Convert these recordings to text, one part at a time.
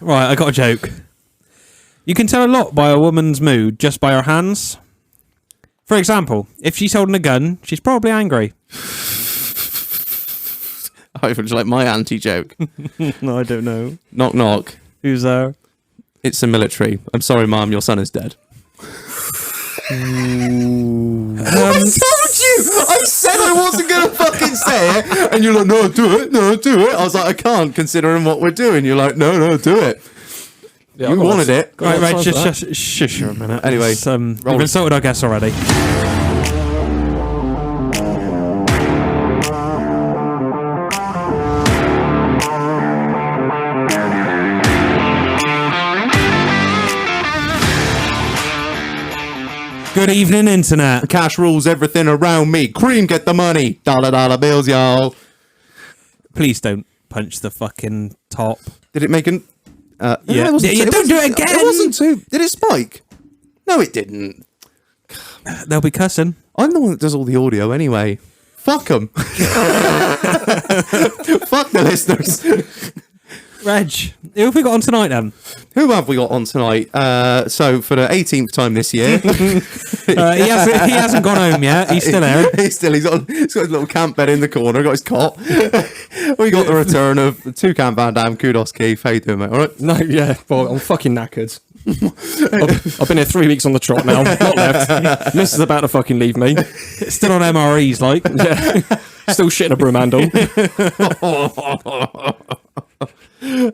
Right, I got a joke. You can tell a lot by a woman's mood just by her hands. For example, if she's holding a gun, she's probably angry. I would like my anti-joke. No, I don't know. Knock, knock. Who's there? It's the military. I'm sorry, Mum, your son is dead. I told you! I said I wasn't going to fucking say it. And you're like, no, do it. I was like, I can't, considering what we're doing. You're like, no, do it. Yeah, you wanted it. Right, just shush her a minute. Anyway, we've insulted our guests already. Good evening, Internet. Cash rules everything around me. Cream, get the money. Dollar bills, y'all. Please don't punch the fucking top. Did it make an... yeah, don't do it again. It wasn't too... Did it spike? No, it didn't. They'll be cussing. I'm the one that does all the audio anyway. Fuck them. Fuck the listeners. Reg, who have we got on tonight then? Who have we got on tonight? So for the 18th time this year, he hasn't gone home yet. He's still there. He's got his little camp bed in the corner. Got his cot. We got the return of Toucan Van Damme. KUDOS, Keith. How you doing, mate? All right? No, yeah. Well, I'm fucking knackered. I've been here 3 weeks on the trot now. Not left. Missus about to fucking leave me. Still on MREs, like. Yeah. Still shitting a broom handle.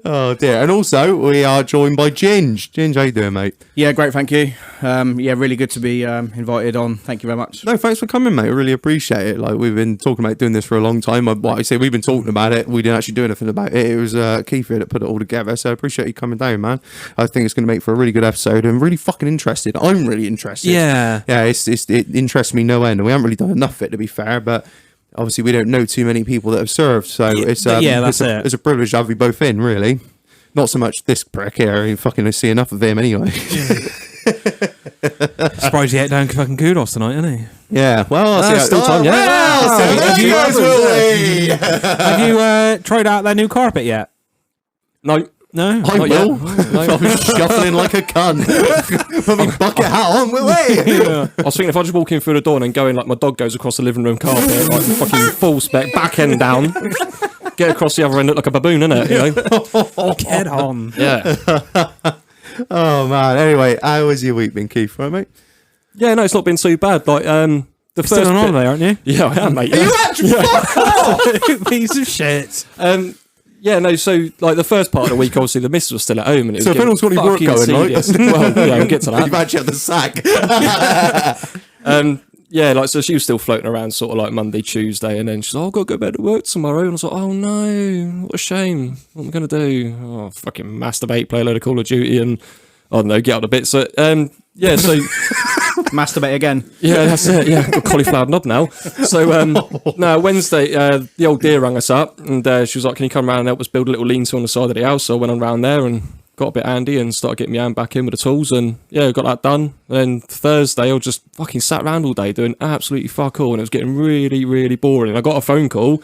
Oh dear. And also we are joined by Ginge. Ginge, how you doing, mate? Yeah, great, thank you. Yeah, really good to be invited on. Thank you very much. No, thanks for coming, mate. I really appreciate it. Like, we've been talking about doing this for a long time. Like I say, we've been talking about it. We didn't actually do anything about it. It was Keith here that put it all together. So I appreciate you coming down, man. I think it's going to make for a really good episode. I'm really fucking interested. I'm really interested. Yeah. Yeah, it interests me no end. And we haven't really done enough of it, to be fair, but obviously we don't know too many people that have served. So it's a privilege to have you both in, really. Not so much this prick here. I fucking see enough of him anyway. Surprised he ate down fucking KUDOS tonight, isn't he? Yeah. Well, still time. Have you tried out their new carpet yet? No. No, I will. I'm shuffling like a cunt. Put my bucket hat on, we're away. Yeah. I was thinking if I just walk in through the door and go in like my dog goes across the living room carpet, like fucking full spec, back end down, get across the other end, look like a baboon, innit? You know? Get on. Yeah. Oh man. Anyway, how was your week been, Keith? Right, mate? Yeah, no, it's not been too bad. Like, the You're still on holiday, aren't you? Yeah, I am, mate. Are you actually fuck off? Piece of shit. Yeah, no, so, like, the first part of the week, obviously, the missus was still at home. And it was So if anyone's got any work going, tedious. Well, yeah, we'll get to that. You've actually had the sack. Yeah, like, so she was still floating around sort of like Monday, Tuesday, and then she's like, I've got to go to bed at work tomorrow. And I was like, oh no, what a shame. What am I going to do? Oh, fucking masturbate, play a load of Call of Duty, and I don't know, get out a bit. So, yeah, so... Masturbate again. Yeah, that's it. Yeah, got cauliflower knob now. So, no, Wednesday, the old dear rang us up, and she was like, can you come around and help us build a little lean-to on the side of the house? So I went around there and got a bit handy and started getting my hand back in with the tools, and yeah, got that done. Then Thursday, I just fucking sat around all day doing absolutely fuck all, and it was getting really, really boring. And I got a phone call,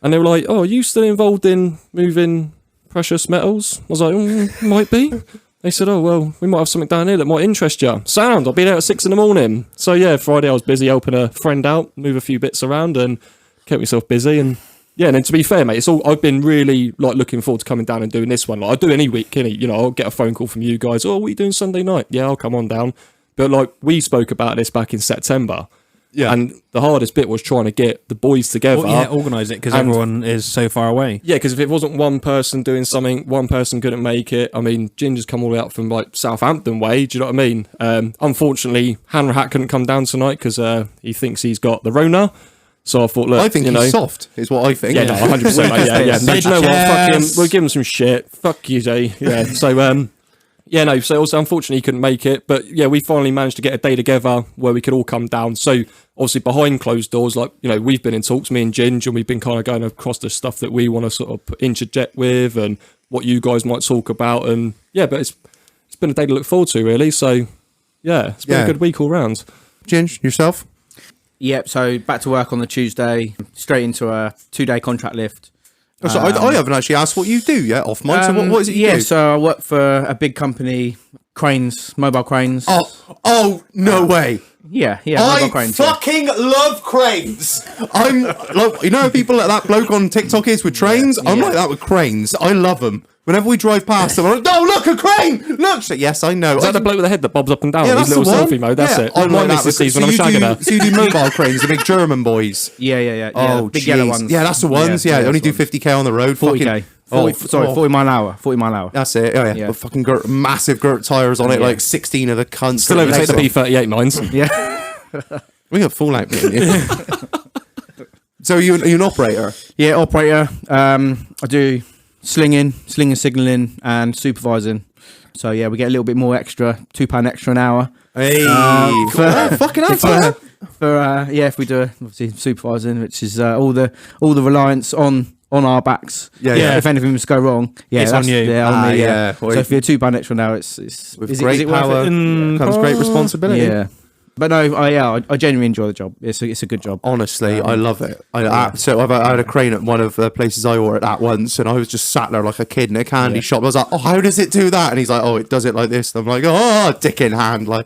and they were like, oh, are you still involved in moving precious metals? I was like, might be. They said, oh, well, we might have something down here that might interest you. Sound, I'll be there at 6 a.m. So yeah, Friday I was busy helping a friend out, move a few bits around and kept myself busy. And yeah, and then to be fair, mate, I've been really like looking forward to coming down and doing this one. Like I do any week, you know, I'll get a phone call from you guys. Oh, what are you doing Sunday night? Yeah, I'll come on down. But like we spoke about this back in September. Yeah. And the hardest bit was trying to get the boys together. Well, yeah, organise it because everyone is so far away. Yeah, because if it wasn't one person doing something, one person couldn't make it. I mean, Ginger's come all the way up from like Southampton way. Do you know what I mean? Unfortunately, Hanrahat couldn't come down tonight because he thinks he's got the Rona. So I thought, look, I think he's soft, is what I think. Yeah, no, 100%. Like, yeah. No, do you know what? Fucking, we'll give him some shit. Fuck you, Jay. Yeah. So, yeah, no, so also unfortunately he couldn't make it, but yeah, we finally managed to get a day together where we could all come down. So obviously behind closed doors, like, you know, we've been in talks, me and Ginge, and we've been kind of going across the stuff that we want to sort of interject with and what you guys might talk about. And yeah, but it's been a day to look forward to, really. So yeah, it's been a good week all round. Ginge, yourself? Yep, so back to work on the Tuesday, straight into a 2-day contract lift. So I haven't actually asked what you do yet off mic. So what is it you do? So I work for a big company, cranes, mobile cranes. Oh, no way. Yeah, mobile I cranes. fucking love cranes. I'm like, you know how people like that bloke on TikTok is with trains? I'm like that with cranes. I love them. Whenever we drive past them, I'm like, oh, look, a crane! Look! So, yes, I know. Is that the bloke with the head that bobs up and down? Yeah, His that's little the one. selfie mode, that's it. I'm My like that missus with- sees when I'm you shagging her. do, so you do mobile cranes, the big German boys. Yeah. Oh, big yellow jeez. ones. Yeah, that's the ones. Yeah, only do 50k on the road. 40k. 40 mile an hour. 40 mile an hour. That's it. Oh, yeah. Yeah. But fucking massive girt tyres on it, Yeah. like 16 of the cunts. Still overtake the B38 mines. Yeah. We got full out, didn't you? So you're an operator? Yeah, operator. I do slinging, signalling, and supervising. So yeah, we get a little bit more extra, £2 extra an hour. Hey, fucking hell, if we do obviously supervising, which is all the reliance on our backs. Yeah. If anything was to go wrong, It's on you. Yeah, on me. yeah. So if you're £2 extra an hour, it's With is great it worth power it? comes great responsibility. Yeah. But no, I genuinely enjoy the job. It's a good job. Honestly, I love it. So I had a crane at one of the places I worked at once, and I was just sat there like a kid in a candy shop. I was like, "Oh, how does it do that?" And he's like, "Oh, it does it like this." And I'm like, "Oh, dick in hand!" Like,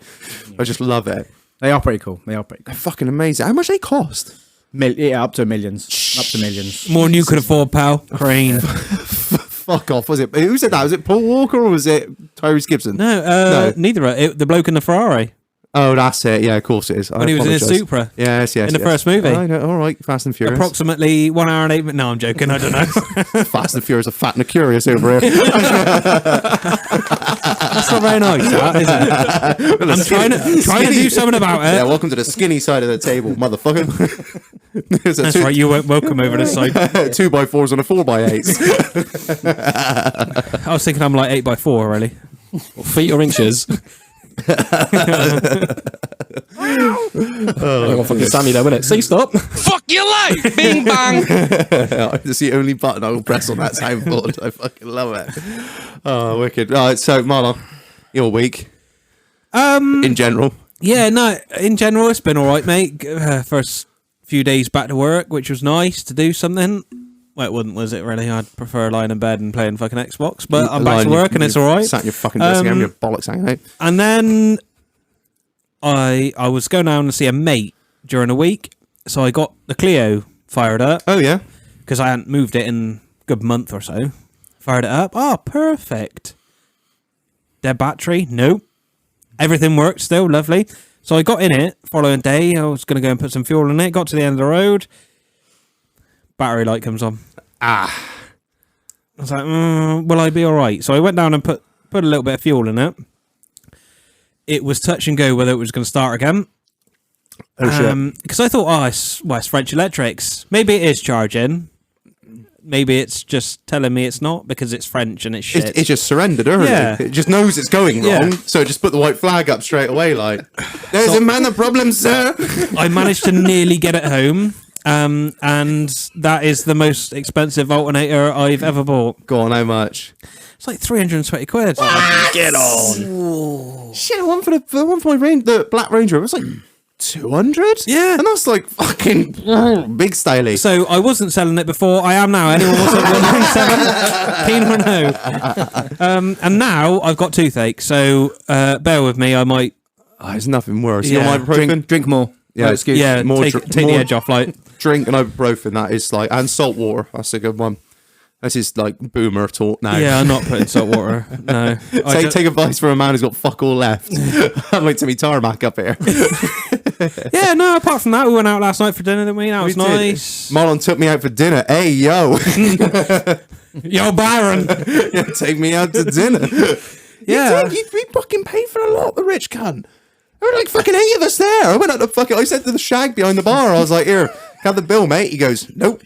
I just love it. They are pretty cool. They're fucking amazing. How much they cost? Up to millions. More than you could afford, pal. Crane. Fuck off. Was it? Who said that? Was it Paul Walker or was it Tyrese Gibson? No, neither. The bloke in the Ferrari. Oh, that's it. Yeah, of course it is. When he was in his Supra. Yes. In the first movie. I know. All right, Fast and Furious. Approximately 1 hour and 8 minutes. No, I'm joking. I don't know. Fast and Furious are fat and the curious over here. That's not very nice, that, is it? I'm trying to do something about it. Yeah, welcome to the skinny side of the table, motherfucker. There's That's right. You weren't welcome over this side. 2x4s and a 4x8. I was thinking I'm like 8x4 really. Feet or inches? Oh, fucking Sammy there, wasn't it? See, stop. Fuck your life! Bing bang! It's the only button I will press on that soundboard. I fucking love it. Oh, wicked. All right, so Marlon, your week in general. Yeah, no. In general, it's been all right, mate. First few days back to work, which was nice to do something. Well, it wasn't, was it, really? I'd prefer lying in bed and playing fucking Xbox, but I'm back to work and it's all right. Sat in your fucking dressing room, your bollocks hanging out. And then I was going down to see a mate during the week, so I got the Clio fired up. Oh, yeah? Because I hadn't moved it in a good month or so. Fired it up. Oh, perfect. Dead battery? Nope. Everything worked still. Lovely. So I got in it following day. I was going to go and put some fuel in it. Got to the end of the road. Battery light comes on. I was like, will I be all right? So I went down and put a little bit of fuel in it. It was touch and go whether it was going to start again. Oh, shit. Because I thought, it's French electrics. Maybe it is charging. Maybe it's just telling me it's not because it's French and it's shit. It just surrendered early. Yeah. It just knows it's going wrong, so it just put the white flag up straight away like, there's a man of problem, sir. I managed to nearly get it home. And that is the most expensive alternator I've ever bought. Go on, how much? It's like 320 quid. Get on. Shit, one for the Black Ranger, it was like 200? Yeah. And that's like fucking big styley. So I wasn't selling it before. I am now. Anyone wants it? 197? Keen or no? And now I've got toothache. So bear with me. I might. Oh, it's nothing worse. Yeah. You know ibuprofen? Drink more. Yeah, excuse. Yeah, more take the edge off. Like, drink and ibuprofen, that is like, and salt water, that's a good one. This is like boomer talk now. yeah, I'm not putting salt water. No. Take advice from a man who's got fuck all left. I'm like Timmy Tarmac up here. Yeah, no, apart from that, we went out last night for dinner, didn't we? That was nice. Marlon took me out for dinner. Hey, yo. Yo, Byron. Yeah, take me out to dinner. Yeah. You fucking pay for a lot, the rich cunt. There were like fucking 8 of us there. I went out to fucking, I said to the shag behind the bar, I was like, here, have the bill, mate. He goes, nope.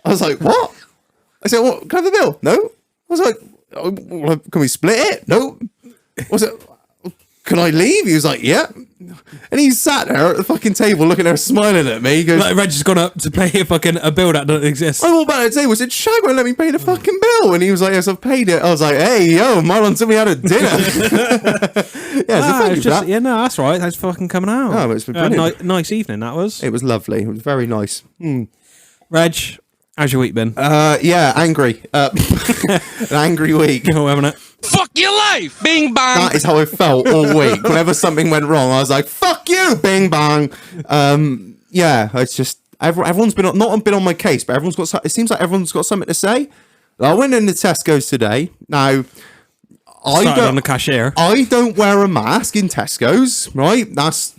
I was like, what? I said, what? Can I have the bill? No. I was like, oh, well, can we split it? No. Was it? Can I leave? He was like, yeah. And he sat there at the fucking table looking there smiling at me. He goes, Like, Reg has gone up to pay a bill that doesn't exist. I walked back to the table and said, Shag won't let me pay the fucking bill. And he was like, yes, I've paid it. I was like, hey, yo, Marlon took me out of dinner. Yeah, so thank you for that. Yeah, no, that's right. Thanks for fucking coming out. Oh, it's been brilliant. Nice evening, that was. It was lovely. It was very nice. Reg, How's your week been? Yeah, angry. An angry week. Go, haven't it? Fuck your life! Bing bang! That is how I felt all week. Whenever something went wrong, I was like, "Fuck you, bing bang." Yeah, it's just everyone's been not been on my case, but everyone's got. It seems like everyone's got something to say. I went into Tesco's today. Now, Started on the cashier. I don't wear a mask in Tesco's, right? That's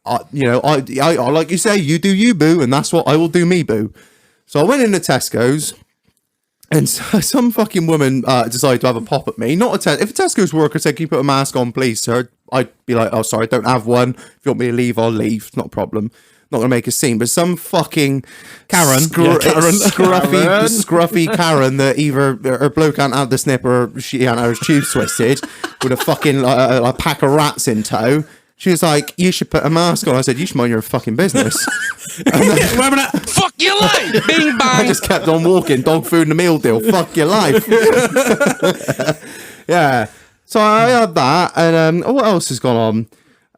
I like you say, you do you, boo, and that's what I will do, me, boo. So I went into Tesco's, and some fucking woman decided to have a pop at me. If a Tesco's worker said, "Can you put a mask on, please, sir?" I'd be like, "Oh, sorry, I don't have one. If you want me to leave, I'll leave. It's not a problem. Not gonna make a scene." But some fucking Karen. scruffy Karen that either her bloke can't have the snip or she can't have her tubes twisted with a fucking a pack of rats in tow. She was like, "You should put a mask on." I said, "You should mind your fucking business." Fuck your life! Bing bang! I just kept on walking. Dog food and a meal deal. Fuck your life. Yeah. So I had that, and what else has gone on?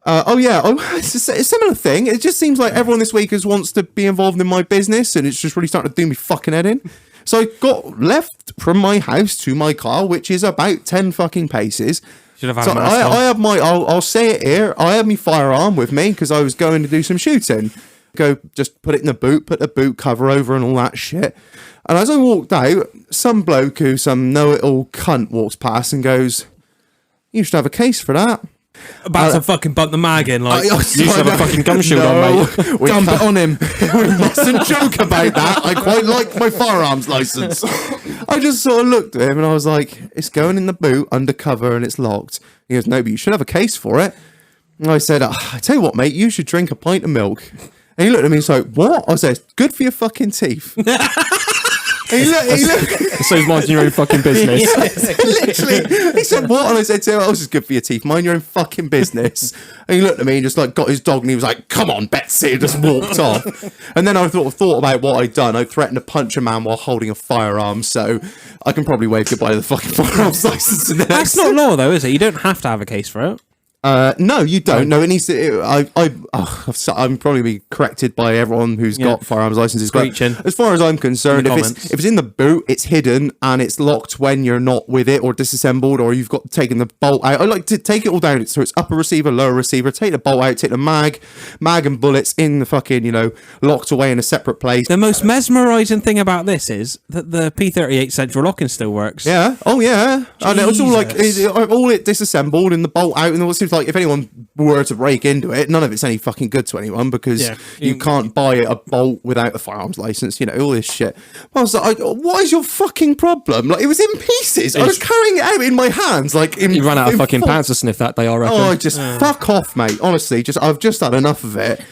It's a similar thing. It just seems like everyone this week wants to be involved in my business, and it's just really starting to do me fucking head in. So I got left from my house to my car, which is about 10 fucking paces. Should have had So a mask on. I have I'll say it here. I had my firearm with me because I was going to do some shooting. Just put it in the boot, put the boot cover over and all that shit. And as I walked out, some bloke some know-it-all cunt walks past and goes, "You should have a case for that." About to fucking bump the mag in, like. You should have a fucking gum shield on, mate. Dump it on him. We mustn't joke about that. I quite like my firearms license. I just sort of looked at him and I was like, "It's going in the boot undercover and it's locked." He goes, "No, but you should have a case for it." And I said, "I tell you what, mate, you should drink a pint of milk." And he looked at me and was like, "What?" I said, "Good for your fucking teeth." He looked. So he's minding your own fucking business. Literally, he said, "What?" And I said to him, "Oh, this is good for your teeth. Mind your own fucking business." And he looked at me and just like got his dog and he was like, "Come on, Betsy," and just walked off. And then I thought about what I'd done. I threatened to punch a man while holding a firearm, so I can probably wave goodbye to the fucking firearms license. That's not law, though, is it? You don't have to have a case for it. No, you don't. No, it needs to. I'm probably be corrected by everyone who's got firearms licenses. Screeching. But as far as I'm concerned, In if the it's in the boot, it's hidden and it's locked when you're not with it or disassembled or you've got taken the bolt out. I like to take it all down. So it's upper receiver, lower receiver. Take the bolt out. Take the mag and bullets in the fucking locked away in a separate place. The most mesmerising thing about this is that the P38 central locking still works. Yeah. Oh, yeah. And it's all like Jesus. all it disassembled and the bolt out, and it seems like if anyone were to break into it, none of it's any fucking good to anyone because you can't buy a bolt without a firearms license. All this shit. I was like, "What is your fucking problem?" Like it was in pieces. I was carrying it out in my hands, like You ran out of fucking pants to sniff that day, I reckon. Oh, fuck off, mate. Honestly, I've just had enough of it.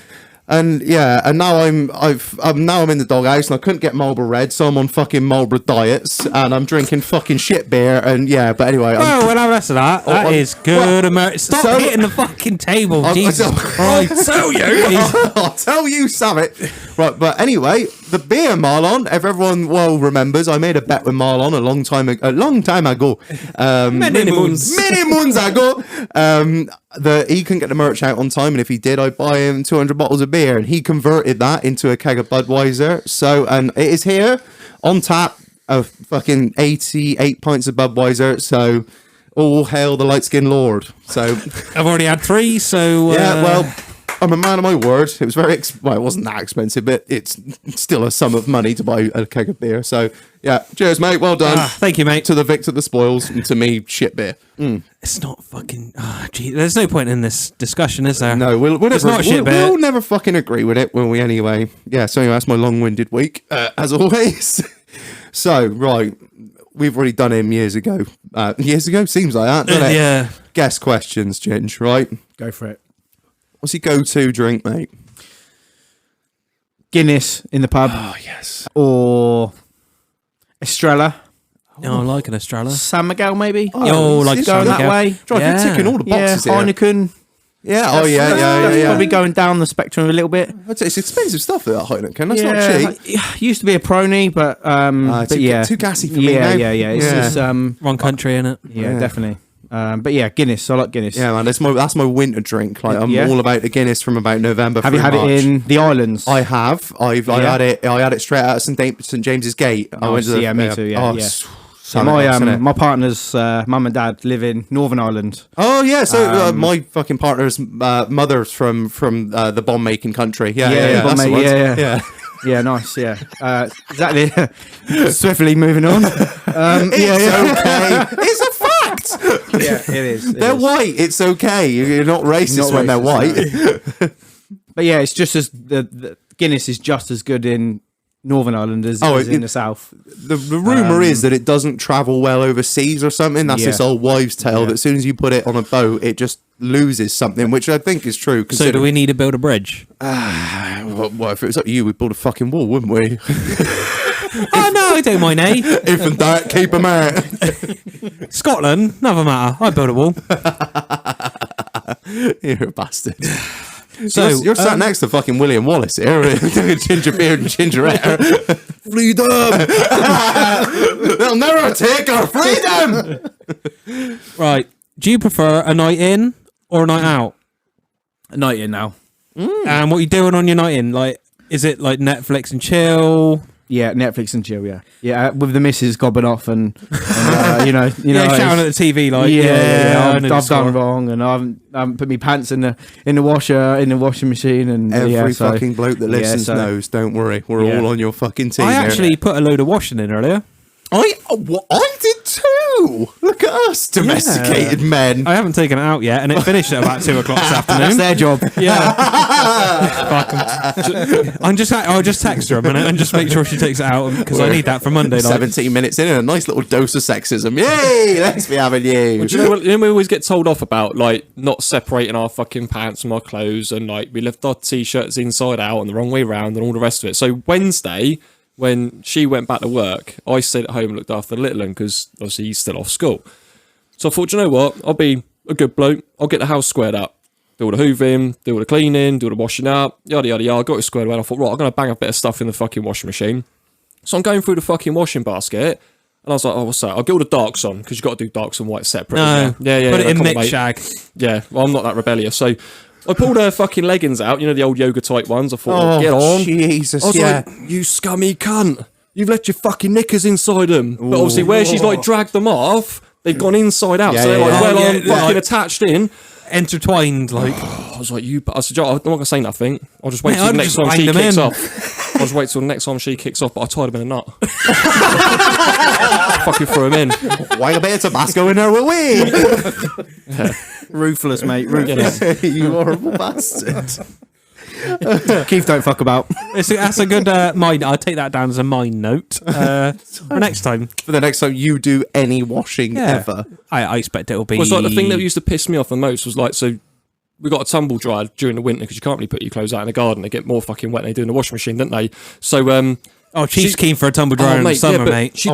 And now I'm in the doghouse and I couldn't get Marlboro Red, so I'm on fucking Marlboro diets and I'm drinking fucking shit beer and but anyway. Oh, well, rest of that. That is good. Stop hitting the fucking table, Jesus Christ. I'll tell you. I'll tell you, Samet. Right, but anyway, the beer Marlon, if everyone well remembers, I made a bet with Marlon a long time ago. Many moons ago. That he couldn't get the merch out on time, and if he did, I'd buy him 200 bottles of beer, and he converted that into a keg of Budweiser. So, and it is here on tap, a fucking 88 pints of Budweiser. So, all hail the light skinned lord. So, I've already had 3, so well, I'm a man of my word. It was very it wasn't that expensive, but it's still a sum of money to buy a keg of beer. So, yeah, cheers, mate. Well done. Thank you, mate. To the victor, the spoils, and to me, shit beer. It's not fucking. Gee, there's no point in this discussion, is there? No, we'll It's never. not shit beer. We'll never fucking agree with it, will we? Anyway, yeah. So anyway, that's my long-winded week, as always. So right, we've already done him years ago. Seems like that, doesn't it? Yeah. Guess questions, Ginge. Right? Go for it. What's your go-to drink, mate? Guinness in the pub. Oh yes. Or Estrella. Oh, I like an Estrella. San Miguel, maybe. Oh, like it's Going San that Miguel. way. You're ticking all the Yeah, boxes here. Heineken. Yeah. Oh yeah. That's probably going down the spectrum a little bit. I'd say it's expensive stuff, that Heineken. That's not cheap. Used to be a prony, but Too gassy for me now. Yeah. It's just, Wrong country, innit? yeah, definitely. But yeah, Guinness. I like Guinness. Yeah, man, that's my winter drink. Like I'm Yeah. all about the Guinness from about November. Have you through had March. it in the islands? I have. I had it. I had it straight out of St James's Gate. I went to the, yeah, me too. Yeah, oh, yeah. so So nice, innit? my partner's mum and dad live in Northern Ireland. Oh yeah, so my fucking partner's mother's from the bomb making country. Yeah, Yeah, yeah, the bomb that's the making- ones. yeah. Yeah, nice. Yeah, exactly. Swiftly moving on. Okay, it's a fact. Yeah, it is. They're white. It's okay. You're not racist Not when they're racist, white. But yeah, it's just as the Guinness is just as good in Northern Ireland as in the south. The rumor is that it doesn't travel well overseas or something. That's Yeah. this old wives' tale. Yeah. That as soon as you put it on a boat, it just loses something, which I think is true. So do we need to build a bridge? Well, if it was up to you, we'd build a fucking wall, wouldn't we? Oh no, I don't mind, eh? If and that, keep them out. Scotland, never matter. I build a wall. You're a bastard. So you're sat next to fucking William Wallace here, ginger beard and ginger hair. Freedom! They'll never take our freedom! right. Do you prefer a night in or a night out? A night in now. And what you doing on your night in? Like, is it like Netflix and chill? Yeah, Netflix and chill. Yeah, with the missus gobbing off and you know, Yeah, shouting at the TV like, I've done wrong and I haven't put my pants in the washing machine and Every so- fucking bloke that listens so- knows, don't worry. We're Yeah. all on your fucking team I here. actually put a load of washing in earlier. I did too! Look at us, domesticated men. I haven't taken it out yet, and it finished at about 2 o'clock this afternoon. That's their job. Yeah. Fuck 'em. I'll just text her a minute and just make sure she takes it out because I need that for Monday. Like. 17 minutes in and a nice little dose of sexism. Yay! Let's be having you. Do you know what? We always get told off about like not separating our fucking pants from our clothes, and like we left our t-shirts inside out and the wrong way round and all the rest of it. So Wednesday, when she went back to work, I stayed at home and looked after the little one because obviously he's still off school. So I thought, you know what? I'll be a good bloke. I'll get the house squared up. Do all the hoovering, do all the cleaning, do all the washing up, yada, yada, yada. I got it squared away. And I thought, right, I'm going to bang a bit of stuff in the fucking washing machine. So I'm going through the fucking washing basket. And I was like, oh, what's that? I'll get all the darks on because you've got to do darks and white separate. No, Yeah. put it in come on, mix mate. shag. Yeah, well, I'm not that rebellious. So I pulled her fucking leggings out, you know, the old yoga type ones. I thought, Oh, get on. Jesus, I was yeah. like, you scummy cunt. You've left your fucking knickers inside them. But obviously, where she's like dragged them off, they've gone inside out. Yeah, so they're yeah, like, yeah. well, Oh, I'm yeah, fucking like- attached in. Intertwined, like. I was like, I said, Joe, I'm not going to say nothing. I'll just wait Mate, till the I'd next just time bang she them kicks in. off. I'll just wait till the next time she kicks off, but I tied him in a nut. Fucking threw him in. Why a bit of Tabasco in there, will we? Ruthless, mate. Ruthless. You horrible bastard. Keith, don't fuck about. That's a good mind. I'll take that down as a mind note for next time. For the next time you do any washing ever. I expect it'll be. Well, it's like the thing that used to piss me off the most was like, so we got a tumble dryer during the winter because you can't really put your clothes out in the garden. They get more fucking wet than they do in the washing machine, don't they? So, oh, Chief's she- keen for a tumble dryer in the mate, summer, but mate. She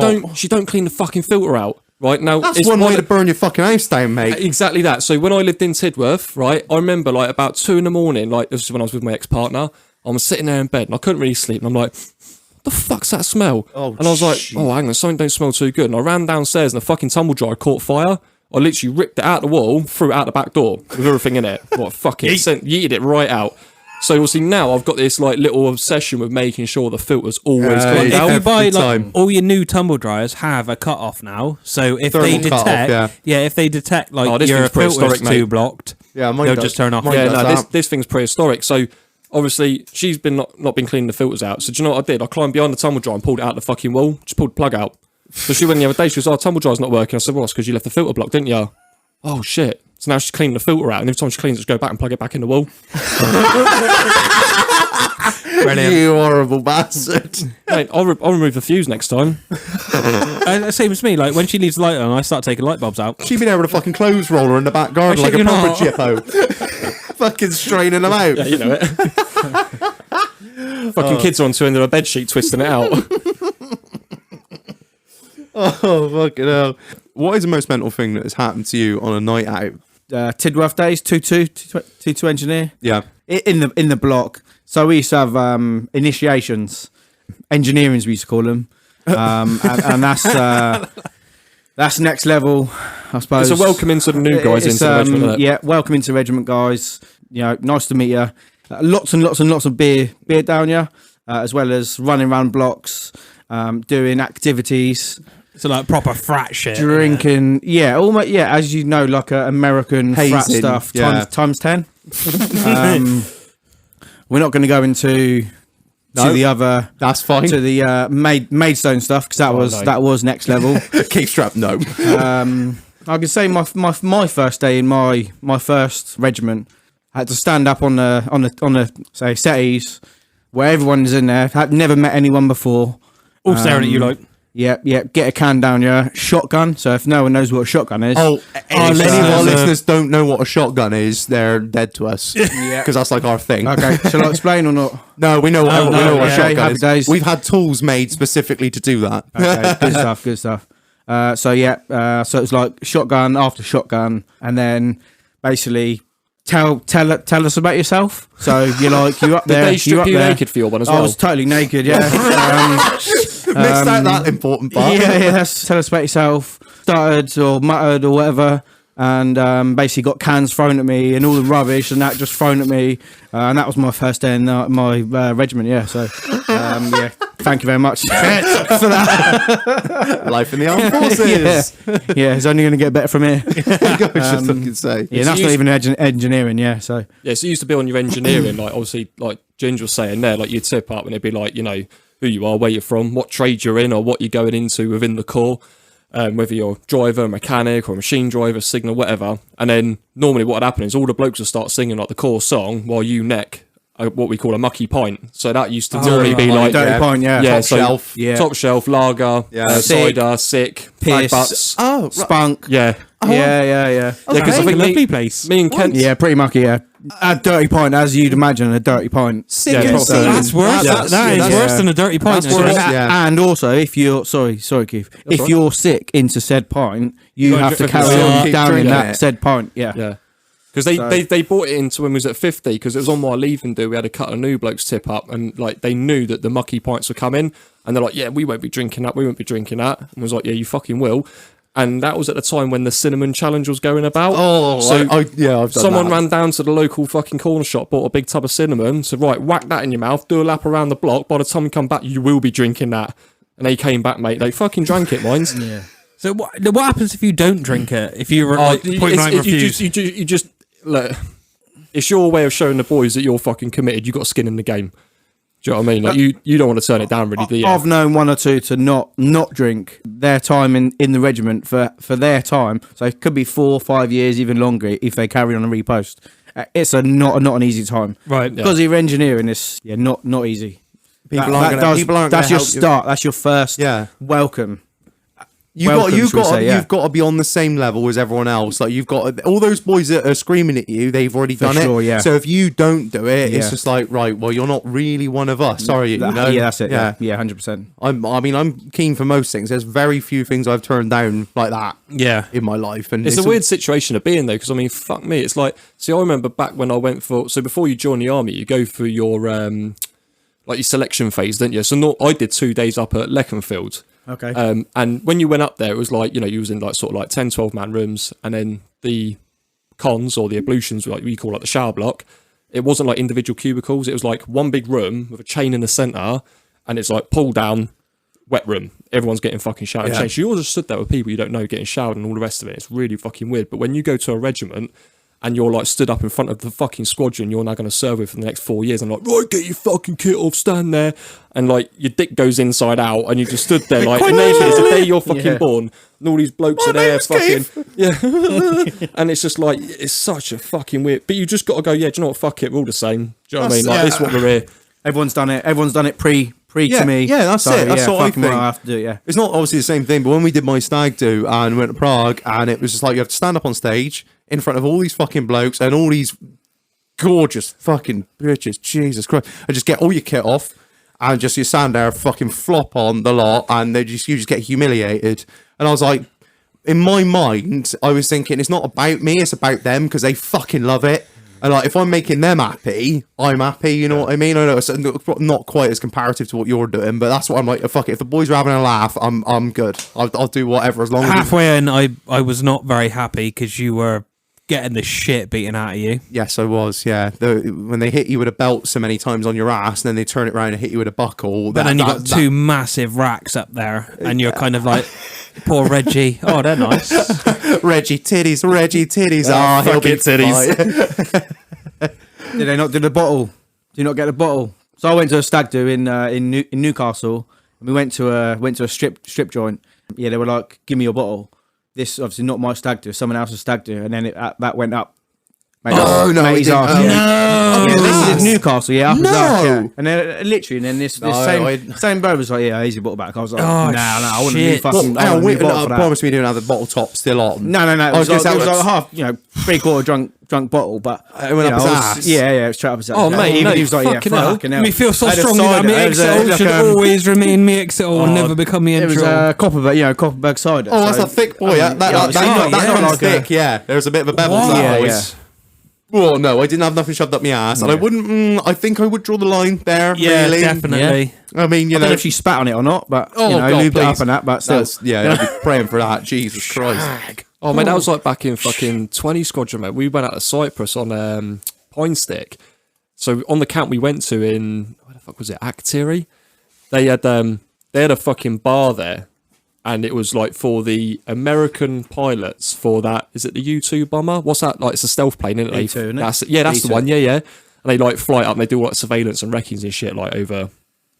don't clean the fucking filter out. Right now, That's it's one way to burn your fucking house down, mate. Exactly that. So when I lived in Tidworth, right, I remember like about 2 a.m, like this is when I was with my ex-partner. I was sitting there in bed and I couldn't really sleep, and I'm like, what the fuck's that smell? Oh, and I was like, shit. oh, hang on, something don't smell too good. And I ran downstairs and the fucking tumble dryer caught fire. I literally ripped it out the wall, threw it out the back door with everything in it. What fucking yeeted it right out. So obviously now I've got this like little obsession with making sure the filter's always cleaned If out. you buy every like time. all your new tumble dryers have a cut off now, so if they Thermal cut-off, detect, if they detect like Oh, this your thing's prehistoric, filter's too mate. blocked, Yeah, mine they'll does. just turn off. Mine Yeah, does no, that. this thing's prehistoric. So obviously she's been not been cleaning the filters out. So do you know what I did? I climbed behind the tumble dryer and pulled it out the fucking wall. Just pulled the plug out. So she went the other day. She was, "Oh, tumble dryer's not working." I said, "Well, it's because you left the filter blocked, didn't you?" Oh shit! So now she's cleaning the filter out, and every time she cleans, it, just go back and plug it back in the wall. Brilliant. You horrible bastard. Mate, I'll remove the fuse next time. Same as me. Like when she leaves the light on, I start taking light bulbs out. She'd be there with a fucking clothes roller in the back garden I like a shit you proper not. chippo. Fucking straining them out. Yeah, you know it. Fucking kids are on two ends of a bed sheet twisting it out. Oh, fucking hell. What is the most mental thing that has happened to you on a night out? Tidworth days, 2-2 engineer. Yeah. In the block. So we used to have initiations, engineerings we used to call them, and that's That's next level, I suppose. It's a welcome into the new guys It's, into the regiment. Isn't it? Yeah, welcome into regiment, guys. Nice to meet you. Lots and lots and lots of beer down you, as well as running around blocks, doing activities. So like proper frat shit. Drinking, almost, as you know, like American frat Hazing, stuff yeah. times 10. We're not going to go into No, the other. That's fine. To the Maidstone stuff, because that was next level. Keep strap. No. I can say my first day in my first regiment, I had to stand up on the say settees where everyone is in there. Had never met anyone before. All staring at you like. Yep. Get a can down your shotgun. So if no one knows what a shotgun is, Any of our listeners don't know what a shotgun is, they're dead to us. Yeah. Because that's like our thing. Okay, shall I explain or not? No, we know what, we know what a okay, shotgun happy is. days. We've had tools made specifically to do that. Okay, good stuff. So it's like shotgun after shotgun, and then basically tell us about yourself. So you're up Did there. they strip you naked for your one as I well? was totally naked. Yeah. Missed out that important part. yeah. Tell us about yourself. Stuttered or muttered or whatever, and basically got cans thrown at me and all the rubbish and that just thrown at me, and that was my first day in my regiment. Yeah. So thank you very much for that. Life in the armed forces. Yeah, it's only going to get better from here. Just fucking say. Yeah, that's not even engineering. Yeah, so Yeah, so you used to be on your engineering, like obviously, like Ginger was saying there, like you'd tip up and it'd be like, who you are, where you're from, what trade you're in, or what you're going into within the corps, whether you're a driver, mechanic, or a machine driver, signal, whatever. And then normally what would happen is all the blokes would start singing like the corps song while you neck what we call a mucky pint. So that used to normally be like dirty pint, yeah. Top so shelf. Yeah. top shelf lager, Sick. cider, sick, Piss. fag butts. Oh, right. spunk. Yeah, Yeah. because I think lovely place. me and Kent. Yeah, pretty mucky. Yeah, a dirty pint, as you'd imagine, a dirty pint. Sick Yeah, and probably. seed. That's worse. That's- That is that's- worse than a dirty pint. That's actually. worse. Yeah. And also, if you're sorry, Keith, if right. you're sick into said pint, you gotta have to drink carry it. on Keep down in drinking that it. said pint. Yeah. Yeah. Because they bought it into when we was at 50, because it was on my leaving do. We had a couple of new blokes tip up, and like they knew that the mucky pints were coming, and they're like, yeah, we won't be drinking that. And I was like, yeah, you fucking will. And that was at the time when the cinnamon challenge was going about. Oh, so I've done someone that. ran down to the local fucking corner shop, bought a big tub of cinnamon, said, right, whack that in your mouth, do a lap around the block. By the time you come back, you will be drinking that. And they came back, mate. They fucking drank it, mines. Yeah. So what happens if you don't drink it? If you point blank refuse? You just look. It's your way of showing the boys that you're fucking committed. You got skin in the game. Do you know what I mean? Like you don't want to turn it down, really, do you? I've known one or two to not drink their time in the regiment for their time. So it could be 4 or 5 years, even longer, if they carry on a repost. It's not an easy time, Right. Yeah. because you're engineering. It's not easy. People aren't gonna That's your help you. start. That's your first Yeah. welcome. You've got to be on the same level as everyone else. Like you've got all those boys that are screaming at you. They've already For done sure, it. yeah. So if you don't do it, Yeah. it's just like, right, well, you're not really one of us. Sorry, you know? Yeah, that's it. Yeah, 100%. I'm keen for most things. There's very few things I've turned down like that Yeah. in my life, and It's a weird situation to be in, though, because I mean, fuck me. It's like, see, I remember back when I went so before you join the army, you go through your like your selection phase, don't you? So I did 2 days up at Leconfield. Okay. And when you went up there, it was like, you was in like sort of like 10, 12 man rooms, and then the cons or the ablutions, like we call like the shower block, it wasn't like individual cubicles. It was like one big room with a chain in the centre, and it's like pull down, wet room. Everyone's getting fucking showered and changed. You all just stood there with people you don't know getting showered and all the rest of it. It's really fucking weird. But when you go to a regiment and you're like stood up in front of the fucking squadron you're now going to serve with for the next 4 years, and like, right, get your fucking kit off, stand there, and like your dick goes inside out, and you just stood there like, and it's the day you're fucking born, and all these blokes are there fucking, and it's just like, it's such a fucking weird, but you just got to go, yeah, do you know what, fuck it, we're all the same, do you know what I mean, like, this is what we're here. Everyone's done it pre to me. Yeah, that's it. That's what I fucking think. I have to do it, yeah. It's not obviously the same thing, but when we did my stag do and went to Prague, and it was just like you have to stand up on stage in front of all these fucking blokes and all these gorgeous fucking bitches, Jesus Christ, and just get all your kit off and just you stand there, fucking flop on the lot, and you just get humiliated. And I was like, in my mind, I was thinking it's not about me, it's about them because they fucking love it. And like, if I'm making them happy, I'm happy. You know what I mean? I know it's not quite as comparative to what you're doing, but that's what I'm like. Fuck it. If the boys are having a laugh, I'm good. I'll do whatever as long as Halfway in, I was not very happy because you were getting the shit beaten out of you. Yes, I was. Yeah, when they hit you with a belt so many times on your ass, and then they turn it around and hit you with a buckle. But then you got two massive racks up there, and you're kind of like, poor Reggie. Oh, they're nice. Reggie titties. Oh, he'll fuck be it, titties. Did they not do the bottle? Do you not get the bottle? So I went to a stag do in Newcastle. And we went to a strip joint. Yeah, they were like, "Give me your bottle." This obviously not my stag do, someone else's stag do, and then that went up. Mate, Oh, no, mate, it his didn't. arse, Oh, yeah. no. Yeah, this is Newcastle, yeah. Up his No. arse, yeah. And then literally, and then this No, same bro was like, "Yeah, easy bottle back." I was like, Oh, "No, I want a new shit. fucking, Well, I want a new bottle I for that." promise me you didn't have the bottle top still on. No. It I was was gonna like say, half, 3/4 drunk bottle, but It went you up his know, ass. Yeah, it was straight up his ass. Oh, Yeah. mate, Even no, he was like, "Yeah, fucking hell. fucking hell." Me feel so I had a strongly that cider. me It was XL should like, always remain me XL and never become me It was intro. Copperberg cider. Oh, that's so- a thick boy. That's yeah, not like thick. Yeah, there's a bit of a bevel to What? that, Yeah, boys. Well, no, I didn't have nothing shoved up my ass, and I wouldn't. I think I would draw the line there. Yeah, really. definitely. I mean, you I don't know know, if she spat on it or not, but Oh, you know, God, lubed it up please. and that. But still, I'd be praying for that. Jesus Christ. Oh, mate, that was like back in fucking 20 Squadron, mate. We went out to Cyprus on Pine Stick. So on the camp we went to in, where the fuck was it, Aktiri? They had a fucking bar there. And it was like for the American pilots for that, is it the U-2 bomber? What's that? Like, it's a stealth plane, isn't it? E2, isn't it? That's the E2. one, yeah. And they like fly up and they do like surveillance and wreckings and shit like over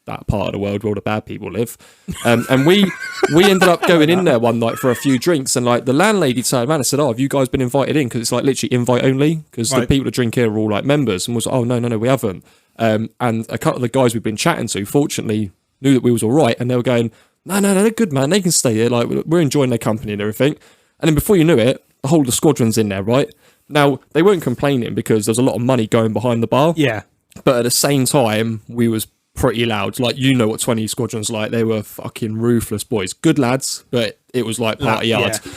that part of the world where all the bad people live. And we ended up going in there one night for a few drinks, and like the landlady turned around and said, "Oh, have you guys been invited in?" Because it's like literally invite only, because the Right. people that drink here are all like members. And was like, "Oh, no, we haven't." And a couple of the guys we've been chatting to, fortunately, knew that we was all right, and they were going, No, they're good, man. They can stay here. Like, we're enjoying their company and everything. And then before you knew it, the whole of the squadron's in there, right? Now, they weren't complaining because there's a lot of money going behind the bar. Yeah. But at the same time, we was pretty loud. Like, you know what 20 Squadron's like. They were fucking ruthless boys. Good lads, but it was like party hard. Yeah.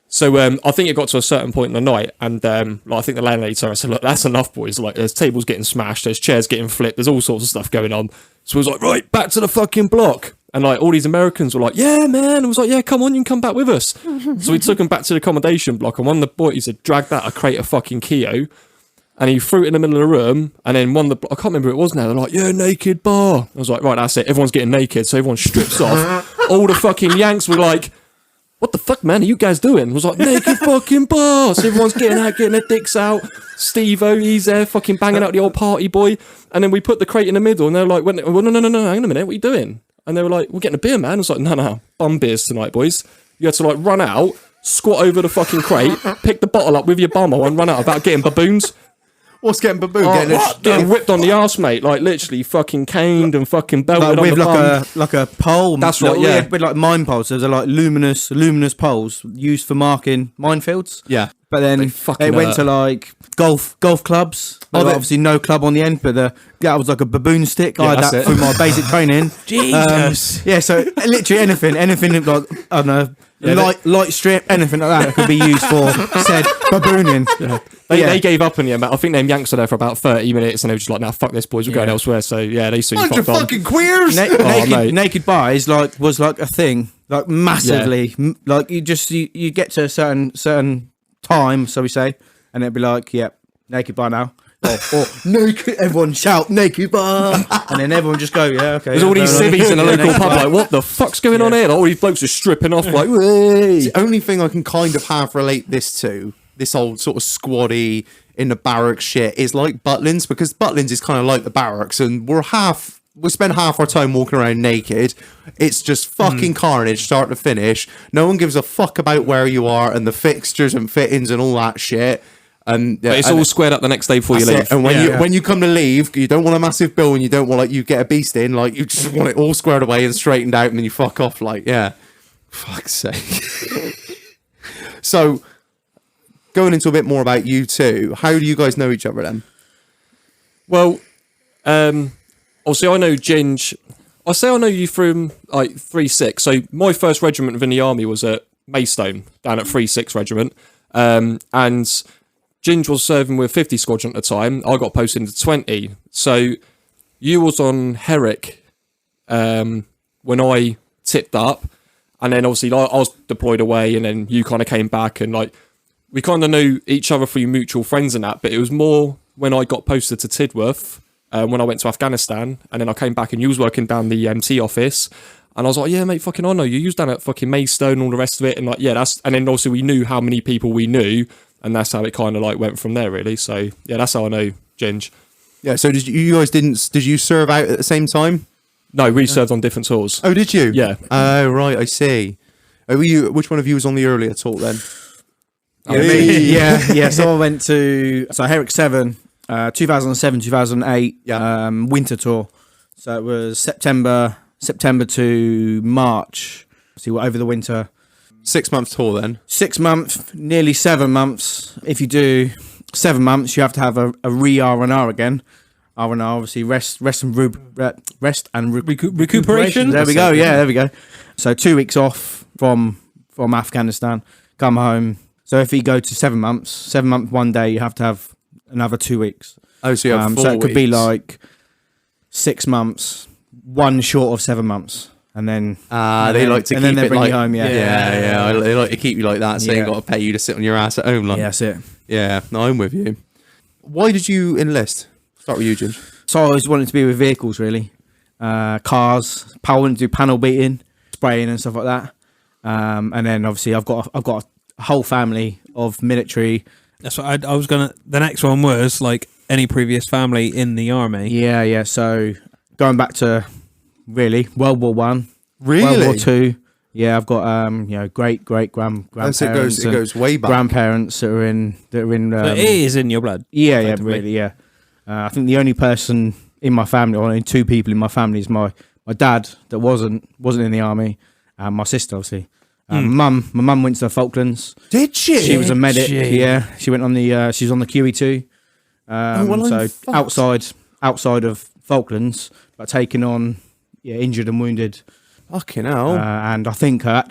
So I think it got to a certain point in the night, and like, I think the landlady turned and said, "Look, that's enough, boys. Like, there's tables getting smashed, there's chairs getting flipped, there's all sorts of stuff going on." So it was like, "Right, back to the fucking block." And like all these Americans were like, "Yeah, man." I was like, "Yeah, come on, you can come back with us." So we took them back to the accommodation block, and one of the boys had dragged out a crate of fucking Keo, and he threw it in the middle of the room. And then one of the, I can't remember who it was now, they're like, "Yeah, naked bar." I was like, "Right, that's it. Everyone's getting naked." So everyone strips off. All the fucking Yanks were like, "What the fuck, man, are you guys doing?" I was like, "Naked fucking bar." So everyone's getting out, getting their dicks out. Steve-O, he's there fucking banging out the old party boy. And then we put the crate in the middle, and they're like, "Well, no, hang on a minute, what are you doing?" And they were like, "We're getting a beer, man." I was like, no, bum beers tonight, boys. You had to like run out, squat over the fucking crate, pick the bottle up with your bum and run out about getting baboons. What's getting baboon? Getting whipped on the arse, mate. Like literally fucking caned and fucking belted like on with the bum. like a pole. That's right, like, yeah. with like mine poles. Those are like luminous poles used for marking minefields. Yeah. But then They fucking it went hurt. to like golf clubs. Oh, they- Obviously no club on the end, but that was like a baboon stick. I had that's that it. through my basic training. Jesus. Yeah, so literally anything like, I don't know, light strip, anything like that could be used for said babooning. They gave up on you, mate. I think them Yanks were there for about 30 minutes, and they were just like, "Nah, fuck this, boys. We're going elsewhere." So yeah, they soon Bunch of fucked on. fucking queers. mate. Naked bar is was like a thing, like massively. Like you get to a certain time, so we say, and it'd be like, "Yep, naked bar now." Or naked, everyone shout naked bar, and then everyone just go, "Yeah, okay." There's all these fair enough." civvies in a Yeah, local naked pub, bar. like, "What the fuck's going on here?" Like, all these blokes are stripping off, like, "Way." The only thing I can kind of half relate this to, this old sort of squaddy in the barracks shit, is like Butlins, because Butlins is kind of like the barracks, and we spend half our time walking around naked. It's just fucking carnage, start to finish. No one gives a fuck about where you are and the fixtures and fittings and all that shit. And But it's and all squared up the next day before you that's leave. it. And when you come to leave, you don't want a massive bill, and you don't want like you get a beast in, like you just want it all squared away and straightened out, and then you fuck off. Like, yeah, fuck's sake. So, going into a bit more about you two, how do you guys know each other then? Well, obviously I know Ginge. I say I know you from like 3-6. So my first regiment within the army was at Maystone, down at 3-6 Regiment. And Ginge was serving with 50 Squadron at the time. I got posted into 20. So you was on Herrick when I tipped up. And then obviously I was deployed away, and then you kind of came back, and like we kind of knew each other through mutual friends and that. But it was more when I got posted to Tidworth when I went to Afghanistan, and then I came back and you was working down the MT office, and I was like, yeah, mate, fucking I know you. You was down at fucking Maidstone and all the rest of it, and like and then also we knew how many people we knew, and that's how it kind of like went from there, really. So yeah, that's how I know Ginge. Yeah. So did you serve out at the same time? No, we served on different tours. Oh, did you? Yeah. Oh, right. I see. Were you? Which one of you was on the earlier tour then? Yeah. So I went to Herrick 7, 2007, 2008, winter tour. So it was September to March. See what over the winter. 6 month tour then. 6 months, nearly 7 months. If you do 7 months, you have to have a R&R again. R&R, obviously rest and recuperation. There we go. Yeah, there we go. So 2 weeks off from Afghanistan, come home. So if you go to 7 months, 7 month 1 day, you have to have another 2 weeks. Oh, so you have 4 so it could be weeks. like 6 months, one short of 7 months, and then they like to and keep then they it bring like you home. yeah. They like to keep you like that, so you Yeah. got to pay you to sit on your ass at home. Like. Yeah, that's it. Yeah, no, I'm with you. Why did you enlist? Start with you, Ginge. So I always wanted to be with vehicles, really. Cars. I wanted to do panel beating, spraying and stuff like that. And then obviously I've got a whole family of military. That's what I was gonna. The next one was like any previous family in the army. Yeah. So going back to really World War One, Really? World War Two. Yeah, I've got great grandparents. It goes way back. Grandparents that are in. So it is in your blood. Yeah, effectively. really, yeah. I think the only person in my family, or only 2 people in my family, is my dad that wasn't in the army, and my sister, obviously. My mum went to the Falklands. Did she? She was a medic. she? Yeah, she went on the. She was on the QE2. I'm fucked. outside of Falklands, but taking on injured and wounded. Fucking hell. And I think her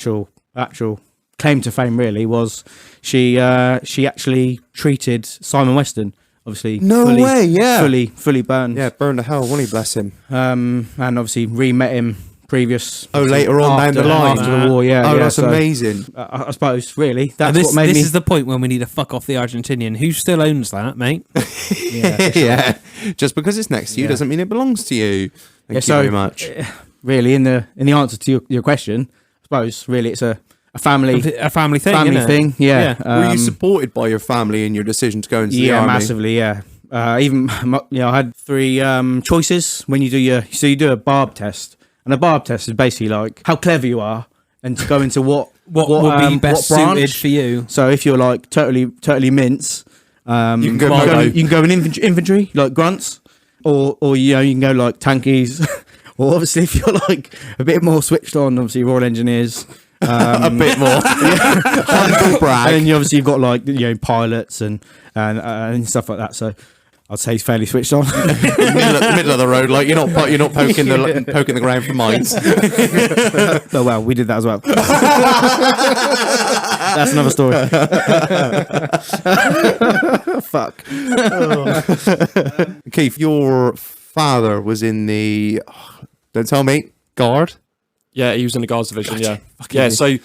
actual claim to fame really was she actually treated Simon Weston. Obviously, No way, yeah. fully burned. Yeah, burn to hell, won't he, bless him? And obviously re-met him previous. Oh, later on down the line. after the war. Yeah, Oh, yeah, that's so, amazing. I suppose really that's And this what made me. is the point when we need to fuck off the Argentinian. Who still owns that, mate? Yeah, Yeah. Just because it's next to you Yeah. doesn't mean it belongs to you. Thank you so, very much. Really, in the answer to your question, I suppose really it's a family A family thing. family innit? thing. Yeah. Were you supported by your family in your decision to go into the Yeah, army? massively. Yeah. Even I had 3 choices when you do you do a barb test, and a barb test is basically like how clever you are and to go into what would be best what branch. suited for you? So if you're like totally mince, You can go you can go in infantry like grunts, or you can go like tankies, or obviously if you're like a bit more switched on, obviously Royal Engineers. a bit more. Humble brag. And then you've got like pilots and stuff like that. So I'd say he's fairly switched on. middle of the road, like you're not poking the ground for mines. Oh well, we did that as well. That's another story. Fuck. Keith, your father was in the don't tell me guard. Yeah, he was in the Guards division. Yeah, Fucking yeah. hell. So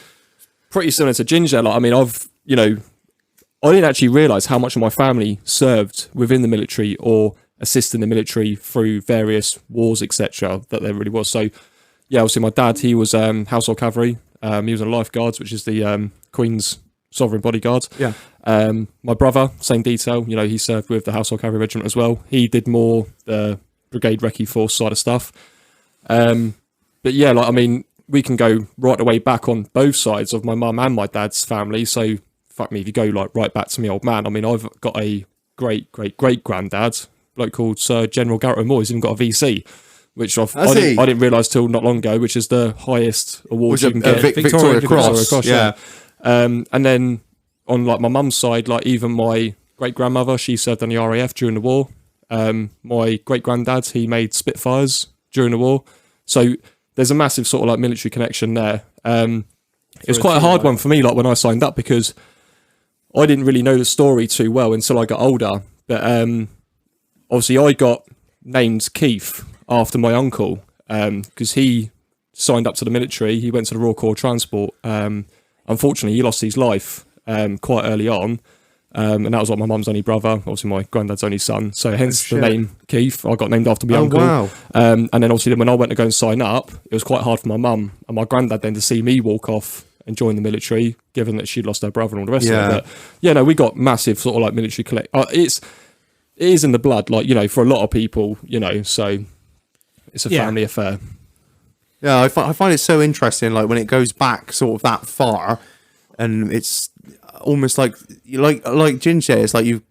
pretty similar to Ginger. Like, I mean, I didn't actually realise how much of my family served within the military or assisted in the military through various wars, etc. That there really was. So, yeah, obviously my dad, he was Household Cavalry. He was in Lifeguards, which is the Queen's Sovereign Bodyguard. Yeah. My brother, same detail. He served with the Household Cavalry Regiment as well. He did more the Brigade Recce Force side of stuff. But yeah, like, I mean, we can go right the way back on both sides of my mum and my dad's family. So, fuck me, if you go like right back to my old man, I mean, I've got a great granddad, bloke called Sir General Garrett O'Moore. He's even got a VC, which I didn't realise till not long ago, which is the highest award Was you a can get. Victoria Cross. Yeah. And then on like my mum's side, like even my great grandmother, she served in the RAF during the war. My great granddad, he made Spitfires during the war. So there's a massive sort of like military connection there. It was quite a hard one for me, like when I signed up, because I didn't really know the story too well until I got older. But obviously, I got named Keith after my uncle because he signed up to the military. He went to the Royal Corps of Transport. Unfortunately, he lost his life quite early on. And that was like my mum's only brother, obviously my granddad's only son. So hence the name Keith. I got named after my uncle. Wow. And then obviously when I went to go and sign up, it was quite hard for my mum and my granddad then to see me walk off and join the military, given that she'd lost her brother and all the rest of it. But yeah, no, we got massive sort of like military collect. It is in the blood, like, you know, for a lot of people, you know, so it's a family affair. Yeah, I find it so interesting, like when it goes back sort of that far, and it's almost like Ginger. It's like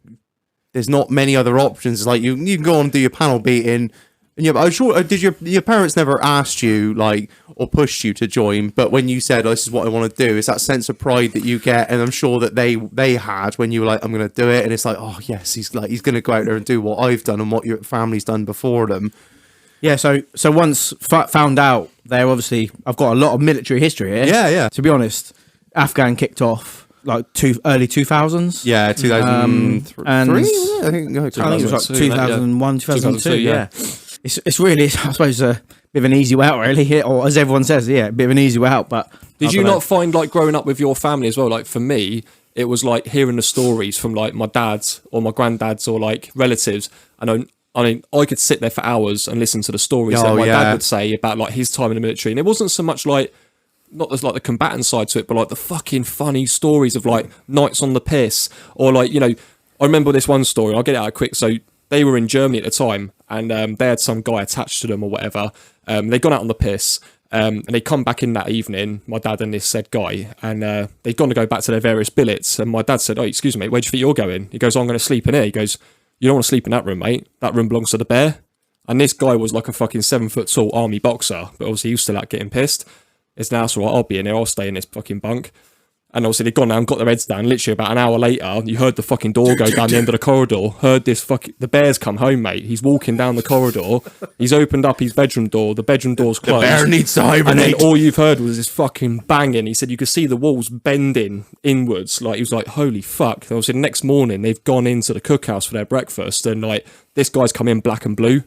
there's not many other options. It's like you can go on and do your panel beating, and I'm sure did your parents never asked you like or pushed you to join? But when you said, oh, "This is what I want to do," it's that sense of pride that you get, and I'm sure that they had when you were like, "I'm going to do it," and it's like, "Oh yes, he's going to go out there and do what I've done and what your family's done before them." Yeah, so once found out there, obviously, I've got a lot of military history here. Yeah. To be honest, Afghan kicked off like early 2000s. Yeah, 2003. and I think it was like 2001, 2002. 2002, Yeah. It's really, I suppose, a bit of an easy way out, really, or as everyone says, a bit of an easy way out. But did you not find like growing up with your family as well? Like for me, it was like hearing the stories from like my dad's or my granddad's or like relatives. I mean, I could sit there for hours and listen to the stories that my dad would say about like his time in the military, and it wasn't so much like not as like the combatant side to it, but like the fucking funny stories of like nights on the piss, or like, you know, I remember this one story. I'll get it out quick. So they were in Germany at the time, and they had some guy attached to them or whatever. They'd gone out on the piss, and they come back in that evening, my dad and this said guy, and they'd gone to go back to their various billets. And my dad said, "Oh, excuse me, where do you think you're going?" He goes, "I'm going to sleep in here." He goes, "You don't want to sleep in that room, mate. That room belongs to the bear." And this guy was like a fucking 7 foot tall army boxer, but obviously he was still out getting pissed. It's now, so I'll be in here, I'll stay in this fucking bunk. And obviously they'd gone down, got their heads down. Literally about an hour later, you heard the fucking door go down the end of the corridor. Heard this the bear's come home, mate. He's walking down the corridor. He's opened up his bedroom door. The bedroom door's closed. The bear needs to hibernate. And then all you've heard was this fucking banging. He said you could see the walls bending inwards. Like, he was like, holy fuck. And obviously the next morning, they've gone into the cookhouse for their breakfast. And like, this guy's come in black and blue.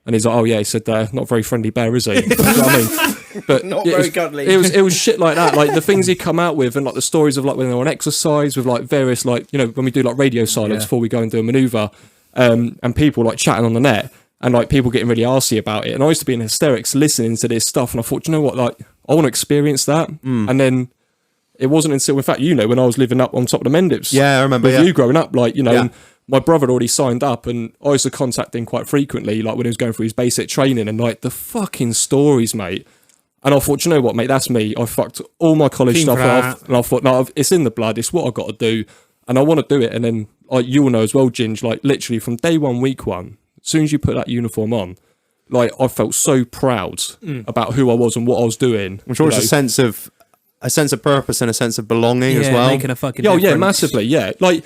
And he's like, "Oh yeah," he said, "Not very friendly bear, is he?" You know what I mean? But Not very cuddly. It was shit like that, like the things he'd come out with, and like the stories of like when they were on exercise with like various like, you know, when we do like radio silence before we go and do a manoeuvre, and people like chatting on the net, and like people getting really arsey about it. And I used to be in hysterics listening to this stuff, and I thought, you know what, like I want to experience that. And then it wasn't until, in fact, you know, when I was living up on top of the Mendips. Yeah, I remember. With you growing up, like, you know. Yeah. And my brother had already signed up, and I used to contact him quite frequently, like when he was going through his basic training, and like the fucking stories, mate. And I thought, you know what, mate, that's me. I fucked all my college stuff off, and I thought, no, it's in the blood. It's what I got to do, and I want to do it. And then, like, you'll know as well, Ginge, like literally from day one, week one, as soon as you put that uniform on, like I felt so proud about who I was and what I was doing. I'm sure it's a sense of purpose and a sense of belonging as well. Making a fucking yeah, difference. massively, yeah. Like,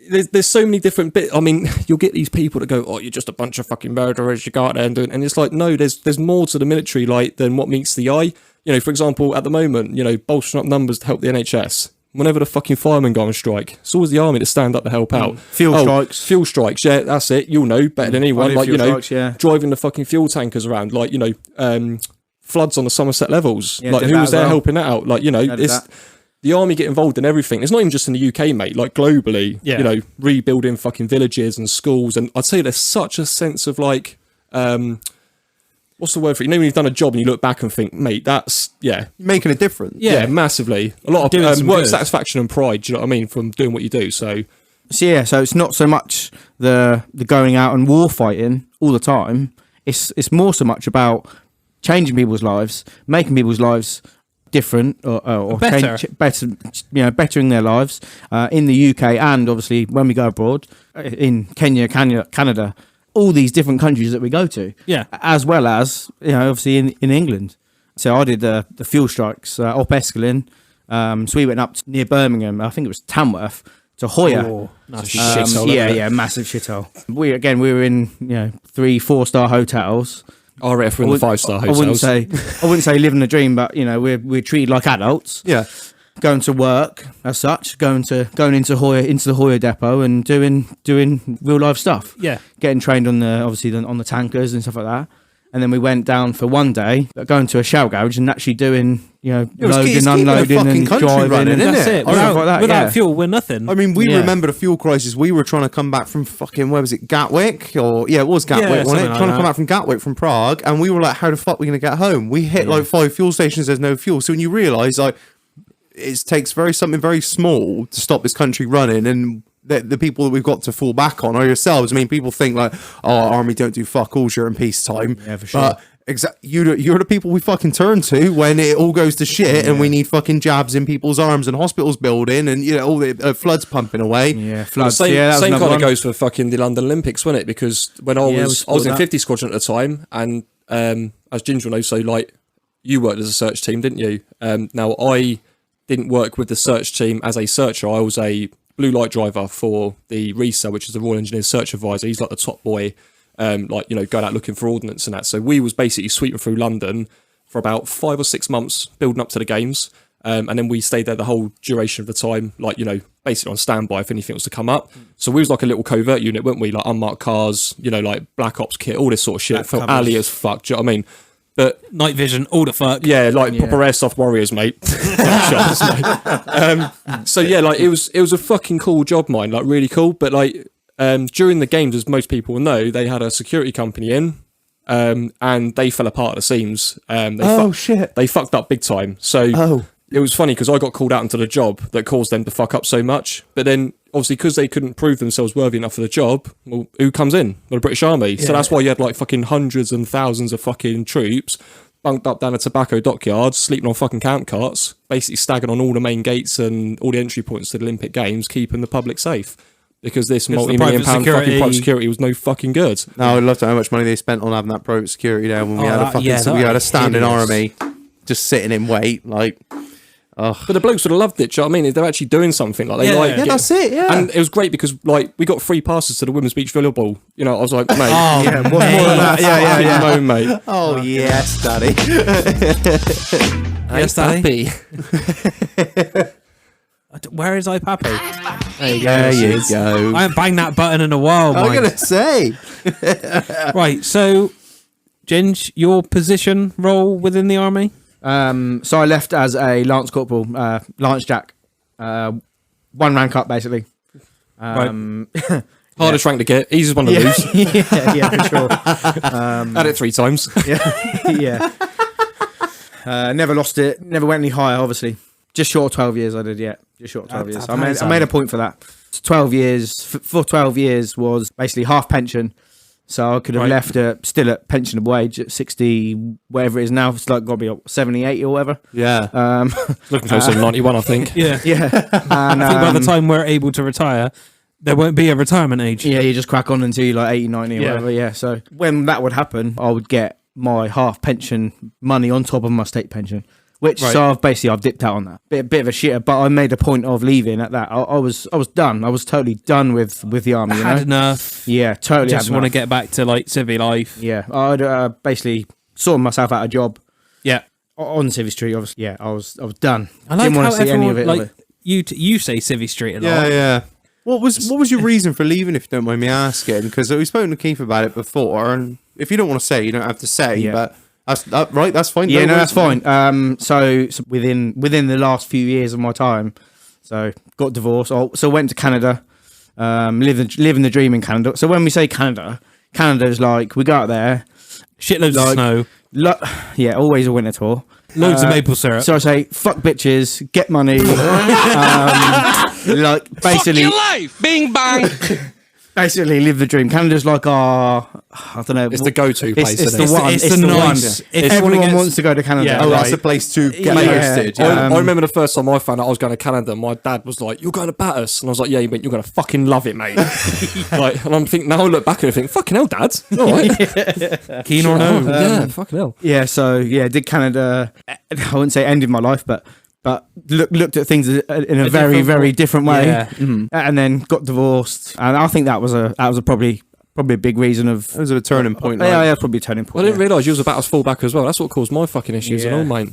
there's so many different bits. I mean, you'll get these people that go, "Oh, you're just a bunch of fucking murderers. You go out there and do it." And it's like, no, there's more to the military, like, than what meets the eye. You know, for example, at the moment, you know, bolstering up numbers to help the NHS. Whenever the fucking firemen go on strike, it's always the army to stand up to help out. Fuel strikes, yeah, that's it. You'll know better than anyone. Like, you know, driving the fucking fuel tankers around, like, you know, floods on the Somerset levels. Like, who was there helping that out? Like, you know, it's the army get involved in everything. It's not even just in the UK, mate. Like globally, you know, rebuilding fucking villages and schools. And I'd say there's such a sense of like, what's the word for it? You know, when you've done a job and you look back and think, mate, that's, making a difference. Yeah, massively. A lot of work satisfaction and pride, do you know what I mean, from doing what you do. So it's not so much the going out and war fighting all the time. It's more so much about changing people's lives, making people's lives different or better, bettering their lives in the UK, and obviously when we go abroad in Kenya, Canada, all these different countries that we go to, as well as, you know, obviously in England. So I did the fuel strikes up Escalin, so we went up near Birmingham. I think it was Tamworth to Hoya. Oh, that's a shithole. Massive shithole. We were in 3-4 star hotels. RF in the 5-star hotels. I wouldn't say living the dream, but you know, we're treated like adults. Yeah. going to work as such, going into the Hoyer depot and doing real life stuff. Yeah. Getting trained on the tankers and stuff like that. And then we went down for one day, going to a shell garage and actually doing, loading, unloading, and driving. Running, and isn't That's it. Without fuel, we're nothing. I mean, we remember the fuel crisis. We were trying to come back from fucking, where was it, Gatwick? It was Gatwick, wasn't it? Like Trying to come back from Gatwick from Prague. And we were like, how the fuck are we going to get home? We hit like 5 fuel stations, there's no fuel. So when you realise, like, it takes something very small to stop this country running, and the people that we've got to fall back on are yourselves. I mean, people think like, our army don't do fuck all during peacetime. Yeah, for sure. But you're the people we fucking turn to when it all goes to shit and we need fucking jabs in people's arms and hospitals building and all the floods pumping away. Yeah, floods. Same, that was same another kind one. of goes for fucking the London Olympics, wasn't it? Because when I was in 50 Squadron at the time, and as Ginger knows, so like you worked as a search team, didn't you? Now I didn't work with the search team as a searcher. I was a blue light driver for the RESA, which is the Royal Engineers Search Advisor. He's like the top boy, going out looking for ordnance and that. So we was basically sweeping through London for about 5 or 6 months, building up to the games. And then we stayed there the whole duration of the time, basically on standby if anything was to come up. So we was like a little covert unit, weren't we? Like unmarked cars, like Black Ops kit, all this sort of shit. Felt alley as fuck, do you know what I mean? But night vision, all the fuck. yeah, proper airsoft warriors, mate. Shots, mate. So yeah, it was a fucking cool job, mine, really cool. But during the games, as most people will know, they had a security company in, and they fell apart at the seams. Shit. They fucked up big time. So it was funny because I got called out into the job that caused them to fuck up so much. But then obviously because they couldn't prove themselves worthy enough for the job, well, who comes in? Well, the British Army. So that's why you had fucking hundreds and thousands of fucking troops bunked up down at tobacco dockyards, sleeping on fucking camp carts, basically staggering on all the main gates and all the entry points to the Olympic Games, keeping the public safe. Because this multi-million pound fucking private security was no fucking good. No, I'd love to know how much money they spent on having that private security there when we had a standing army just sitting in wait, But the blokes would have loved it, do you know what I mean? They're actually doing something. That's it, yeah. And it was great because we got free passes to the Women's Beach Volleyball. I was like, mate. What's more than that? Yeah. No, mate. Oh, yes, daddy. Yes, Daddy. Where is iPappy? There you go. I haven't banged that button in a while, I'm Mike. going to say. Right, so, Ginge, your position, role within the army? So I left as a Lance Corporal, Lance Jack. One rank up, basically. Hardest rank to get. Easiest one to lose. yeah, for sure. Had it 3 times. Yeah. Never lost it. Never went any higher, obviously. Just short of 12 years I did, yeah. Just short of 12 years. I made a point for that. 12 years, for 12 years was basically half pension. So I could have left still at pensionable wage at 60, whatever it is now. It's got to be 70, 80 or whatever. Yeah. Looking close to 91, I think. Yeah. Yeah. And, I think by the time we're able to retire, there won't be a retirement age. Yeah, you just crack on until you're 80, 90 or whatever. Yeah. So when that would happen, I would get my half pension money on top of my state pension. So I've dipped out on that. Bit of a shitter, but I made a point of leaving at that. I was done. I was totally done with the army. Had enough. Yeah, totally. Just want to get back to civvy life. Yeah, I'd basically sorted myself out a job. Yeah, on Civvy Street. Obviously, yeah, I was done. I like Didn't want how to see any of everyone, it. You say Civvy Street a lot. Yeah. What was your reason for leaving, if you don't mind me asking? Because we've spoken to Keith about it before, and if you don't want to say, you don't have to say. Yeah. But that's right. That's fine. Yeah, that's fine. So within the last few years of my time, so got divorced. So went to Canada, living the dream in Canada. So when we say Canada is we go out there, Shitloads of snow. Always a winter tour. Loads of maple syrup. So I say, fuck bitches, get money. Basically, Fuck your life! Bing bang! basically live the dream. Canada's like our, I don't know. It's the go-to place, It's isn't it? the one. It's It's the the one. nice. If Everyone wants to go to Canada. Yeah. Oh, Right. that's the place to get Yeah. posted. I remember the first time I found out I was going to Canada, my dad was like, "You're going to Bathurst," and I was like, "Yeah, but you're going to fucking love it, mate." And I'm thinking now, I look back and I think, "Fucking hell, Dad, all right, keen or no. yeah, fucking hell." Yeah, so did Canada. I wouldn't say ended my life, but looked at things in a very, very different way. Yeah. And then got divorced, and I think that was probably a big reason of. It was a turning point. Yeah, probably a turning point. I didn't realise you was about as fullback as well. That's what caused my fucking issues and all, mate.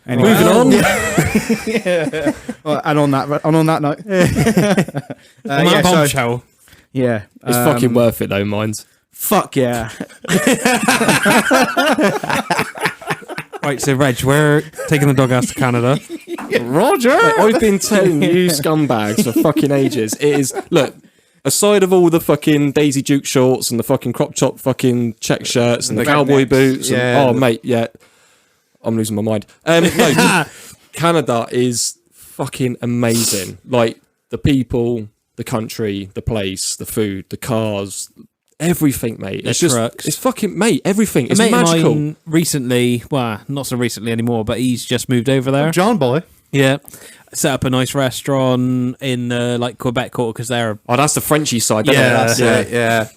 Anyway. Moving on. Well, and on that note, that bombshell. yeah, It's fucking worth it though, mind. fuck yeah. Right, so Reg, we're taking the doghouse to Canada. Roger. I've been telling you scumbags for fucking ages. It is, look, aside of all the fucking Daisy Duke shorts and the fucking crop top fucking check shirts and the cowboy boots. Yeah. And, oh, mate, yeah. I'm losing my mind. No, Canada is fucking amazing. Like, the people, the country, the place, the food, the cars, everything, mate. The It's just, trucks. it's fucking, mate, everything. It's A mate magical. of mine recently, well, not so recently anymore, but he's just moved over there. John boy. Yeah. Set up a nice restaurant in like Quebec quarter because they're Oh, that's the Frenchy side. That's Yeah. it. Yeah.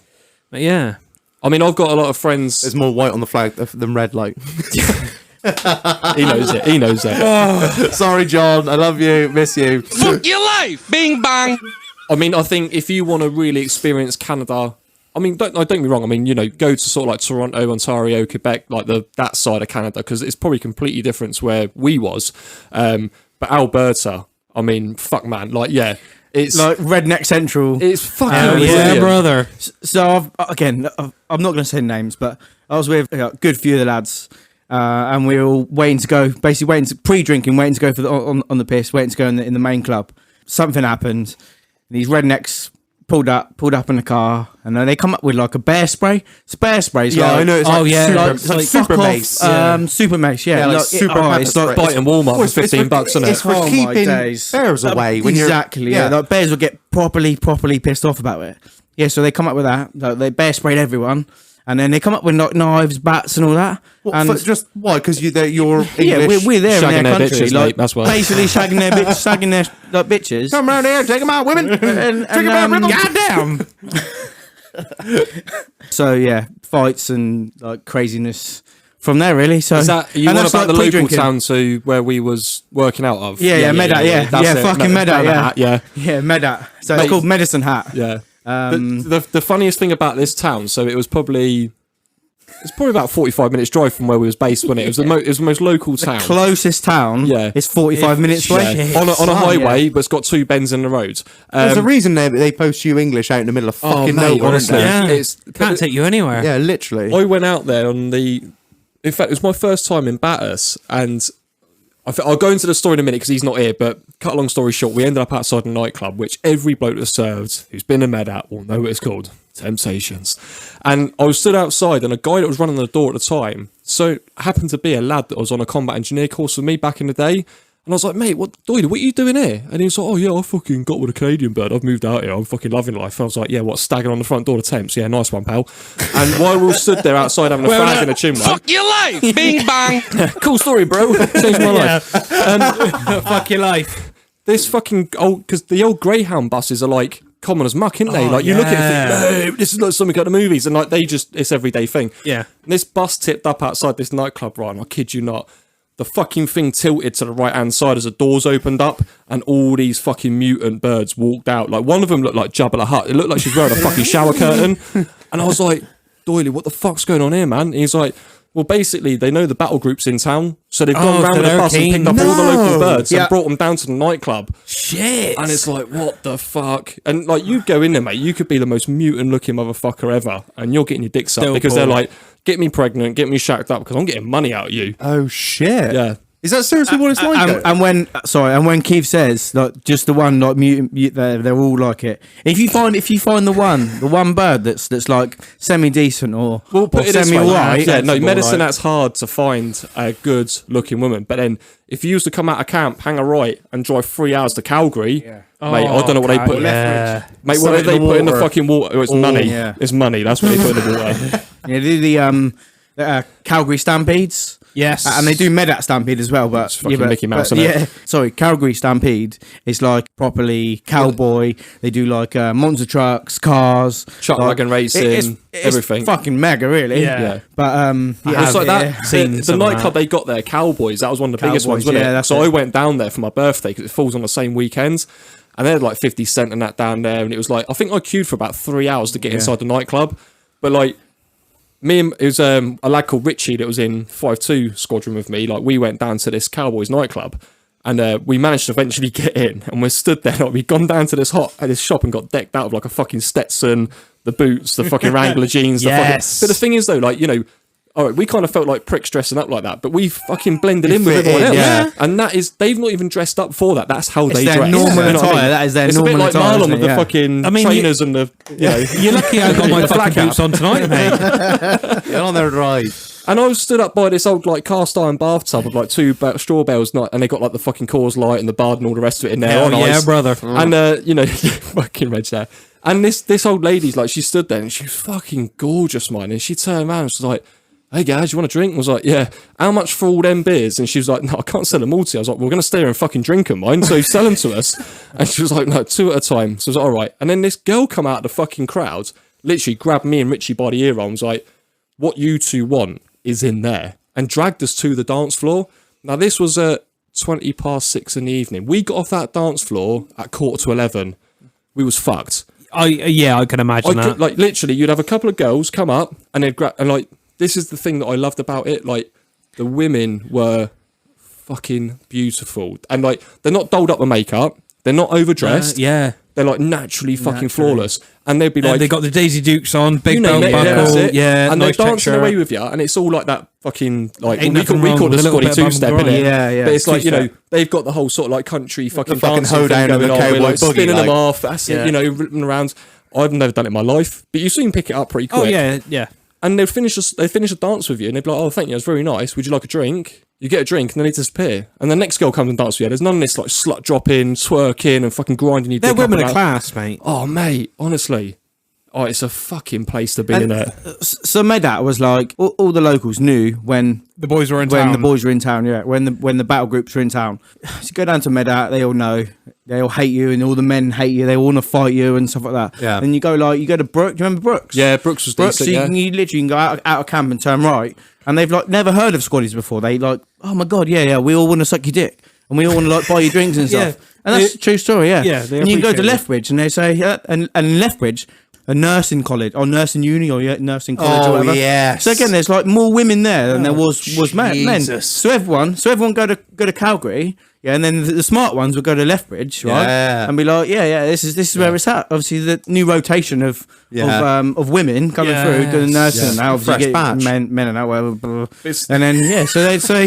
but yeah. I mean, I've got a lot of friends. There's more white on the flag than red. Like, He knows it. He knows it. sorry, John. I love you. Miss you. Fuck your life. Bing bang. I mean, I think if you want to really experience Canada, I mean, don't get me wrong. I mean, you know, go to sort of like Toronto, Ontario, Quebec, like that side of Canada, because it's probably completely different to where we was. But Alberta, I mean, fuck, man, like, yeah, it's Like Redneck Central. it's fucking Oh, yeah, brilliant. brother. So I'm not going to say names, but I was with a good few of the lads, and we were all waiting to go, basically pre-drinking, waiting to go for on the piss, waiting to go in the main club. Something happened. These rednecks pulled up in the car, and then they come up with like a bear spray. It's bear sprays. Yeah, like, I know. It's oh, like yeah, super, like, it's like fuck super off, mace. super mace. Yeah, Yeah, like like, super it's pepper like spray. Bite in Walmart Well, for it's $15, isn't it's it? for Oh, my keeping days. bears away when you're exactly. Yeah, like bears will get properly pissed off about it. Yeah, so they come up with that. Like, they bear sprayed everyone, and then they come up with like knives, bats, and all that. What, and just why? Because you're English. yeah, we're there Shagging in their their country, bitches, like mate, that's why. basically shagging their like bitches. Come around here, take them out, women. And, Goddamn. so yeah, fights and like craziness from there, really. So Is that you and want that's, about like, the local pre-drinking. town to where we was working out of? Yeah, Medat, yeah. That's Yeah, it. fucking Medat, Down the yeah. hat, yeah. Yeah, Medat. So Mate. it's called Medicine Hat. Yeah. Um, The funniest thing about this town, so it's probably about 45 minutes drive from where we was based, wasn't it? It was the most local town. Closest town. Yeah. is 45 minutes away. Yeah. On a Oh, highway, yeah. but it's got two bends in the road. There's a reason they post you English out in the middle of fucking mate, nowhere, honestly, isn't there? Yeah. it's Can't take you anywhere. Yeah, literally. I went out there on the. In fact, it was my first time in Bathurst, and I'll go into the story in a minute because he's not here. But cut a long story short, we ended up outside a nightclub, which every bloke that served who's been a med at will know what it's called, Temptations. And I was stood outside, and a guy that was running the door at the time, so happened to be a lad that was on a combat engineer course with me back in the day. And I was like, mate, what are you doing here? And he was like, oh yeah, I fucking got with a Canadian bird. I've moved out here. I'm fucking loving life. I was like, yeah, what, staggering on the front door to Temps? Yeah, nice one, pal. And while we all stood there outside having a fag and a chin wag, Fuck your life. Bing bang. cool story, bro. Changed my life. Fuck your life. This fucking old, because the old Greyhound buses are like common as muck, aren't they? Like you look at it and think, no, this is like something out of the movies, and like it's everyday thing. Yeah. And this bus tipped up outside this nightclub, right? And I kid you not. The fucking thing tilted to the right hand side as the doors opened up, and all these fucking mutant birds walked out. Like one of them looked like Jabba the Hutt. It looked like she's wearing a fucking shower curtain. And I was like, Doily, what the fuck's going on here, man? And he's like, well, basically, they know the battle group's in town, so they've gone round so with a they're bus and keen. picked up all the local birds Yeah. and brought them down to the nightclub. Shit. And it's like, what the fuck? And like, you go in there, mate, you could be the most mutant looking motherfucker ever, and you're getting your dick sucked Still because cool. they're like, get me pregnant, get me shacked up because I'm getting money out of you. Oh shit! Yeah. Is that seriously what it's like? And when Keith says like just the one like mutant, they're all like it. If you find the one bird that's like semi decent or We'll put it this semi way. alright, Yeah, no, medicine, like, that's hard to find a good looking woman. But then if you used to come out of camp, hang a right, and drive 3 hours to Calgary, mate, I don't know what they put. Yeah. Mate, what did they put in the fucking water? Oh, it's money. yeah. It's money. That's what they put in the water. yeah, they do the Calgary Stampedes. Yes. And they do Medat Stampede as well, but It's fucking Mickey Mouse, isn't it? yeah, sorry, Calgary Stampede is like properly cowboy. They do like monster trucks, cars, Truck like, wagon racing, it's everything. fucking mega, really. Yeah. But yeah, It's like that. seen The some of nightclub that. they got there, Cowboys. That was one of the biggest Cowboys, ones, wasn't yeah, it? that's So it. I went down there for my birthday because it falls on the same weekends, and they had like 50 Cent and that down there, and it was like I think I queued for about 3 hours to get inside the nightclub, but like it was a lad called Richie that was in 5-2 squadron with me. Like, we went down to this Cowboys nightclub, and we managed to eventually get in, and we're stood there. Like, we'd gone down to this shop and got decked out of like a fucking Stetson, the boots, the fucking Wrangler jeans. Yes. But the thing is, though, like, you know, all right, we kind of felt like pricks dressing up like that, but we fucking blended in with fit everyone in, else. yeah. And that is, they've not even dressed up for that. That's how they their dress. normal You know what I attire. mean? That is their it's normal a bit like attire, Marlon isn't with it? the Yeah. fucking I mean, trainers and the, you know. You're lucky I got my The fucking flag boots on tonight, mate. Get on there and ride. And I was stood up by this old like cast iron bathtub with like two straw bales, and they got like the fucking Coors Light and the Bard and all the rest of it in there. Hell on yeah, ice. brother. And you know, fucking Reg there. And this old lady's like, she stood there and she was fucking gorgeous, man. And she turned around and she was like, "Hey guys, you want a drink?" I was like, "Yeah." "How much for all them beers?" And she was like, "No, I can't sell them all to you." I was like, "We're gonna stay here and fucking drink them, mine. So sell them to us." And she was like, "No, 2 at a time." So I was like, "All right." And then this girl come out of the fucking crowd, literally grabbed me and Richie by the ear and was like, "What you two want is in there," and dragged us to the dance floor. Now this was at 6:20 in the evening. We got off that dance floor at 11:15. We was fucked. I can imagine that. Like, literally, you'd have a couple of girls come up and they'd grab, and like, this is the thing that I loved about it. Like, the women were fucking beautiful, and like, they're not dolled up with makeup, they're not overdressed, Yeah. they're like naturally fucking flawless, and they'd be And like, they got the Daisy Dukes on, big you know, belt mate, buckle, that's it. yeah, and nice they're dancing texture. away with you, and it's all like that fucking like, Ain't we nothing call wrong the with a little Scotty bit of two-step bum in grind. it. Yeah, yeah. But it's like, you know, Two-step. they've got the whole sort of like country fucking fucking dancing hoedown thing and the going on, cowboy with, like, boogie, spinning them like. off. That's Yeah. it, you know, ripping around. I've never done it in my life, but you soon pick it up pretty quick. Oh yeah, yeah. And they'd finish a dance with you, and they'd be like, "Oh, thank you, it was very nice. Would you like a drink?" You get a drink, and then they disappear. And the next girl comes and dances with you. There's none of this like slut dropping, twerking, and fucking grinding your They're dick up women and of out. class, mate. Oh, mate, honestly. Oh, it's a fucking place to be in it. So Medat was like all the locals knew when The boys were in when town. the boys were in town. Yeah, when the battle groups were in town. So you go down to Medat, they all know, they all hate you, and all the men hate you. They all want to fight you and stuff like that. Yeah. And you go to Brooks. Do you remember Brooks? Yeah, Brooks was Brooks. decent, So yeah. you literally can go out of camp and turn right, and they've like never heard of squaddies before. They like, "Oh my god, yeah, we all want to suck your dick, and we all want to like buy you drinks and stuff." Yeah. And that's a true story. Yeah. Yeah, they And you can go to appreciate it. Lethbridge, and they say, and Lethbridge, a nursing college or nursing uni or nursing college or Oh, whatever. yes. So again, there's like more women there than there was men. Jesus. So everyone go to Calgary, yeah, and then the smart ones would go to Lethbridge, right? Yeah. And be like, yeah, this is where it's at. Obviously, the new rotation of women coming through doing nursing and now obviously Fresh get batch. men and that whatever. Blah, blah. And then so they'd say,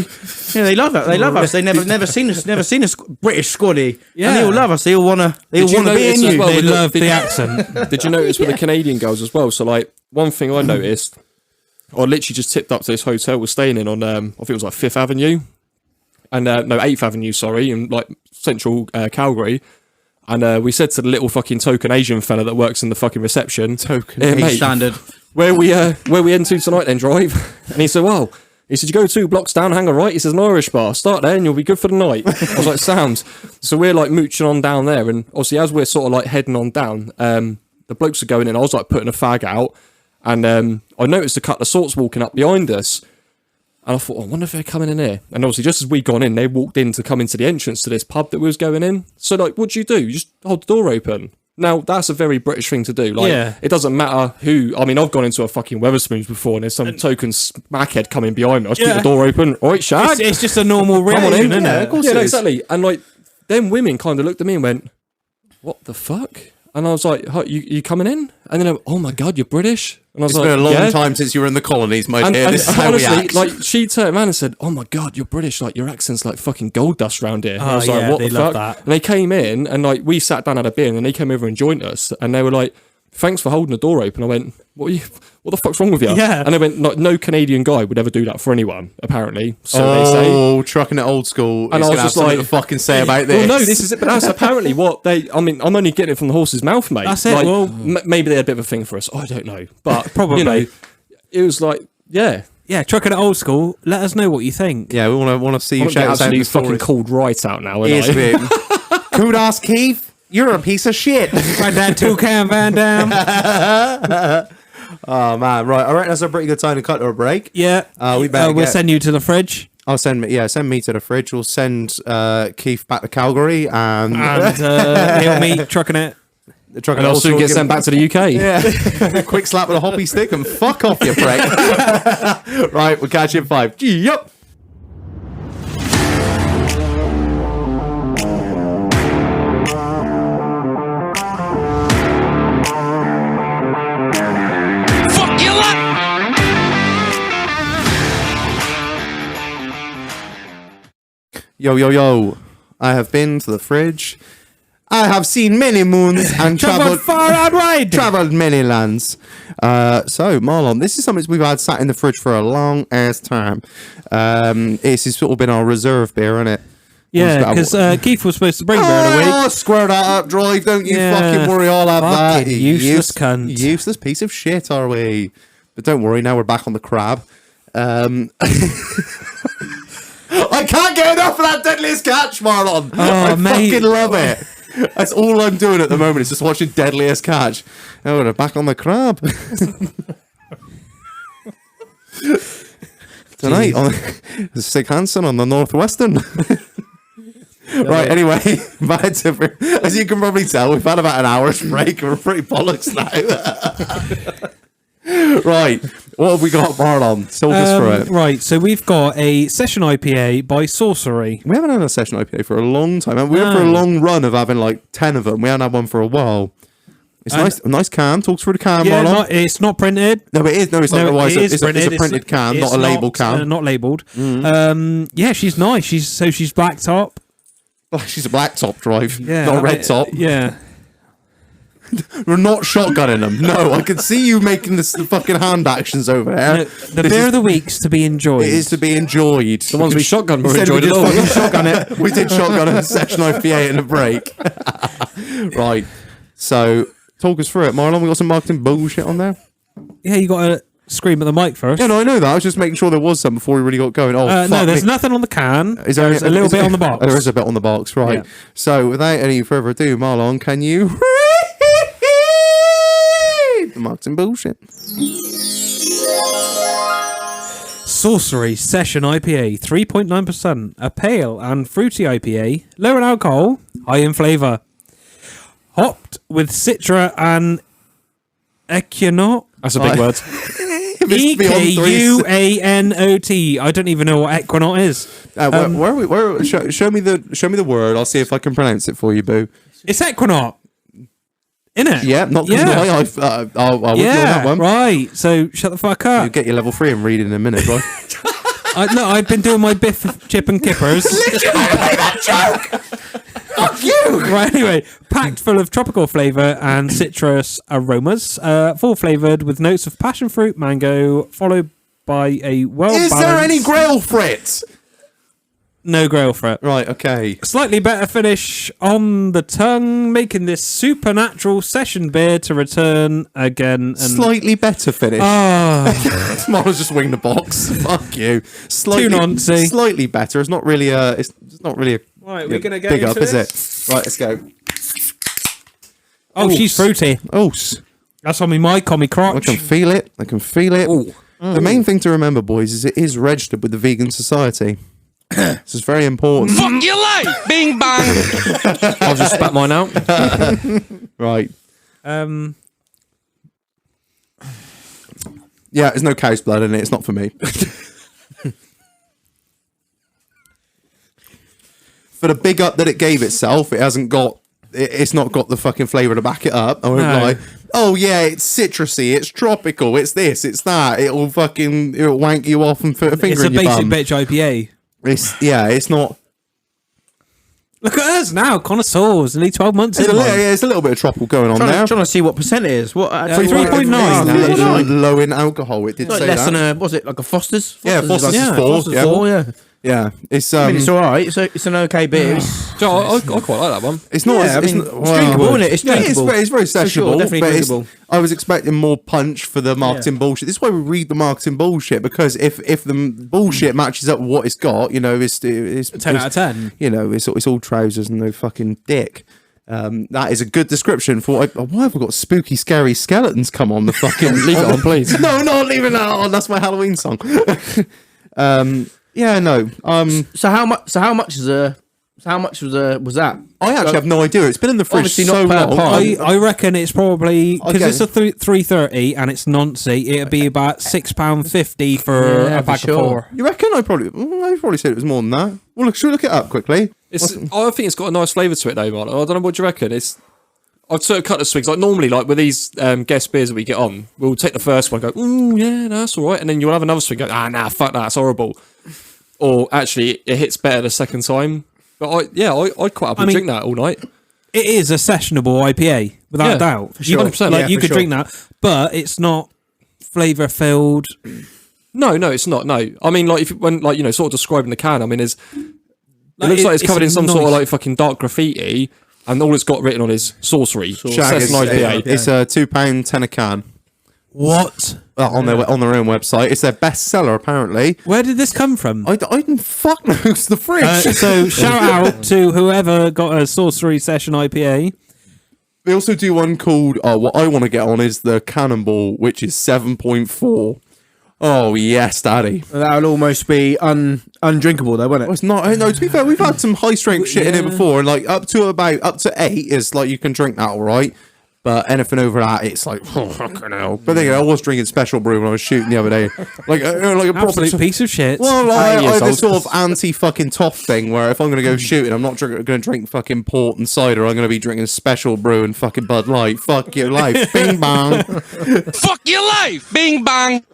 yeah, they love it. They love us. They never seen us. Never seen a British squaddy. Yeah. And they all love us. They all wanna Did you be in notice as you. well They with love the- the accent. Did you notice with the Canadian girls as well? So, like, one thing I noticed, I literally just tipped up to this hotel we're staying in on, I think it was like 5th Avenue. And, no, 8th Avenue, sorry, in like central Calgary. And we said to the little fucking token Asian fella that works in the fucking reception, mate, Standard. where we end to tonight then, drive? And he said, "Well," he said, "you go 2 blocks down, hang a right." He says, "An Irish bar, start there and you'll be good for the night." I was like, "Sounds." So we're like mooching on down there, and obviously as we're sort of like heading on down, the blokes are going in. I was like putting a fag out, and I noticed a couple of sorts walking up behind us. And I thought, I wonder if they're coming in here. And obviously, just as we gone in, they walked in to come into the entrance to this pub that we was going in. So, like, what do? You just hold the door open. Now, that's a very British thing to do. Like, Yeah. it doesn't matter who. I mean, I've gone into a fucking Weatherspoons before, and there's some token smackhead coming behind me. I just keep Yeah. the door open. All right, shag. It's just a normal Come on reaction, in. isn't Yeah, it? of course Yeah, it no, is. exactly. And, like, them women kind of looked at me and went, "What the fuck?" And I was like, "Huh, you coming in?" And then they went, "Oh my God, you're British?" And I was It's like, been a long "Yeah." time since you were in the colonies, my dear. And This is how we honestly, act. like, she turned around and said, "Oh my God, you're British. Like, your accent's like fucking gold dust round here." And I Oh, was like, yeah, "What they the love fuck?" that. And they came in and like we sat down at a beer, and then they came over and joined us, and they were like, "Thanks for holding the door open." I went, "What the fuck's wrong with you?" Yeah. And they went, No Canadian guy would ever do that for anyone, apparently. So they say. Oh, trucking it old school. And It's I was gonna have just something like- to fucking say about this. Well, no, this is it. But that's apparently what they. I mean, I'm only getting it from the horse's mouth, mate. That's it, Like, well- maybe they had a bit of a thing for us. I don't know, but Probably. you know, it was like, yeah. Yeah, trucking it old school. Let us know what you think. Yeah, we want to see I'm you gonna get shout us out in absolutely the fucking stories. called right out now. Here's Ain't I? it. KUDOS, Keith. You're a piece of shit. Right down Toucan Van Dam. Oh man, right. I reckon that's a pretty good time to cut to a break. Yeah. We better We'll get- send you to the fridge. I'll send me to the fridge. We'll send Keith back to Calgary and And he'll meet trucking it. Truck And I'll soon get sent back to the UK. Yeah. Quick slap with a hoppy stick and fuck off, you prick. Right, we'll catch you in 5. Yup. Fuck you up! Yo, yo, yo. I have been to the fridge. I have seen many moons and Traveled far and wide. traveled many lands. So, Marlon, this is something we've had sat in the fridge for a long ass time. It's sort of been our reserve beer, isn't it? Yeah, because Keith was supposed to bring beer of the week. Oh, square that up, Drive. Don't you Yeah. fucking worry. I'll have that. Fucking useless cunt. Useless piece of shit, are we? But don't worry. Now we're back on the crab. I can't get enough of that Deadliest Catch, Marlon. I mate. fucking love it. That's all I'm doing at the moment is just watching Deadliest Catch. Oh, we're back on the crab. Tonight on Sig Hansen on the Northwestern. Right, anyway, back to, as you can probably tell, we've had about an hour's break. We're pretty bollocks now. Right, what have we got, Marlon? Talk us through it. Right, so we've got a session IPA by Saucery. We haven't had a session IPA for a long time. We went for a long run of having like 10 of them. We haven't had one for a while. It's nice, a nice can. Talks through the can, Yeah, Marlon. it's not printed. No, it is. No, it's not. No, It's a printed can, it's not a label can. Not labelled. Yeah, she's nice. She's black top. She's a black top, Drive. Yeah, not a red top. Yeah. We're not shotgunning them. No, I can see you making the fucking hand actions over there. No, the beer of the week's to be enjoyed. It is to be enjoyed. The ones we shotgun were Instead, we enjoyed just at all. fucking shotgun it. We did shotgun a session IPA in a break. Right. So, talk us through it, Marlon. We got some marketing bullshit on there. Yeah, you got to scream at the mic first. Yeah, no, I know that. I was just making sure there was some before we really got going. Oh, fuck no, there's me. nothing on the can. Is there There's a little bit on the box. There is a bit on the box, right. Yeah. So, without any further ado, Marlon, can you the marketing bullshit? Saucery Session IPA, 3.9%. A pale and fruity IPA, low in alcohol, high in flavour. Hopped with Citra and Equinot. That's a big word. Ekuanot. I don't even know what Equinot is. Where are we? Show me the word. I'll see if I can pronounce it for you, boo. It's Equinot. Innit? Yeah, not gonna lie. I'll with you on that one. Right. So shut the fuck up. You get your level 3 and read it in a minute, right? I've been doing my Biff, Chip and Kippers. Fuck you! Right, anyway, packed full of tropical flavour and citrus aromas, full flavoured with notes of passion fruit, mango, followed by a well-balanced... Is there any grail frit? No grail for it. Right, okay. Slightly better finish on the tongue, making this supernatural session beer to return again. And Slightly better finish. Tomorrow's just wing the box. Fuck you. Slightly, Too nancy. Slightly better. It's not really a. It's not really a. Right, we're gonna get big into up, is it? it? Right, let's go. Oh, she's fruity. Oh, That's on me mic, on me I crotch. can feel it. I can feel it. The main thing to remember, boys, is it is registered with the Vegan Society. This is very important. Fuck your life! Bing bang! I've just spat mine out. Right. Yeah, there's no cow's blood in it. It's not for me. For the big up that it gave itself, it hasn't got. It's not got the fucking flavour to back it up. I won't No. lie. Oh yeah, it's citrusy, it's tropical, it's this, it's that. It'll wank you off and put a finger It's a in your basic bum. bitch IPA. It's not. Look at us now, connoisseurs, nearly 12 months in. It's a little bit of tropical going on there. Trying to see what percent it is. What? 3.9. It's low in alcohol. It did Like say less that. than was it like a Foster's? Yeah, Foster's is is like- 4. Foster's Yeah. 4, yeah. Yeah, it's I mean, it's all right. It's an okay beer. Joe, I quite like that one. It's not. Yeah, it's, I mean, it's it's drinkable, isn't it? It's drinkable. It's very For sure, sessionable. definitely but it's- drinkable. I was expecting more punch for the marketing bullshit. This is why we read the marketing bullshit, because if the bullshit matches up with what it's got, you know, it's 10 out of 10. You know, it's all trousers and no fucking dick. That is a good description for why have we got spooky, scary skeletons come on the fucking Leave it on, please. No, not leaving that on. That's my Halloween song. Yeah, no. So how much is a So how much was that? I actually have no idea. It's been in the fridge Obviously so not per long. pint. I reckon it's probably because Okay. it's a 330 and it's Nancy. It'd be about £6.50 for Yeah, a for pack sure. of 4. You reckon? I probably said it was more than that. Well, should we look it up quickly? I think it's got a nice flavour to it though, man. I don't know, what do you reckon? I've took a couple of swigs. Like normally, like with these guest beers that we get on, we'll take the first one, and go, ooh, yeah, no, that's all right, and then you'll have another swig, go, nah, fuck that, it's horrible. Or actually, it hits better the second time. But I'd quite happily drink that all night. It is a sessionable IPA without Yeah, a doubt. for sure. 100%. Like Yeah, you for could sure. drink that, but it's not flavour filled. No, it's not. No, I mean, like sort of describing the can. I mean, it looks like it's covered in some sort of like fucking dark graffiti, and all it's got written on is Saucery. Shag, Says an IPA. it's a £2.10 a can. What? On their own website. It's their bestseller, apparently. Where did this come from? I didn't fuck knows the fridge. So shout out to whoever got a Sorcery Session IPA. They also do one called, what I want to get on is the Cannonball, which is 7.4. Oh, yes, Daddy. That'll almost be undrinkable, though, won't Well, it? it's not, no, to be fair, we've had some high strength shit in it before, and like up to 8 is like you can drink that all right. But anything over that, it's like, oh, fucking hell. But then I was drinking Special Brew when I was shooting the other day. Like a proper Absolute piece of shit. Well, like, 8 years I have this old. sort of anti-fucking toff thing where if I'm going to go shooting, I'm not going to drink fucking port and cider. I'm going to be drinking Special Brew and fucking Bud Light. Fuck your life. Bing bang. Fuck your life. Bing bang.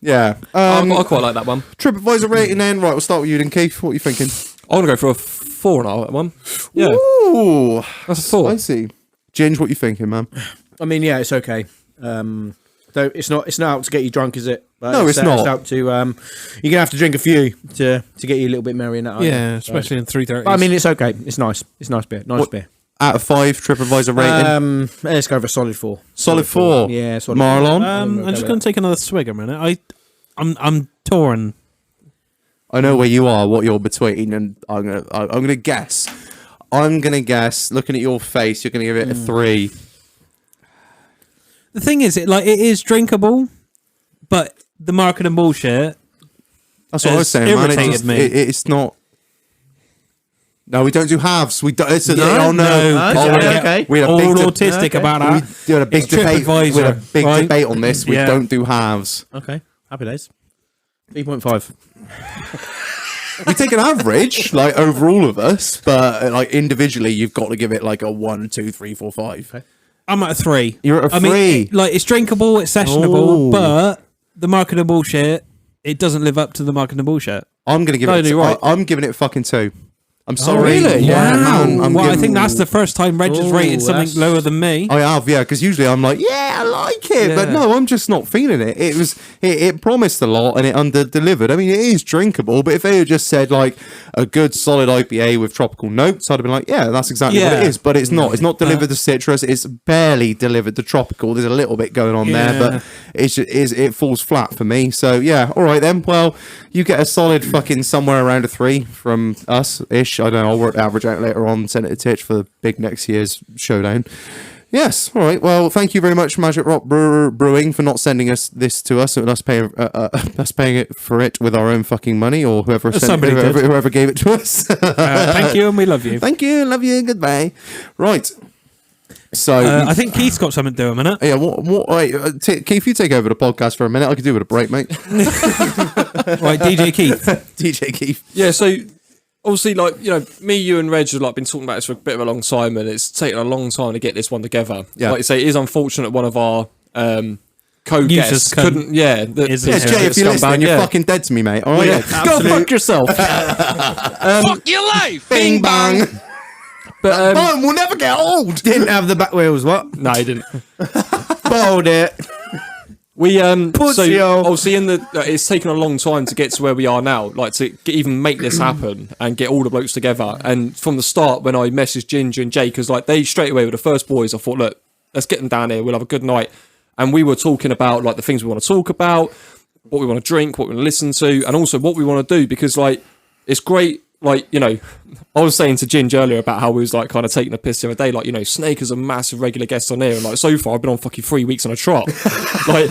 Yeah. I quite like that one. TripAdvisor rating then. Right, we'll start with you then, Keith. What are you thinking? I want to go for a 4.5 that one. Yeah, Ooh. that's a 4. I see. Ginge, what are you thinking, man? I mean, yeah, it's okay. Though it's not out to get you drunk, is it? But No, it's not. It's out to you're gonna have to drink a few to get you a little bit merry in that. aren't you? Yeah, especially in 330. But I mean, it's okay. It's nice. It's nice beer. Nice beer. Out of 5, TripAdvisor rating. Let's go for a solid 4. Solid 4. Yeah, solid Marlon? 4. I'm just going to take another swig a minute. I'm torn. I know where you are, what you're between, and I'm gonna guess. Looking at your face, you're gonna give it a 3. The thing is, it is drinkable, but the marketing bullshit. That's what I was It's saying, man. irritated me. It's not. No, we don't do halves. We don't. No, Oh no! no. Oh, Okay, okay. We had a All big autistic okay. about we that. had a big It's debate. We had a TripAdvisor, big right? debate on this. We Yeah. don't do halves. Okay, happy days. 3.5. We take an average, like over all of us, but like individually, you've got to give it like a 1, 2, 3, 4, 5. Okay. I'm at a 3. You're at a I mean, 3. it's drinkable, it's sessionable, Oh. but the marketing bullshit, it doesn't live up to the marketing bullshit. I'm gonna give No, it. you're right. I'm giving it fucking 2. I'm sorry. really? Yeah, Wow. man, I'm Well, I giving- think that's the first time Reg has Oh, rated something that's- lower than me. I have, yeah, because usually I'm like, yeah, I like it, but Yeah. no, I'm just not feeling it. It promised a lot and it under delivered. I mean, it is drinkable, but if they had just said like a good solid IPA with tropical notes, I'd have been like, yeah, that's exactly what Yeah. it is. But it's not. It's not delivered to citrus. It's barely delivered to tropical. There's a little bit going on there, Yeah. but it falls flat for me. So yeah, all right then. Well, you get a solid fucking somewhere around a 3 from us ish. I don't know. I'll work the average out later on. Send it to Titch for the big next year's showdown. Yes. All right. Well, thank you very much, Magic Rock Brewing, for not sending us this to us and us paying it for it with our own fucking money, or whoever Somebody did. whoever gave it to us. Thank you, and we love you. Thank you. Love you. Goodbye. Right. So I think Keith's got something to do a minute. yeah. What? Wait, Keith, you take over the podcast for a minute. I could do with a break, mate. Right, DJ Keith. DJ Keith. Yeah, so obviously, like, you know, me, you, and Reg have like been talking about this for a bit of a long time, and it's taken a long time to get this one together. Yeah. Like you say, it is unfortunate one of our Users co-guests couldn't- couldn't. Yeah, Is Yeah, it? Jay, if you're scumbag, listening, you're yeah. fucking dead to me, mate. All right. Yeah. Go fuck yourself. Fuck your life. Bing bang. But Mine will never get old. Didn't have the back wheels. What? no, he didn't. Bowled it. We so Pussy-o. obviously it's taken a long time to get to where we are now, like to even make this happen and get all the blokes together. And from the start, when I messaged Ginger and Jake, because like they straight away were the first boys, I thought, look, let's get them down here. We'll have a good night. And we were talking about like the things we want to talk about, what we want to drink, what we want to listen to, and also what we want to do, because like it's great. Like, you know, I was saying to Ginge earlier about how we was like kind of taking a piss the other day. Like, you know, Snake is a massive regular guest on here, and like so far I've been on fucking 3 weeks on a trot. Like,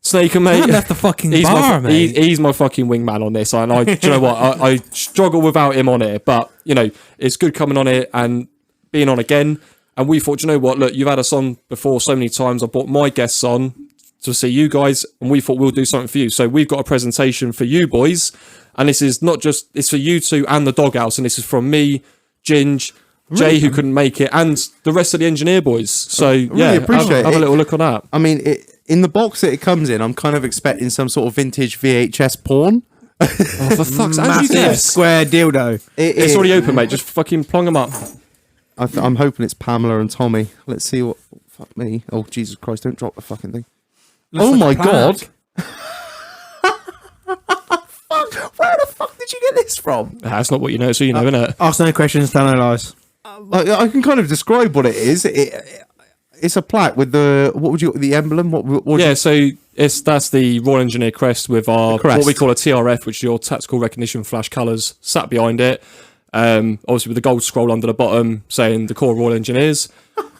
Snake and mate, I left the fucking he's bar, my, mate. he's my fucking wingman on this, and do you know what? I struggle without him on here, but you know, it's good coming on it and being on again. And we thought, you know what? Look, you've had us on before so many times. I brought my guests on to see you guys, and we thought we'll do something for you. So we've got a presentation for you boys, and this is not just, it's for you two and the Doghouse, and this is from me, Ginge, Jay, who couldn't make it, and the rest of the engineer boys. So yeah, appreciate have it. a little look on that. I mean, in the box that it comes in, I'm kind of expecting some sort of vintage VHS porn. Oh, for fuck's sake, how did you Massive guess? square dildo. It's already open, mate. Just fucking plong them up. I'm hoping it's Pamela and Tommy. Let's see what. Fuck me. Oh, Jesus Christ, don't drop the fucking thing. Looks like a God. plaque. Where the fuck did you get this from? That's not what you know, so you know, innit? Ask no questions, tell no lies. I can kind of describe what it is. It's a plaque with the emblem? Yeah, so that's the Royal Engineer crest with our crest. what we call a TRF, which is your tactical recognition flash colours, sat behind it. Obviously with the gold scroll under the bottom saying the Corps Royal Engineers,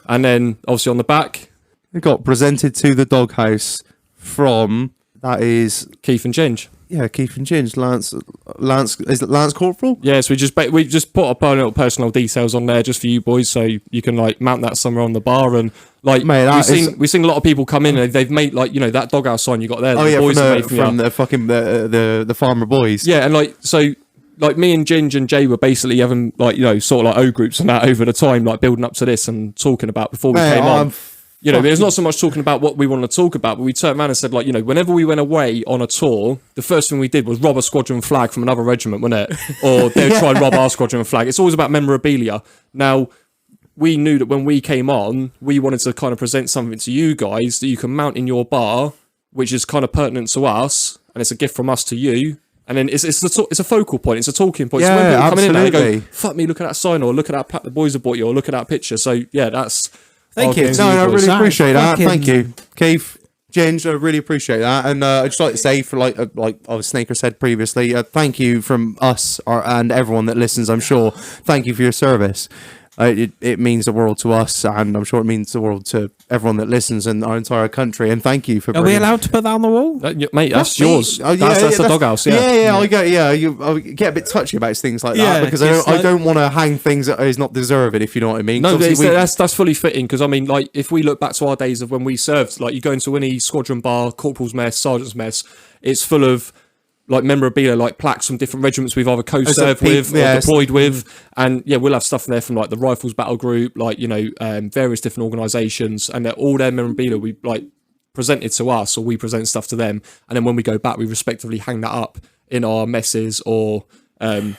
and then obviously on the back, It got presented to the Doghouse from, that is, Keith and Ginge. yeah, Keith and Ginge, Lance, is it Lance Corporal? Yeah, so we just put up our little personal details on there just for you boys, so you can like mount that somewhere on the bar. And like Mate, we've seen a lot of people come in and they've made like, you know, that Doghouse sign you got there. Oh the yeah, boys have made from you. the fucking the Farmer Boys. Yeah, and like so. Like me and Ginge and Jay were basically having like, you know, sort of like O groups and that over the time, like building up to this and talking about before we came on. You know, there's not so much talking about what we want to talk about, but we turned around and said, like, you know, whenever we went away on a tour, the first thing we did was rob a squadron flag from another regiment, wasn't it? Or they would try and rob our squadron flag. It's always about memorabilia. Now, we knew that when we came on, we wanted to kind of present something to you guys that you can mount in your bar, which is kind of pertinent to us, and it's a gift from us to you. And then it's a focal point. It's a talking point. Yeah, so when people come in there, they absolutely. go, "Fuck me, look at that sign," or "Look at that plaque the boys have bought you," or "Look at that picture." So yeah, that's Thank our you. gift No, to I boys. really That's appreciate that. fucking- Thank you, Keith, Ginge. I really appreciate that. And I'd just like to say, for like Snaker said previously, thank you from us and everyone that listens. I'm sure. Thank you for your service. It means the world to us, and I'm sure it means the world to everyone that listens in our entire country. And thank you for. Are we allowed to put that on the wall? Mate, that's yours. Oh, That's the Doghouse. Yeah. I get a bit touchy about things like that Yeah, because just I like- don't want to hang things that is not deserving, if you know what I mean. No, 'Cause obviously that's fully fitting because I mean, like, if we look back to our days of when we served, like, you go into any squadron bar, corporal's mess, sergeant's mess, it's full of like memorabilia, like plaques from different regiments we've either co-served with or deployed with, and yeah, we'll have stuff in there from like the Rifles Battle Group, like, you know, various different organisations, and they're all their memorabilia we like presented to us, or we present stuff to them, and then when we go back, we respectively hang that up in our messes or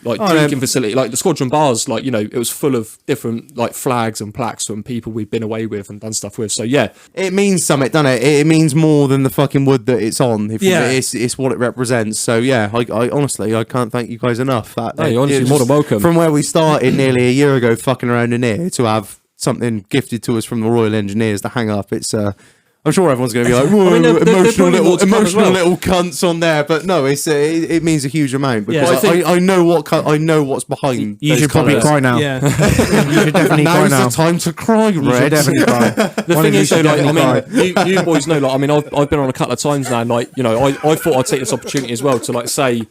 like drinking facility, like the squadron bars, like, you know, it was full of different like flags and plaques from people we've been away with and done stuff with. So yeah, it means something, doesn't it? It means more than the fucking wood that it's on. Yeah. It's what it represents. So yeah, I honestly I can't thank you guys enough. No, you're honestly more than welcome. From where we started nearly a year ago, fucking around in here, to have something gifted to us from the Royal Engineers to hang up, it's I'm sure everyone's going to be like, whoa, I mean, they're emotional probably more to come as well. little cunts on there, but no, it means a huge amount because Yeah. I know what's behind. You those should probably colours. cry now. Yeah. You should definitely cry Now's now. the time to cry, You should Red. definitely cry. The One thing of you is, though, should like, I definitely cry. mean, you boys know, like, I mean, I've been on a couple of times now, and like, you know, I thought I'd take this opportunity as well to like say,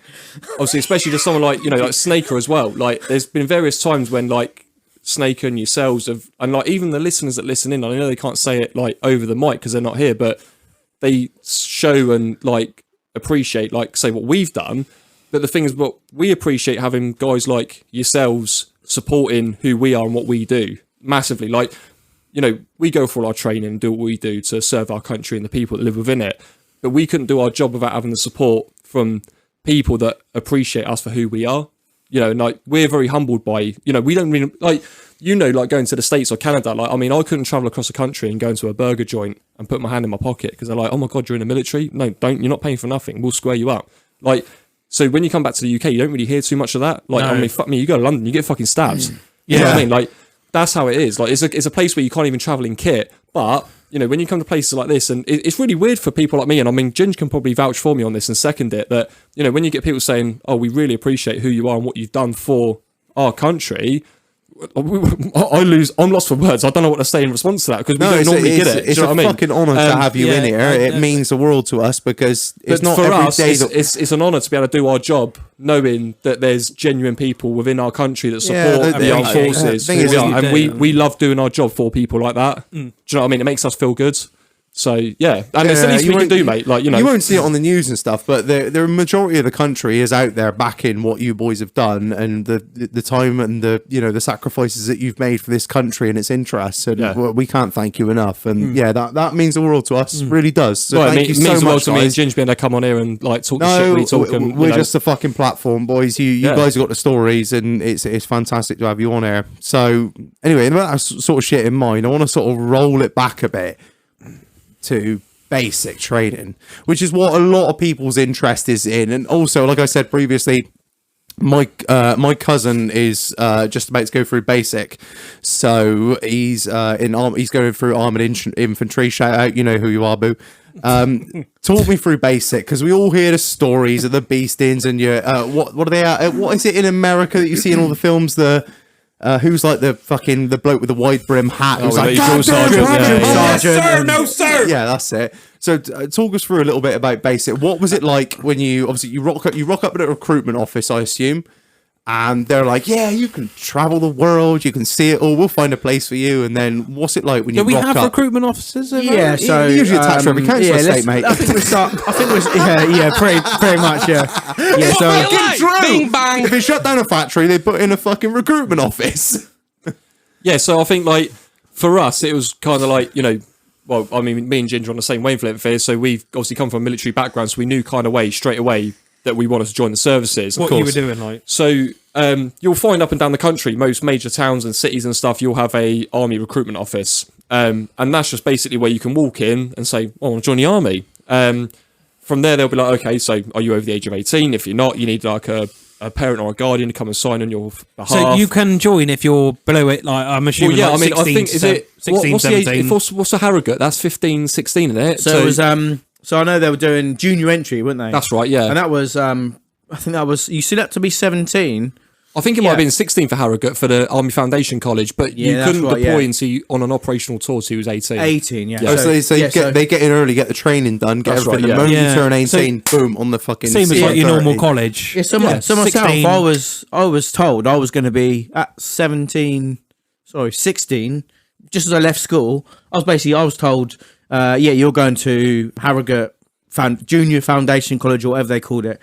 obviously, especially to someone like, you know, like Snaker as well. Like, there's been various times when like Snaker and yourselves have, and like even the listeners that listen in, I know they can't say it like over the mic because they're not here, but they show and like appreciate, like, say what we've done. But the thing is, what we appreciate having guys like yourselves supporting who we are and what we do massively. Like, you know, we go for all our training and do what we do to serve our country and the people that live within it. But we couldn't do our job without having the support from people that appreciate us for who we are. You know, and like, we're very humbled by, you know, we don't really, like, you know, like going to the States or Canada, like, I mean, I couldn't travel across the country and go into a burger joint and put my hand in my pocket because they're like, oh my God, you're in the military? No, don't, you're not paying for nothing. We'll square you up. Like, so when you come back to the UK, you don't really hear too much of that. Like, No. I mean, fuck me, you go to London, you get fucking stabbed. You know what I mean? Like, that's how it is. Like, it's a place where you can't even travel in kit. But, you know, when you come to places like this, and it's really weird for people like me, and I mean, Ginge can probably vouch for me on this and second it, that, you know, when you get people saying, oh, we really appreciate who you are and what you've done for our country, I'm lost for words. I don't know what to say in response to that because we don't normally get it. It's Do you know a what I mean? fucking honour to have you in here. It means the world to us because it's But not for every us, day it's an honour to be able to do our job, knowing that there's genuine people within our country that support the armed forces, thing is, and we love doing our job for people like that. Do you know what I mean? It makes us feel good. So yeah, and it's the least we can do, mate. Like you won't see it on the news and stuff, but the majority of the country is out there backing what you boys have done and the time and the sacrifices that you've made for this country and its interests. And we can't thank you enough. And that means the world to us. Really does. So thank you so means the world much, to me and guys. Ginge being able to come on here and like talk the shit we talk. And, we're just a fucking platform, boys. You guys have got the stories, and it's fantastic to have you on air. So anyway, with that sort of shit in mind, I want to sort of roll it back a bit to basic training, which is what a lot of people's interest is in. And also, like I said previously, my cousin is just about to go through basic, so he's he's going through armored infantry. Shout out, you know who you are, boo. Talk me through basic, because we all hear the stories of the beastings and your what are they what is it in America that you see in all the films, who's like the bloke with the wide brim hat? Who's like, drill sergeant. Sir, no, sir. yeah, that's it. So talk us through a little bit about basic. What was it like when you rock up at a recruitment office, I assume, and they're like, yeah, you can travel the world, you can see it all, we'll find a place for you. And then what's it like when you Do we rock have up? recruitment officers? Yeah, so You usually attach for every council estate, mate. I think we start. I think pretty much, yeah. So Fuck your life. Bing bang. If they shut down a factory, they put in a fucking recruitment office. Yeah, so I think like for us, it was kind of like, you know, well, I mean, me and Ginger are on the same wavelength here, so we've obviously come from a military background, so we knew kind of straight away that we wanted to join the services. What of you course. were doing, like? So you'll find up and down the country, most major towns and cities and stuff, you'll have a army recruitment office, and that's just basically where you can walk in and say, "Oh, I want to join the army." From there, they'll be like, "Okay, so are you over the age of 18? If you're not, you need like a parent or a guardian to come and sign on your behalf." So you can join if you're below it, like I'm assuming. Well, yeah, like I mean, I think, is it 16, what's the age? 17? What's a Harrogate? That's 15, 16, isn't it? So it was so I know they were doing junior entry, weren't they? That's right, yeah. And that was I think that was, you see that to be 17. I think it might have been 16 for Harrogate for the Army Foundation College, but you Yeah, couldn't that's right, deploy yeah. until on an operational tour till you was 18. 18, yeah. Oh, so they get in early, get the training done, get That's everything. right, The yeah. moment you turn Yeah. 18, boom, on the fucking. Same as like your normal college. Yeah, so myself, 16. I was told I was going to be at 16, just as I left school. I was told, you're going to Harrogate Junior Foundation College or whatever they called it.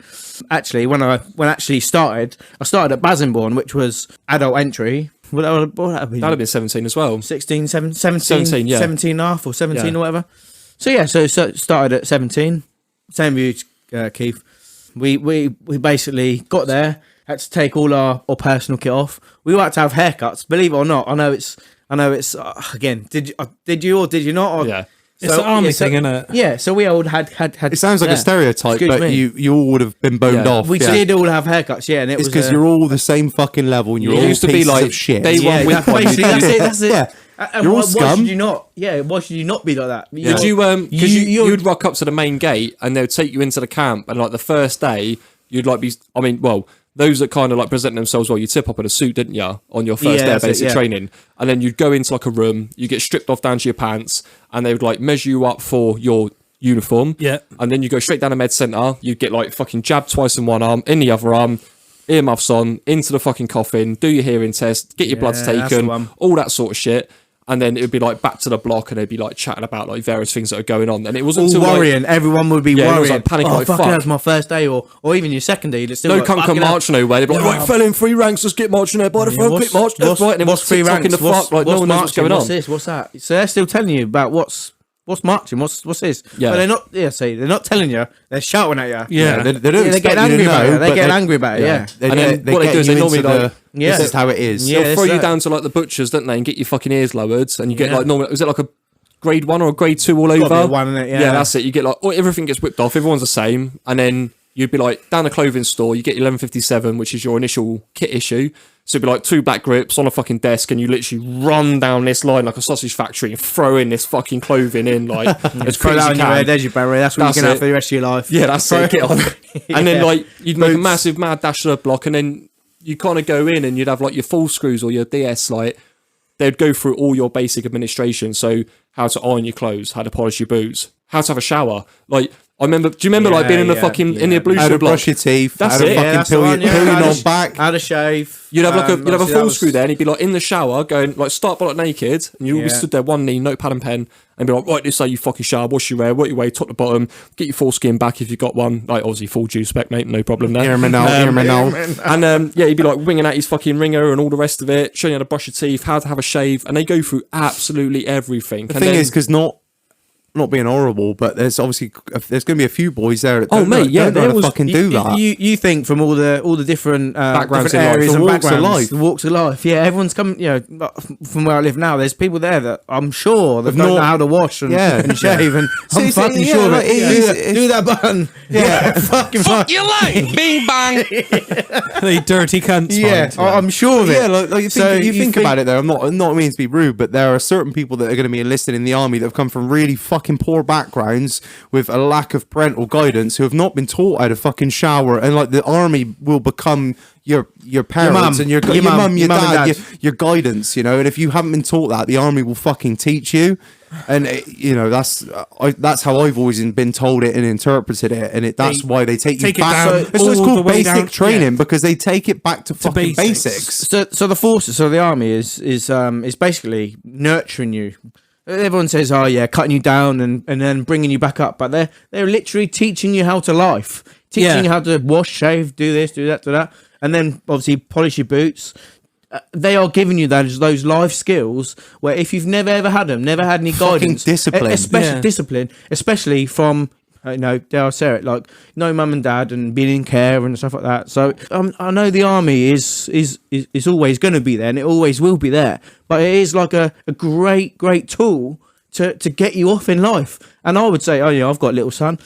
Actually, when I started, I started at Basinbourne, which was adult entry. What would that have been? That'd have been 17 as well. 17, 17, 17, yeah. 17 and a half or 17 Yeah. or whatever. So yeah, so started at 17. Same with you, Keith. We basically got there, had to take all our personal kit off. We all had to have haircuts, believe it or not. I know it's again, did you or did you not? Or, Yeah. It's the army thing, isn't it? Yeah, so we all had. It sounds like a stereotype, Excuse but me. you all would have been boned Yeah. off. We did all have haircuts, yeah, and it It's was because you're all the same fucking level and you're It all used to be pieces like of shit. day one with basically, that's it. Yeah. And You're all why scum. should you not? Yeah, why should you not be like that? Did you because you're- you'd rock up to the main gate and they'd take you into the camp, and like the first day you'd like be, I mean, well, those that kind of like present themselves well, you tip up in a suit, didn't you, on your first Yeah, day of that's it, basic yeah. training, and then you'd go into like a room, you get stripped off down to your pants, and they would like measure you up for your uniform, Yeah. and then you go straight down to med centre, you get like fucking jabbed twice in one arm, in the other arm, earmuffs on, into the fucking coffin, do your hearing test, get your bloods Yeah, that's the taken, one. all that sort of shit. And then it would be like back to the block, and they'd be like chatting about like various things that are going on. And it wasn't all until like, worrying. Everyone would be Yeah, it worrying. was like panic, oh, like, fucking fuck. that's my first day, or even your second day. You'd still no like, cunt can fucking hell. march nowhere. They'd be like, right, fell in 3 ranks, let's get marching there by the front, quick march, left, right, and then what's three ranks? in the fuck, like no one knows what's going What's on. this? What's that? So they're still telling you about what's marching. What's this? Yeah. But they're not. Yeah, see, they're not telling you. They're shouting at you. Yeah. They don't Yeah, they expect get you to angry about know, it. They but get angry about it. Yeah. They, And then what they get do is you they normally into like- Yeah. this is how it is. Yeah. They'll throw you that. down to like the butchers, don't they, and get your fucking ears lowered, and you get Yeah. like normal. Was it like a grade 1 or a grade 2 all gotta be over? a 1, innit? Yeah. Yeah, that's it. You get like everything gets whipped off. Everyone's the same, and then you'd be like down the clothing store. You get your 1157, which is your initial kit issue. So it'd be like 2 black grips on a fucking desk, and you literally run down this line like a sausage factory and throw in this fucking clothing in like as Throw quick that as on you your can. head, there's your barrier. That's what That's you're gonna have it. for the rest of your life. Yeah, that's it. Get on. And then Yeah. like you'd make a Boots. massive mad dash to the block, and then you kind of go in and you'd have like your full screws or your DS, like they'd go through all your basic administration. So how to iron your clothes, how to polish your boots, how to have a shower. Like I remember, do you remember like being in the fucking in the How ablution to block? brush your teeth. That's how to it. fucking that's peel the your, one, yeah. peel your How to knob back. How to shave. You'd have like you'd have a obviously full that was- screw there, and he'd be like in the shower, going like start bollock naked, and you'd all be Yeah. stood there, one knee, notepad and pen, and be like, right, this is how you fucking shower, wash your hair, work your way, top to bottom, get your foreskin back if you've got one, like obviously full due spec, mate, no problem there. Hear me now, hear me now. And yeah, he'd be like winging out his fucking ringer and all the rest of it, showing you how to brush your teeth, how to have a shave, and they go through absolutely everything. The thing is, because not being horrible, but there's obviously there's going to be a few boys there that Oh, don't, mate, know, yeah, don't know there how to was- fucking do that. You think from all the different Backgrounds different in life, areas the and walks of backgrounds, life. the walks of life. Yeah, everyone's come. From where I live now, there's people there that I'm sure that They've don't know not- how to wash and, Yeah. and shave, and So I'm it's- fucking yeah, sure like, that it's- do that button. Yeah, fucking Fuck your life. Bing bang. They dirty cunts. Yeah, mind. I'm sure of it. Yeah, like you think, So you think about it there. I'm not meaning to be rude, but there are certain people that are going to be enlisted in the army that have come from really fucking poor backgrounds with a lack of parental guidance, who have not been taught how to fucking shower, and like the army will become your parents mum. and your Your mum, mum, your your mum and dad, dad. your guidance, and if you haven't been taught that, the army will fucking teach you. And that's how I've always been told it and interpreted it, and that's why they take you take it back. down It's all the called way basic down, training yeah. because they take it back to fucking basics. So the forces, so the army is basically nurturing you. Everyone says, "Oh yeah, cutting you down and then bringing you back up," but they're literally teaching you how to life, teaching Yeah. you how to wash, shave, do this, do that, and then obviously polish your boots. They are giving you those life skills where if you've never ever had them, never had any Fucking guidance, discipline. especially Yeah. discipline, especially from dare I say it, like no mum and dad and being in care and stuff like that. So I know the army is always going to be there and it always will be there, but it is like a great tool to get you off in life. And I would say, I've got a little son,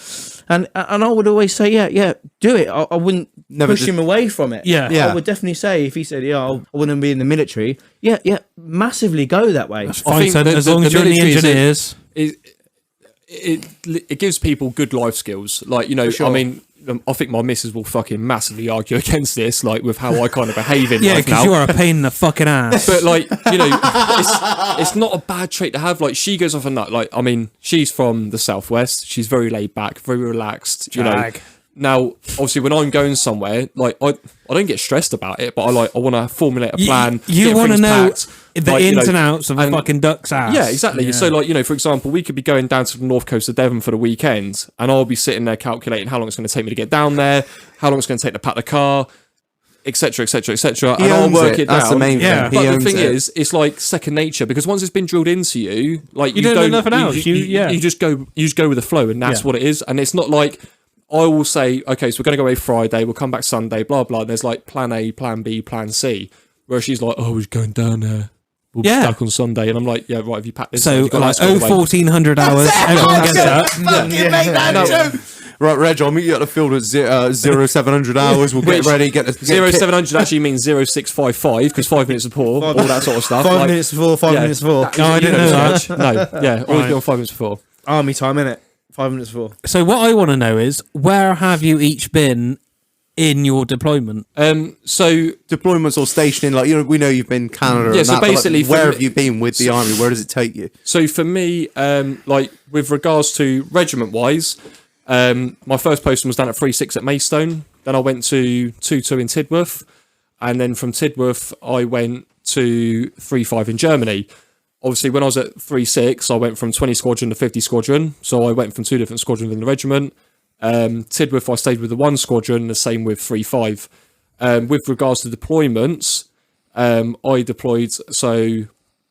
and I would always say, yeah, do it. I wouldn't Never push just- him away from it. Yeah. Yeah. I would definitely say if he said, I want to be in the military, yeah, massively go that way. Fine, think so the- as the- long the as you're in the military is a- engineers. It gives people good life skills. Like, sure. I mean, I think my missus will fucking massively argue against this, like with how I kind of behave in Yeah, life because now. you are a pain in the fucking ass. But like, it's not a bad trait to have. Like, she goes off on that. Like, I mean, she's from the southwest. She's very laid back, very relaxed. You know. Jag. Now, obviously, when I'm going somewhere, like I don't get stressed about it, but I want to formulate a plan. You get want to things know packed, the like, ins and outs of a and- fucking duck's ass. Yeah, exactly. So, like, for example, we could be going down to the north coast of Devon for the weekend, and I'll be sitting there calculating how long it's going to take me to get down there, how long it's going to take to pack the car, etc., etc., etc. He And I'll owns work it That's down. the main Yeah. thing. He But the owns thing it. is, it's like second nature because once it's been drilled into you, like You don't know nothing else. You, Yeah. you just go with the flow, and that's Yeah. what it is. And it's not like I will say, okay, so we're going to go away Friday, we'll come back Sunday, blah blah. And there's like plan A, plan B, plan C, where she's like, oh, we're going down there. We'll be Yeah. back on Sunday, and I'm like, yeah, right. Have you packed this? So Have you got like that squared away? 1400 hours. Everyone gets that. Fucking make that joke. Right, Reg, I'll meet you at the field at 0700 hours. We'll get Which- ready. Get the 0700 actually means 0655 because 5 minutes before, all that sort of stuff. 5 Like, minutes before, 5 yeah. minutes before. No, I didn't know that. No, yeah, always Right. be on 5 minutes before. Army time, innit? 5 minutes before. So what I want to know is, where have you each been in your deployment? So deployments or stationing. Like we know you've been Canada. Yeah, and so that, but, like, basically where from- have you been with the army? Where does it take you? So for me, like with regards to regiment wise, my first posting was down at 3-6 at Maidstone. Then I went to 2-2 in Tidworth, and then from Tidworth I went to 3-5 in Germany. Obviously, when I was at 3-6, I went from 20 squadron to 50 squadron. So I went from two different squadrons in the regiment. Tidworth, I stayed with the one squadron. The same with 3-5. With regards to deployments, I deployed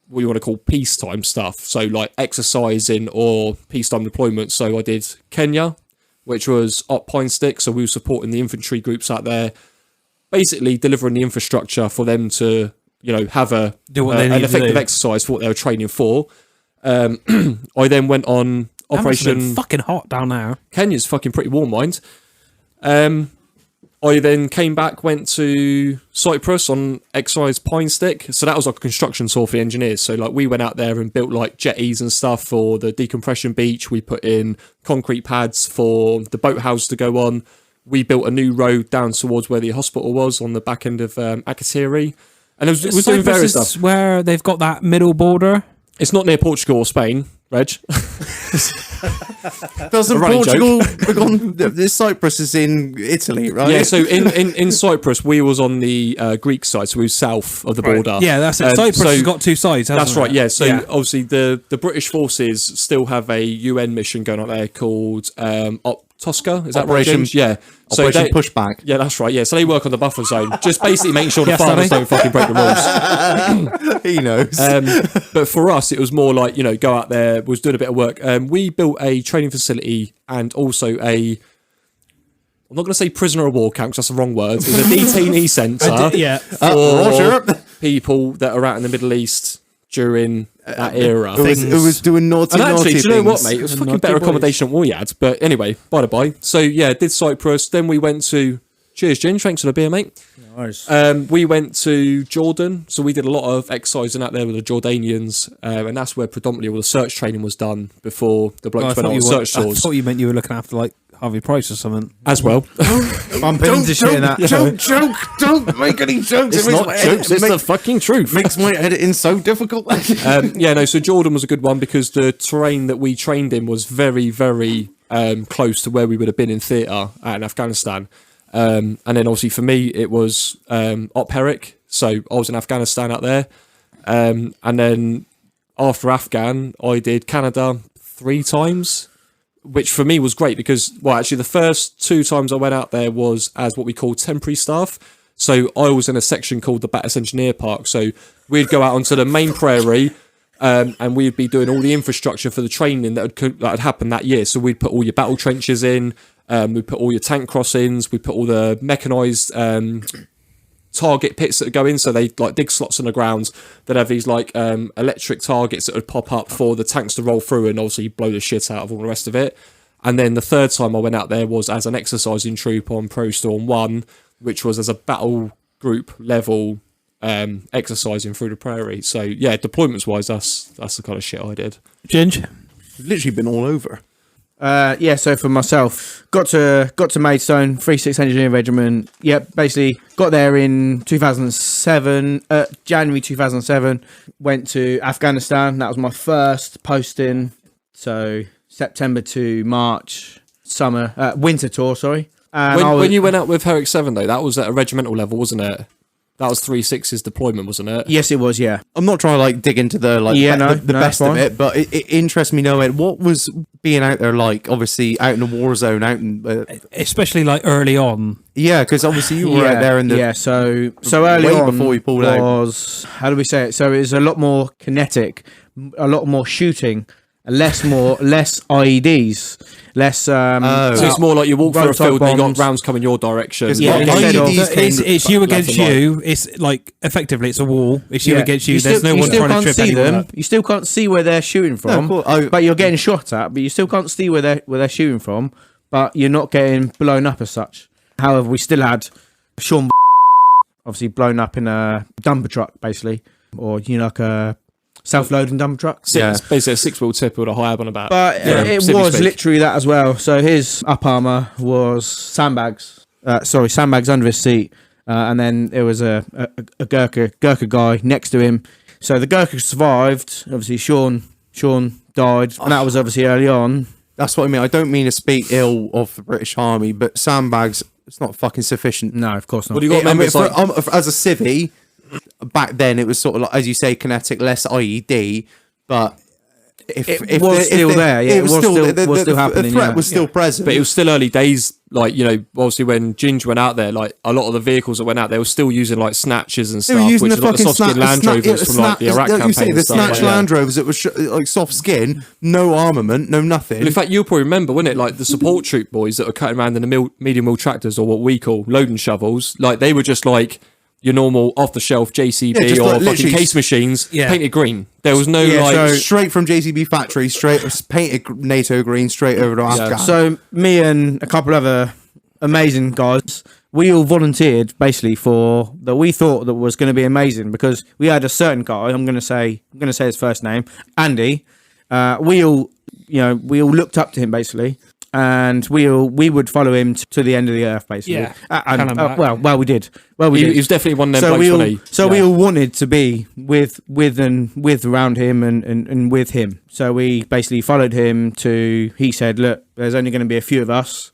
what you want to call peacetime stuff. So like exercising or peacetime deployment. So I did Kenya, which was up Pine Stick. So we were supporting the infantry groups out there, basically delivering the infrastructure for them to, have Do what they need an to effective do. exercise for what they were training for. I then went on That must have been Operation fucking hot down there. Kenya's fucking pretty warm, mind. I then came back, went to Cyprus on exercise Pine Stick. So that was like a construction tour for the engineers. So like we went out there and built like jetties and stuff for the decompression beach. We put in concrete pads for the boathouse to go on. we built a new road down towards where the hospital was on the back end of Akatiri. And it was doing various Cyprus is stuff. where they've got that middle border. It's not near Portugal or Spain, Reg. Doesn't A running Portugal? This Cyprus is in Italy, right? Yeah, so in Cyprus, we was on the Greek side, so we was south of the border. Yeah, that's it. Cyprus so has got two sides, hasn't That's it? right, yeah. So obviously the British forces still have a UN mission going on there called Tosca, is that right, Operation- James? Yeah. So Operation they, Pushback. Yeah, that's right, yeah. So they work on the buffer zone, just basically making sure the Yes, farmers Danny. don't fucking break the rules. He knows. But for us, it was more like, go out there, was doing a bit of work. We built a training facility and also I'm not going to say prisoner of war camp, because that's the wrong word. It was a detainee centre Yeah. for people that are out in the Middle East during that era. it was doing naughty, And actually, naughty do you know what, things. mate? It was fucking Naughty better boys. accommodation than we had. But anyway, by the by. So yeah, did Cyprus. Then we went to... Cheers, Ginge. Thanks for the beer, mate. We went to Jordan. So we did a lot of exercising out there with the Jordanians. And that's where predominantly all the search training was done before the blokes went on search I tours. thought you meant you were looking after like Harvey Price or something. As well. I'm pinned to shit in that. Don't make any jokes. It's not jokes, it's the fucking truth. makes my editing so difficult. So Jordan was a good one because the terrain that we trained in was very, very close to where we would have been in theatre in Afghanistan. And then obviously for me, it was Op Herrick. So I was in Afghanistan out there. And then after Afghan, I did Canada 3 times, which for me was great because, well, actually the first 2 times I went out there was as what we call temporary staff. So I was in a section called the Battis Engineer Park. So we'd go out onto the main prairie and we'd be doing all the infrastructure for the training that had happened that year. So we'd put all your battle trenches in, we put all your tank crossings, we put all the mechanised target pits that go in. So they like dig slots in the ground that have these like electric targets that would pop up for the tanks to roll through and obviously blow the shit out of all the rest of it. And then the third time I went out there was as an exercising troop on Pro Storm 1, which was as a battle group level exercising through the prairie. So yeah, deployments wise, that's the kind of shit I did. Ginge? Literally been all over. So for myself, got to Maidstone, 3/6 Engineering Regiment. Yep, basically got there in 2007, January 2007. Went to Afghanistan. That was my first posting. So September to March, winter tour. Sorry. And When you went out with Herrick 7 though, that was at a regimental level, wasn't it? That was 3/6's deployment, wasn't it? Yes, it was. Yeah. I'm not trying to like dig into the the best of it, but it interests me knowing what was being out there like. Obviously, out in the war zone, out in Especially like early on. yeah, because obviously you were out there in the So early way on before we pulled out. was how do we say it? So it was a lot more kinetic, a lot more shooting, less IEDs, less. So it's more like you walk through a roadside field and you got bombs. rounds coming your direction. Yeah, instead of- It's you against left and right. you. It's like effectively it's a wall. It's you Yeah. against you. still- There's no one still trying to can't trip see anyone them. up. You still can't see where they're shooting from. cool. Oh, but you're getting shot at. But you still can't see where they're shooting from. But you're not getting blown up as such. However, we still had Sean obviously blown up in a dumper truck, basically, or like a self-loading dumper truck. It's basically a 6-wheel tipper with a high ab on the back. But it so to was speak. literally that as well. So his up armor was sandbags. Sandbags under his seat, and then there was a Gurkha guy next to him. So the Gurkha survived. Obviously, Sean died, and that was obviously early on. That's what I mean. I don't mean to speak ill of the British Army, but sandbags, it's not fucking sufficient. No, of course not. What do you got? I mean, Remember, it's like- as a civvy, back then it was sort of like, as you say, kinetic, less IED, but It was still there, yeah, it was still happening, The threat yeah. was still present. But it was still early days, like, obviously when Ginge went out there, like, a lot of the vehicles that went out, they were still using, like, snatches and They stuff, were using which the is like the fucking soft skin Land Rovers from, like, the Iraq like campaign you say, and the stuff. snatch like, Land Rovers that was like soft skin, no armament, no nothing. Well, in fact, you'll probably remember, wouldn't it, like, the support troop boys that were cutting around in the medium wheel tractors, or what we call loading shovels, like, they were just, like, your normal off-the-shelf JCB Yeah, just or like fucking literally- case machines Yeah. painted green. There was no, Yeah, like... so- Straight from JCB factory, straight painted NATO green, straight over to Afghan. So me and a couple other amazing guys, we all volunteered basically for that. We thought that was going to be amazing because we had a certain guy. I'm going to say his first name, Andy. We all looked up to him basically, and we would follow him to the end of the earth, basically. Yeah. And, Cannon back. well, we did. Well, we He did. was definitely one of them So blokes, wasn't he? we all wanted to be with around him and with him. So we basically followed him to. He said, "Look, there's only going to be a few of us."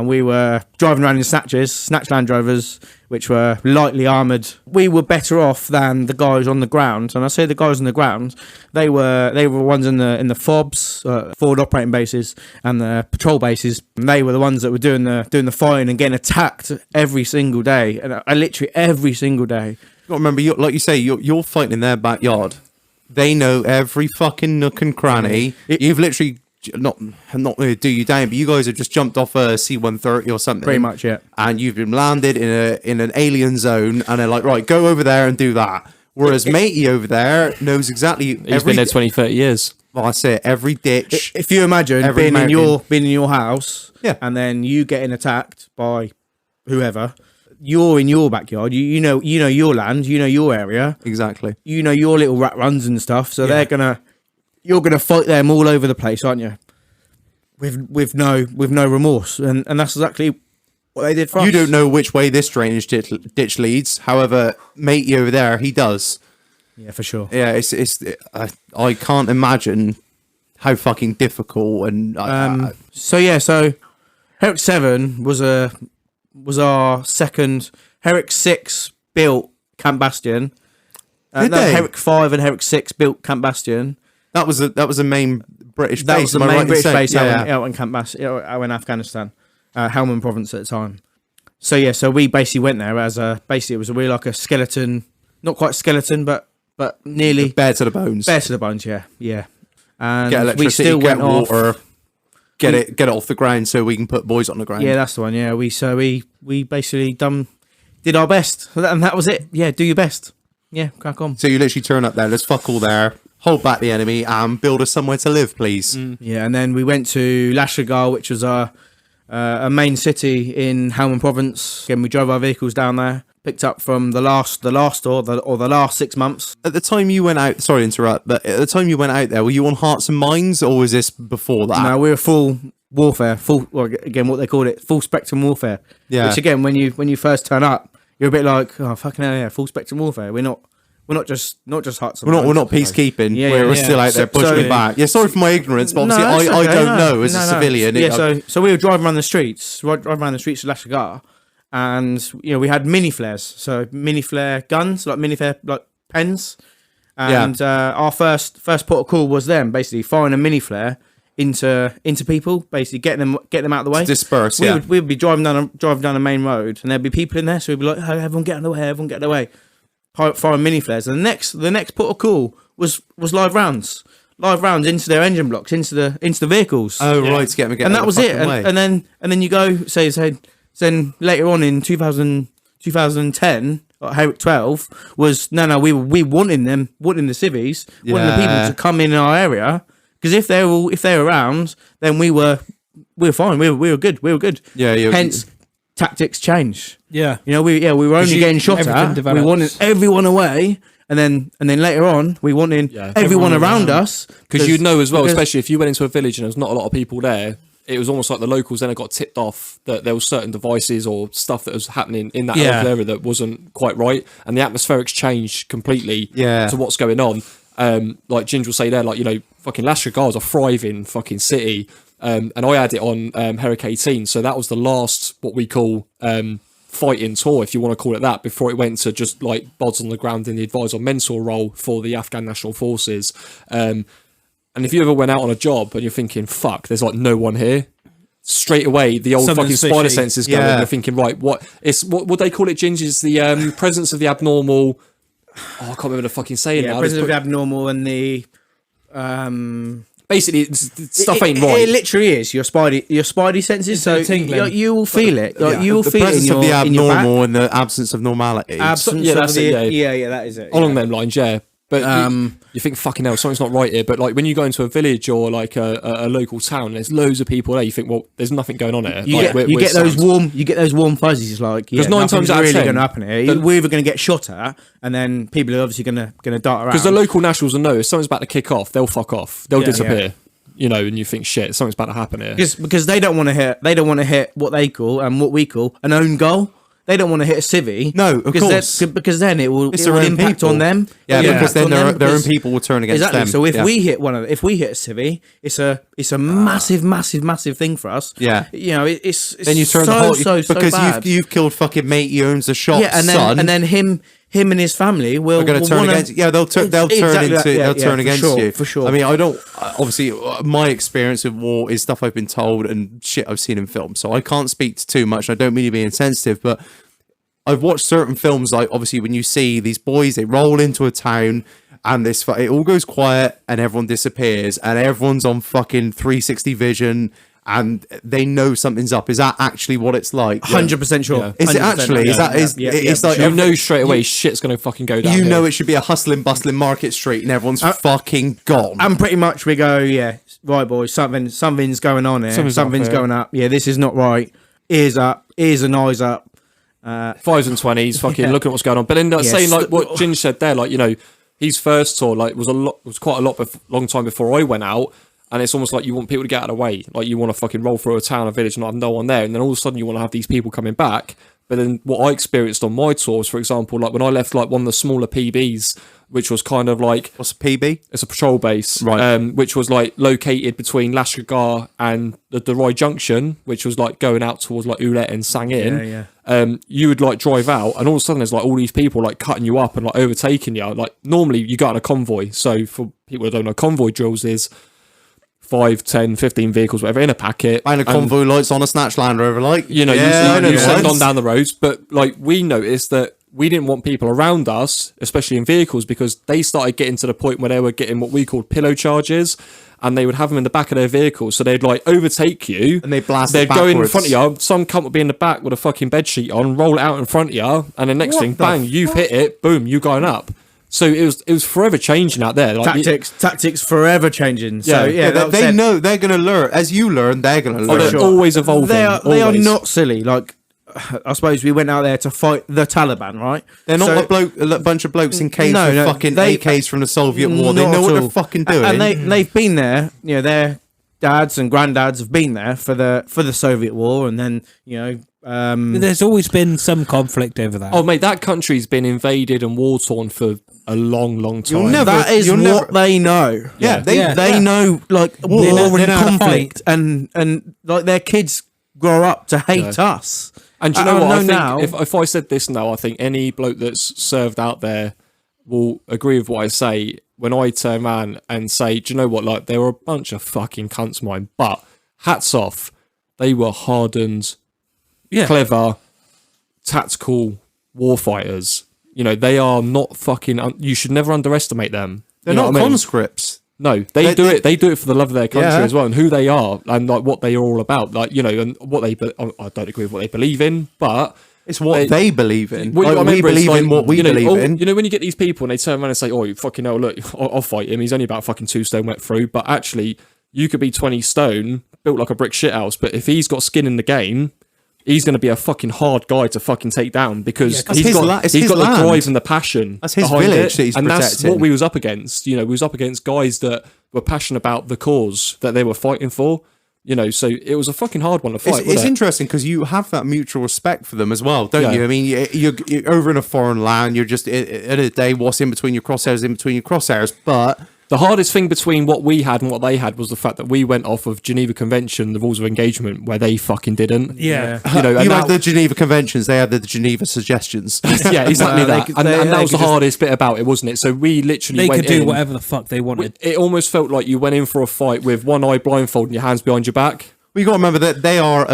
We were driving around in Snatch Land Rovers, which were lightly armoured. We were better off than the guys on the ground. And I say the guys on the ground, they were ones in the FOBs, forward operating bases, and the patrol bases. And they were the ones that were doing the fighting and getting attacked every single day, and I literally every single day. You got to remember, like you say, you're fighting in their backyard. They know every fucking nook and cranny. You've literally not going to do you down, but you guys have just jumped off a C-130 or something. Pretty much, yeah. And you've been landed in an alien zone, and they're like, right, go over there and do that. Whereas matey over there knows exactly. He's been there 20, 30 years. Well, that's it. Every ditch. If you imagine Every being mountain. in your house, Yeah. and then you getting attacked by whoever, you're in your backyard. You know your land. You know your area. Exactly. You know your little rat runs and stuff. So you're gonna fight them all over the place, aren't you? With no remorse, and that's exactly what they did for us. You don't know which way this drainage ditch leads. However, matey over there, he does. Yeah, for sure. Yeah, I can't imagine how fucking difficult and So Herrick 7 was our second. Herrick 6 built Camp Bastion. Did they? Herrick 5 and Herrick 6 built Camp Bastion. that was a main British That base. was the am I right main in British saying? base Yeah, out in Camp Bastion, out in Afghanistan, Helmand Province at the time. So we basically went there as basically it was really like a skeleton, not quite skeleton, but nearly bare to the bones. bare to the bones. Yeah. And Get electricity, we still get went off. water, get it off the ground so we can put boys on the ground. Yeah, that's the one. Yeah, we basically did our best, and that was it. Yeah, do your best. Yeah, crack on. So you literally turn up there, there's fuck all there, hold back the enemy, and build us somewhere to live, please. Yeah, and then we went to Lashkargah, which was a main city in Helmand Province. Again, we drove our vehicles down there, picked up from the last 6 months. At the time you went out, sorry to interrupt, but at the time you went out there, were you on Hearts and Minds, or was this before that? No, we were full warfare, again what they called it, full spectrum warfare. Yeah. Which again, when you first turn up, you're a bit like, oh fucking hell, yeah, full spectrum warfare. We're not just hearts. We're not peacekeeping. Yeah, we're yeah. still out there pushing back. Yeah, sorry for my ignorance, but obviously I don't know as a civilian. Yeah, so we were driving around the streets, of Lashkargah, and we had mini flares, so mini flare guns, like mini flare like pens, and our first port of call was them basically firing a mini flare into people, basically getting them out of the way. Disperse. We'd be driving down a main road, and there'd be people in there, so we'd be like, "Hey, everyone get out of the way, firing mini flares." And the next port of call was live rounds into their engine blocks, into the vehicles. Oh right, to get them. And that was it. And then you go say then later on in 2010, like Herrick 12 was we wanting the civvies, wanting the people to come in our area, because if they're around, then we were fine. We were good. Yeah. Hence, tactics change. Yeah. We were only getting shot everything at. We develops. wanted everyone away, and then later on we wanted everyone around us, Because you'd know as well, because- especially if you went into a village and there was not a lot of people there, it was almost like the locals then got tipped off that there were certain devices or stuff that was happening in that Yeah. local area that wasn't quite right, and the atmospherics changed completely to what's going on. Like Ginge will say there, fucking Lashkargah is a thriving fucking city, and I had it on Herrick 18, so that was the last what we call fighting tour, if you want to call it that, before it went to just like bods on the ground in the advisor mentor role for the Afghan National Forces. And if you ever went out on a job and you're thinking, fuck, there's like no one here, straight away the old Something fucking spider fishy. senses go, and you're thinking, right, what would they call it, Ginge? Is the presence of the abnormal. I can't remember the fucking saying now. presence of the abnormal and the Basically, stuff ain't right. It literally is your spidey senses. So tingling. you will feel it. You will the feel it in presence your, of the in your back. abnormal and the absence of normality. Absence Yeah, of that's the, it, yeah, that is it. Along them lines, yeah. But you think, fucking hell, something's not right here. But like when you go into a village or like a local town, there's loads of people there. You think, well, there's nothing going on here. You get those warm fuzzies, like Because 9 times out of really 10 going to happen here. We're either going to get shot at, and then people are obviously going to dart around. Because the local nationals will know if something's about to kick off, they'll fuck off. They'll disappear. and you think, shit, something's about to happen here. Because they don't want to hit what they call and what we call an own goal. They don't want to hit a civvy. No, of course. Because then it will It's their own impact people. on them. Yeah, It'll because impact then on them their own because- people will turn against Exactly. them. So if Yeah. we hit a civvy, it's a massive thing for us. Yeah. It's then you turn so, the whole so because bad. you've killed fucking mate. He owns a shop. Yeah, son. and then him and his family will They're going to turn wanna, against. Yeah, they'll turn Exactly that. they'll turn for against sure, you for sure. I mean, I don't. Obviously, my experience of war is stuff I've been told and shit I've seen in films. So I can't speak to too much. I don't mean to be insensitive, but I've watched certain films. Like obviously, when you see these boys, they roll into a town. And it all goes quiet, and everyone disappears, and everyone's on fucking 360 vision, and they know something's up. Is that actually what it's like? 100% sure. Yeah. Is it 100%, actually? Is that is? yeah, It's for like sure. You know straight away shit's going to fucking go down. you know here. it should be a hustling, bustling market street, and everyone's fucking gone. And pretty much we go, yeah, right, boys, something's going on here. Something's Something's up here. going up. Yeah, this is not right. Ears up, ears and eyes up. 5s and 20s, fucking Yeah. looking at what's going on. But then Yes. saying like what Ginge said there, like his first tour was quite a long time before I went out, and it's almost like you want people to get out of the way, like you want to fucking roll through a town or village and not have no one there, and then all of a sudden you want to have these people coming back. But then what I experienced on my tours, for example, like when I left like one of the smaller PBs, which was kind of like What's a PB? it's a patrol base, Right. which was like located between Lashkar and the Roy Junction, which was like going out towards like Oulet and Sangin. Yeah. You would like drive out, and all of a sudden there's like all these people like cutting you up and like overtaking you. Like normally you go on a convoy. So for people who don't know, convoy drills is 5, 10, 15 vehicles, whatever, in a packet. And a convoy lights on a snatch Land Rover, like You know, I know you the send ones. on down the roads, but like we noticed that we didn't want people around us, especially in vehicles, because they started getting to the point where they were getting what we called pillow charges, and they would have them in the back of their vehicle, so they'd like overtake you, And they blast They'd it go in backwards. front of you. Some cunt would be in the back with a fucking bed sheet on, roll it out in front of you, and the next What thing, the bang, you've hit it, boom, you going up. So it was forever changing out there. Like, Tactics forever changing. So Yeah. yeah, that they said, know they're going to learn. As you learn, they're going to Oh, learn. they're always evolving. They are always. not silly. Like I suppose we went out there to fight the Taliban, right? They're not So- a bunch of blokes in caves No, with no, fucking they- AKs from the Soviet War. They Not know at what all. they're fucking doing. And they've been there. Their dads and granddads have been there for the Soviet War, and then There's always been some conflict over that. Oh, mate, that country's been invaded and war torn for a long, long time. You'll never- that is you'll what never- they know. yeah, They know like war They know and how to conflict, and like their kids grow up to hate us. And do you know I what? I know think now- if I said this now, I think any bloke that's served out there will agree with what I say when I turn around and say, do you know what? Like, they were a bunch of fucking cunts, mine. But hats off, they were hardened, clever, tactical warfighters. They are not fucking. You should never underestimate them. they're You know not what I mean? conscripts. No, they do it. They do it for the love of their country Yeah. as well, and who they are, and like what they are all about. Like and what they. I don't agree with what they believe in, but It's what they believe in. what I Like, we remember is, believe in like, what we believe in. You know, when you get these people and they turn around and say, "Oh, you fucking hell, look, I'll fight him. He's only about fucking 2 stone wet through." But actually, you could be 20 stone, built like a brick shithouse. But if he's got skin in the game, he's going to be a fucking hard guy to fucking take down because That's he's his got it's he's his got land. the drive and the passion. That's his behind village it. that he's and that's protecting. what we was up against. We was up against guys that were passionate about the cause that they were fighting for. So it was a fucking hard one to fight. It's wasn't it? interesting because you have that mutual respect for them as well, don't Yeah. you? I mean, you're over in a foreign land. You're just at a day. What's in between your crosshairs, But The hardest thing between what we had and what they had was the fact that we went off of Geneva Convention, the rules of engagement, where they fucking didn't. Yeah. You know, and you that- had the Geneva Conventions. They had the Geneva Suggestions. yeah, exactly They that. could- And they that was the could just- hardest bit about it, wasn't it? So we literally They went could do in- whatever the fuck they wanted. It almost felt like you went in for a fight with one eye blindfolded and your hands behind your back. We got to remember that they are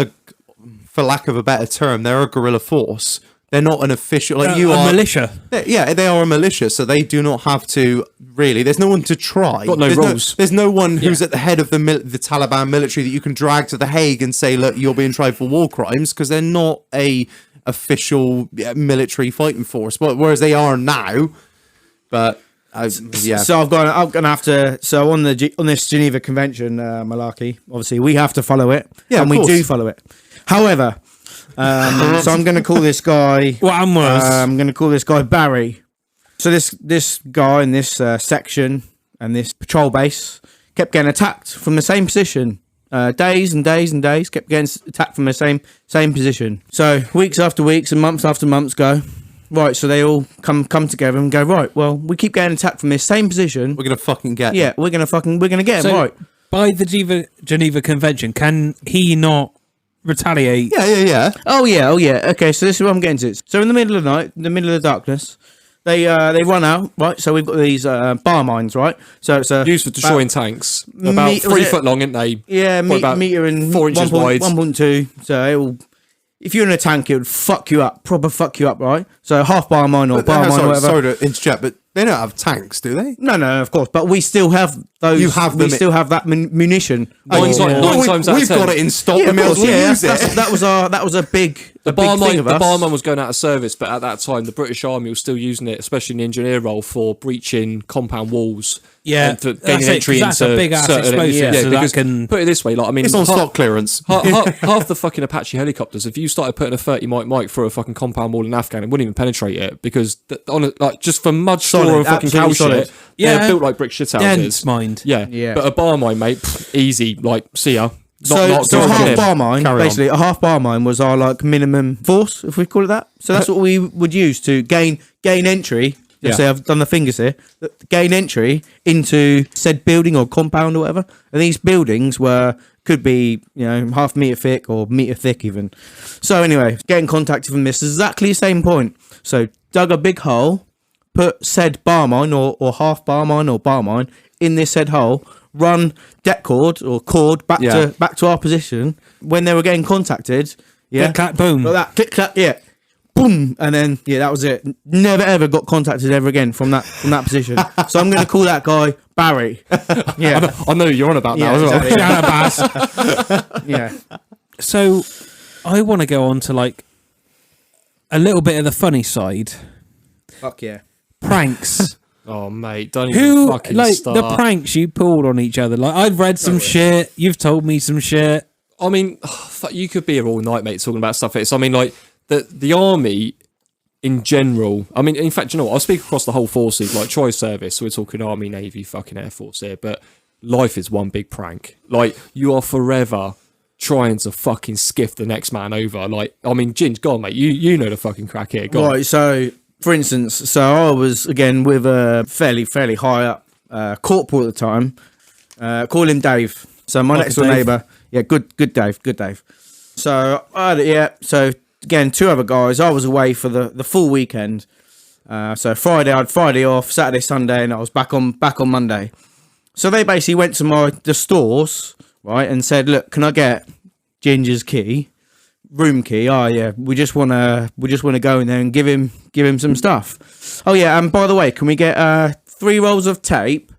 for lack of a better term, they're a guerrilla force. They're not an official. Like you a are militia. Yeah, they are a militia, so they do not have to really. There's no one to try. Got no there's rules. there's no one who's at the head of the Taliban military that you can drag to the Hague and say, "Look, you're being tried for war crimes," because they're not a official military fighting force. But whereas they are now, but yeah. So I'm gonna have to. So on this Geneva Convention malarkey, obviously we have to follow it, Yeah, and of we course. do follow it. However, so I'm going to call this guy. What I'm worse. I'm going to call this guy Barry. So this guy in this section and this patrol base kept getting attacked from the same position. Days and days and days, kept getting attacked from the same position. So weeks after weeks and months after months go. Right, so they all come together and go, right, well, we keep getting attacked from this same position. We're gonna fucking get. Yeah, we're gonna get So, him, right. by the Geneva Convention, can he not retaliate? Yeah. Oh yeah. Okay, so this is what I'm getting to. So in the middle of the night, in the middle of the darkness, they run out, right? So we've got these bar mines, right? So it's Used for destroying tanks. About was 3 it- foot long, aren't they? yeah, about meter and 4 inches wide. 1.2. So it'll, if you're in a tank, it would fuck you up, proper fuck you up, right? So half bar mine or bar mine, or whatever. Sorry to interject, but they don't have tanks, do they? No, of course, but we still have those. You have we them- still have that munition. Nine times out of We've 10. got it in stock. Yeah, we of may as course, well yeah. use it. That was a big The big thing barman, of the us. barman was going out of service, but at that time, the British Army was still using it, especially in the engineer role, for breaching compound walls. Yeah, and for that's gaining it, entry 'cause that's into a big ass certain- explosive, Yeah, so that because can- put it this way, like I mean, It's on stock clearance. half the fucking Apache helicopters. If you started putting a 30 mic through a fucking compound wall in Afghan, it wouldn't even penetrate it because like just from mud, straw, Solid, and fucking cow absolutely solid. shit, Yeah. they're built like brick shit houses. Dense mind. Yeah, Yeah. but a bar mine, mate, easy. Like, see ya. So Not a good for half him. bar mine, Carry on. basically, a half bar mine was our like minimum force, if we call it that. So that's what we would use to gain entry. Yeah. Say I've done the fingers here. Gain entry into said building or compound or whatever. And these buildings could be, half meter thick or meter thick even. So anyway, getting contacted from this exactly the same point. So dug a big hole, put said bar mine or half bar mine or bar mine in this said hole, run det cord or cord back to our position. When they were getting contacted, Click, clack, boom. like that, click clack, yeah, boom, and then that was it. Never ever got contacted ever again from that position. So I'm going to call that guy Barry. Yeah, I know you're on about now as well. exactly. Yeah. So, I want to go on to like a little bit of the funny side. Fuck yeah. Pranks. Oh mate, don't even Who fucking like start. the pranks you pulled on each other? Like I've read some shit. You've told me some shit. I mean, you could be here all night, mate, talking about stuff. I mean, like the army in general. I mean, in fact, you know what? I'll speak across the whole forces, like choice service. So we're talking army, navy, fucking air force here. But life is one big prank. Like you are forever trying to fucking skiff the next man over. Like, I mean, Ginge, go on, mate. You know the fucking crack here. Go on. Right, so for instance, I was again with a fairly high up corporal at the time. Call him Dave. So my next door Dave. neighbour, good Dave. So so again, 2 other guys. I was away for the full weekend. So Friday I had Friday off, Saturday, Sunday, and I was back on Monday. So they basically went to the stores, right, and said, look, can I get Ginger's key? Room key. Oh yeah, we just want to go in there and give him some stuff. Oh yeah, and by the way, can we get 3 rolls of tape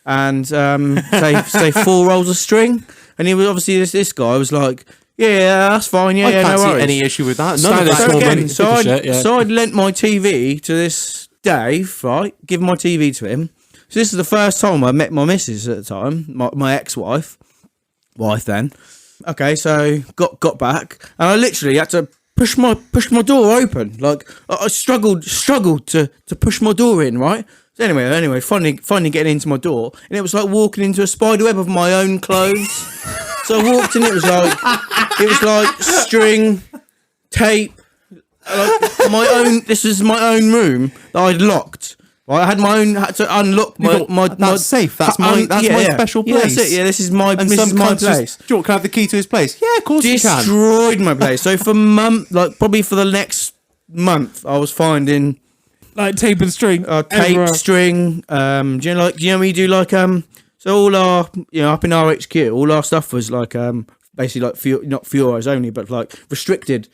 and say 4 rolls of string? And he was obviously this guy was like, yeah, that's fine. Yeah, I can't no see worries. any issue with that. None Standard of that. small again, money, so pick a I'd, shit, yeah. so I'd lent my TV to this Dave, right? Give my TV to him. So this is the first time I met my missus at the time, my ex-wife, then. Okay, so got back, and I literally had to push my door open. Like I struggled to push my door in, right? So anyway, finally getting into my door, and it was like walking into a spider web of my own clothes. So I walked in, it was like string, tape, like my own. This is my own room that I'd locked. Right, I had to unlock my That's safe. That's my special Yeah, place. that's it. Yeah, this is my And this some is my cunts place. just, can I have the key to his place? Yeah, of course you can. Destroyed my place. So for probably for the next month, I was finding Like tape and string. tape, everywhere. string. Do you know we do like so all our up in our HQ, all our stuff was like basically like not fluorides only, but like restricted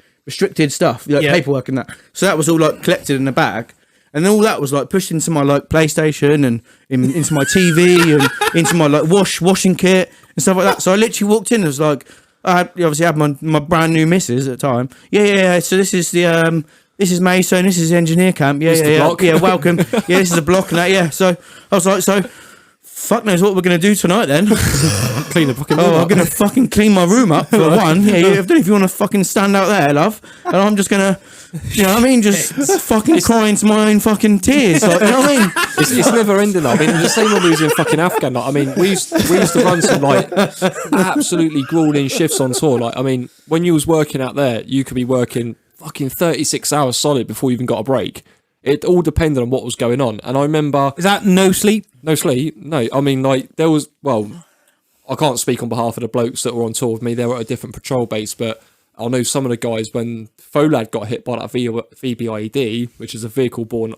stuff, like Yeah. paperwork and that. So that was all like collected in a bag. And then all that was like pushed into my like PlayStation and into my TV and into my like washing kit and stuff like that. So I literally walked in and was like, I obviously had my brand new missus at the time. Yeah. So this is this is Mason, this is the engineer camp. Yeah. Block. Yeah, welcome. Yeah, this is a block and that. Yeah. So I was like, so fuck knows what we're going to do tonight then. Clean the fucking room Oh, I'm up. going to fucking clean my room up for one. Yeah, I don't know if you want to fucking stand out there, love. And I'm just going to, you know what I mean? Just fucking cry into my own fucking tears. Like, you know what I mean? It's never ending. I mean, the same when we was in fucking Afghan. Like, I mean, we used to run some like absolutely grueling shifts on tour. Like, I mean, when you was working out there, you could be working fucking 36 hours solid before you even got a break. It all depended on what was going on. And I remember... Is that no sleep? No sleep? No. I mean, like, there was... Well, I can't speak on behalf of the blokes that were on tour with me. They were at a different patrol base, but I know some of the guys, when Folad got hit by that VBIED, which is a vehicle-borne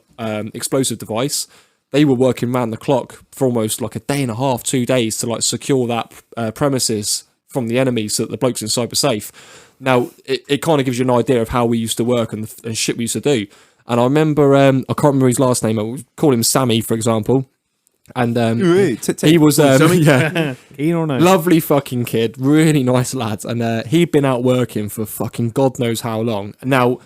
explosive device, they were working round the clock for almost like a day and a half, 2 days to, like, secure that premises from the enemy so that the blokes inside were safe. Now, it kind of gives you an idea of how we used to work and shit we used to do. And I remember, I can't remember his last name. I would call him Sammy, for example. And he was, Keen or no? lovely fucking kid, really nice lad. And he'd been out working for fucking God knows how long. Now,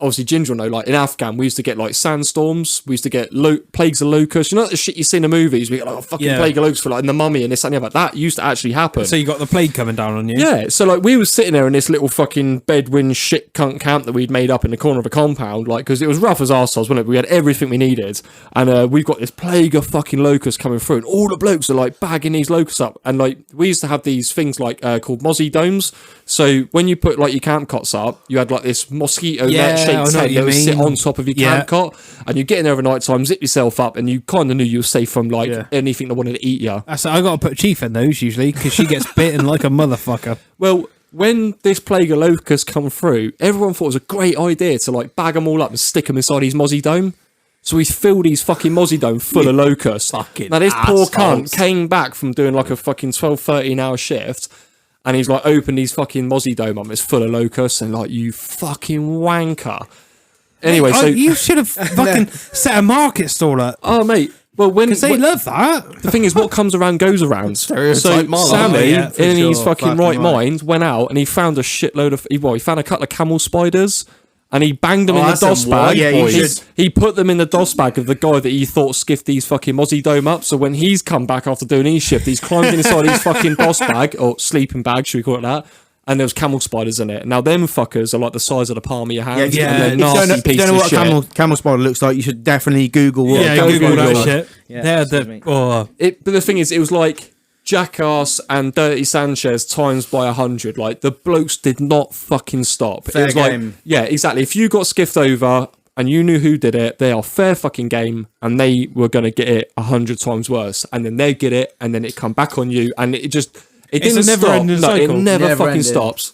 obviously, Ginger will know, like in Afghan, we used to get like sandstorms. We used to get plagues of locusts. You know the shit you see in the movies? We get like a fucking plague of locusts for like in The Mummy and this and the other. That used to actually happen. So you got the plague coming down on you? Yeah, so like we was sitting there in this little fucking bedouin shit cunt camp that we'd made up in the corner of a compound, like, because it was rough as arseholes, wasn't it? We had everything we needed, and we've got this plague of fucking locusts coming through, and all the blokes are like bagging these locusts up, and like we used to have these things like called mozzie domes. So when you put like your camp cots up, you had like this mosquito net shaped tent that would sit on top of your camp cot, and you get in there over night time, zip yourself up, and you kind of knew you were safe from like anything that wanted to eat you. I got to put Chief in those usually because she gets bitten like a motherfucker. Well, when this plague of locusts come through, everyone thought it was a great idea to like bag them all up and stick them inside his mozzie dome. So we filled his fucking mozzie dome full of locusts. Now this poor cunt came back from doing like a fucking 12, 13 hour shift, and he's like opened his fucking mozzie dome up, it's full of locusts, and like, you fucking wanker. Anyway, so you should have fucking set a market stall up. Oh mate, well when Because they love that. the thing is, what comes around goes around. So Stereotype Marlowe. Sammy, Yeah, for in his sure. fucking Fucking right right. mind, went out and he found a shitload of. He found a couple of camel spiders, and he banged them in the that's DOS some bag. wild Yeah, you He- he put them in the DOS bag of the guy that he thought skiffed his fucking mozzie dome up. So when he's come back after doing his shift, he's climbed inside his fucking DOS bag, or sleeping bag, should we call it that? And there was camel spiders in it. Now them fuckers are like the size of the palm of your hand. Yeah, and they're if you nasty If you pieces don't know of what shit. a camel spider looks like, you should definitely Google what Yeah, go Google that Google. shit. Yeah, They're excuse me. But the thing is, it was like Jackass and Dirty Sanchez times by 100. Like the blokes did not fucking stop. Fair it was like, game. yeah, exactly. If you got skiffed over and you knew who did it, they are fair fucking game, and they were gonna get it 100 times worse, and then they get it, and then it come back on you, and it It's didn't a stop. never-ending No, it cycle. never Never fucking ending. stops.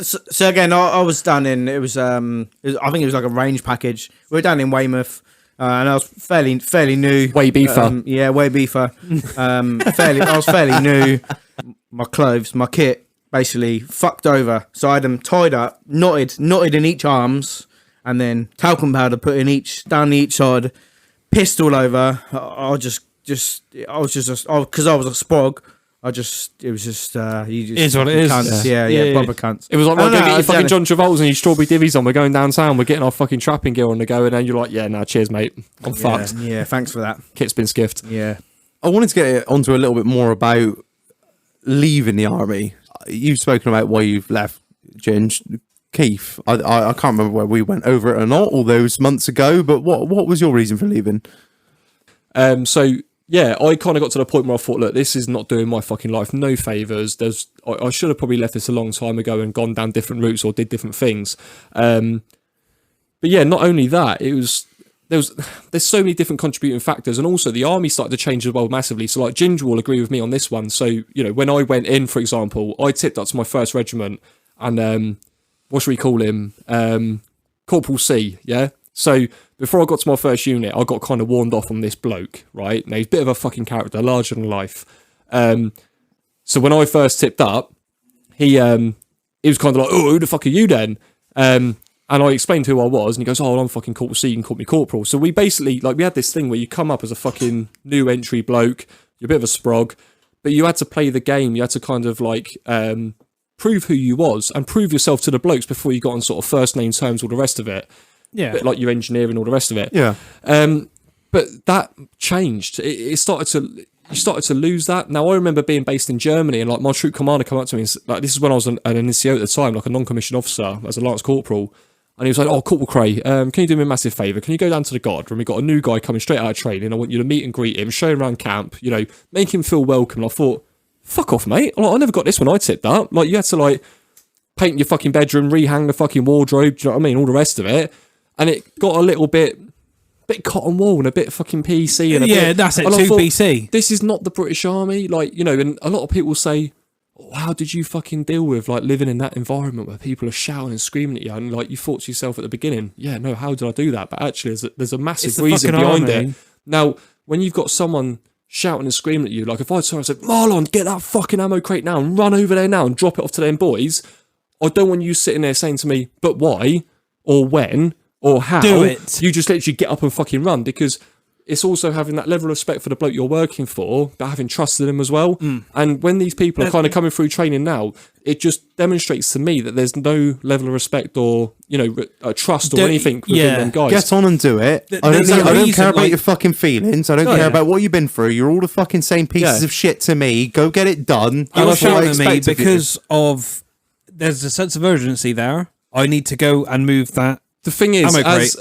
So again, I was down in I think it was like a range package. We were down in Weymouth, and I was fairly new. Way beefer. Yeah, way beefer. I was fairly new. My clothes, my kit, basically fucked over. So I had them tied up, knotted in each arms, and then talcum powder put in down each side, pissed all over. I was just because I was a sprog. It was just, you just. Is what it is. Cunts. Yeah, Yeah. proper cunts. It was like, I right, don't go know, get I your was fucking down John Travolta's and your strawberry divvies on. We're going downtown. We're getting our fucking trapping gear on the go, and then you're like, yeah, nah, cheers, mate. I'm fucked. Yeah, thanks for that. Kit's been skiffed. Yeah. I wanted to get onto a little bit more about leaving the army. You've spoken about why you've left, Ginge. Keith, I can't remember where we went over it or not all those months ago, but what was your reason for leaving? So yeah, I kind of got to the point where I thought, look, this is not doing my fucking life no favours. I should have probably left this a long time ago and gone down different routes or did different things. But yeah, not only that, there's so many different contributing factors, and also the army started to change as well massively. So like Ginger will agree with me on this one. So, you know, when I went in, for example, I tipped up to my first regiment, and what should we call him? Corporal C, yeah? So before I got to my first unit, I got kind of warned off on this bloke, right? Now, he's a bit of a fucking character, larger than life. So when I first tipped up, he was kind of like, oh, who the fuck are you then? And I explained who I was, and he goes, oh, I'm fucking Corporal C, you can call me Corporal. So we basically, like, we had this thing where you come up as a fucking new entry bloke, you're a bit of a sprog, but you had to play the game, you had to kind of, like, prove who you was, and prove yourself to the blokes before you got on sort of first name terms, all the rest of it. Yeah. Bit like your engineering, all the rest of it. Yeah. But that changed. You started to lose that. Now I remember being based in Germany, and like my troop commander come up to me, and, like this is when I was an NCO at the time, like a non-commissioned officer as a lance corporal, and he was like, "Oh, Corporal Cray, can you do me a massive favour? Can you go down to the guard room? We got a new guy coming straight out of training. I want you to meet and greet him, show him around camp, you know, make him feel welcome." And I thought, "Fuck off, mate! Like, I never got this when I tipped up. Like you had to like paint your fucking bedroom, rehang the fucking wardrobe, do you know what I mean? All the rest of it." And it got a little bit cotton wool and a bit fucking PC and a bit, that's it. and I Too thought, BC. this is not the British Army, like, you know. And a lot of people say, "Oh, how did you fucking deal with like living in that environment where people are shouting and screaming at you?" And like you thought to yourself at the beginning, "Yeah, no, how did I do that?" But actually, there's a massive reason behind it. Now, when you've got someone shouting and screaming at you, like if I said, "Marlon, get that fucking ammo crate now and run over there now and drop it off to them boys," I don't want you sitting there saying to me, "But why?" or "When?" or "How?" Do it. You just literally get up and fucking run, because it's also having that level of respect for the bloke you're working for, but having trust in him as well. And when these people are kind of coming through training now, it just demonstrates to me that there's no level of respect or, you know, trust or anything within them guys. Get on and do it. I don't care about your fucking feelings. I don't care about what you've been through. You're all the fucking same pieces of shit to me. Go get it done. You're shouting at me because of there's a sense of urgency there. I need to go and move that. The thing is,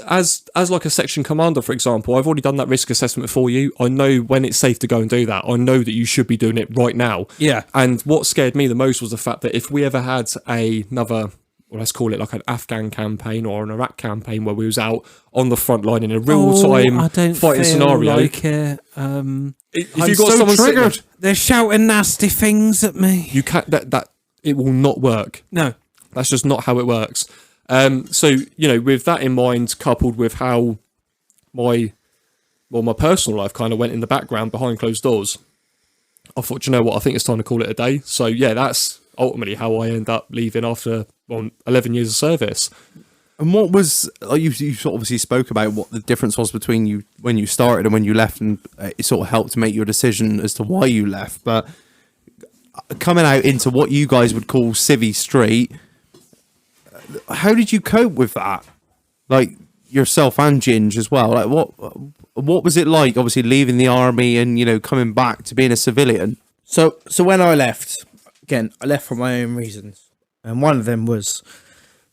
as like a section commander, for example, I've already done that risk assessment for you. I know when it's safe to go and do that. I know that you should be doing it right now. Yeah. And what scared me the most was the fact that if we ever had another, well, let's call it like an Afghan campaign or an Iraq campaign where we was out on the front line in a real-time fighting scenario. Like it. If you've got someone triggered, they're shouting nasty things at me. you can't. That it will not work. No. That's just not how it works. So, you know, with that in mind, coupled with how my personal life kind of went in the background behind closed doors, I thought, you know what, I think it's time to call it a day. So, yeah, that's ultimately how I end up leaving after 11 years of service. And what was, you obviously spoke about what the difference was between you when you started and when you left, and it sort of helped to make your decision as to why you left. But coming out into what you guys would call Civvy Street, how did you cope with that? Like yourself and Ginge as well. Like what was it like? Obviously leaving the army and, you know, coming back to being a civilian. So when I left, again, I left for my own reasons, and one of them was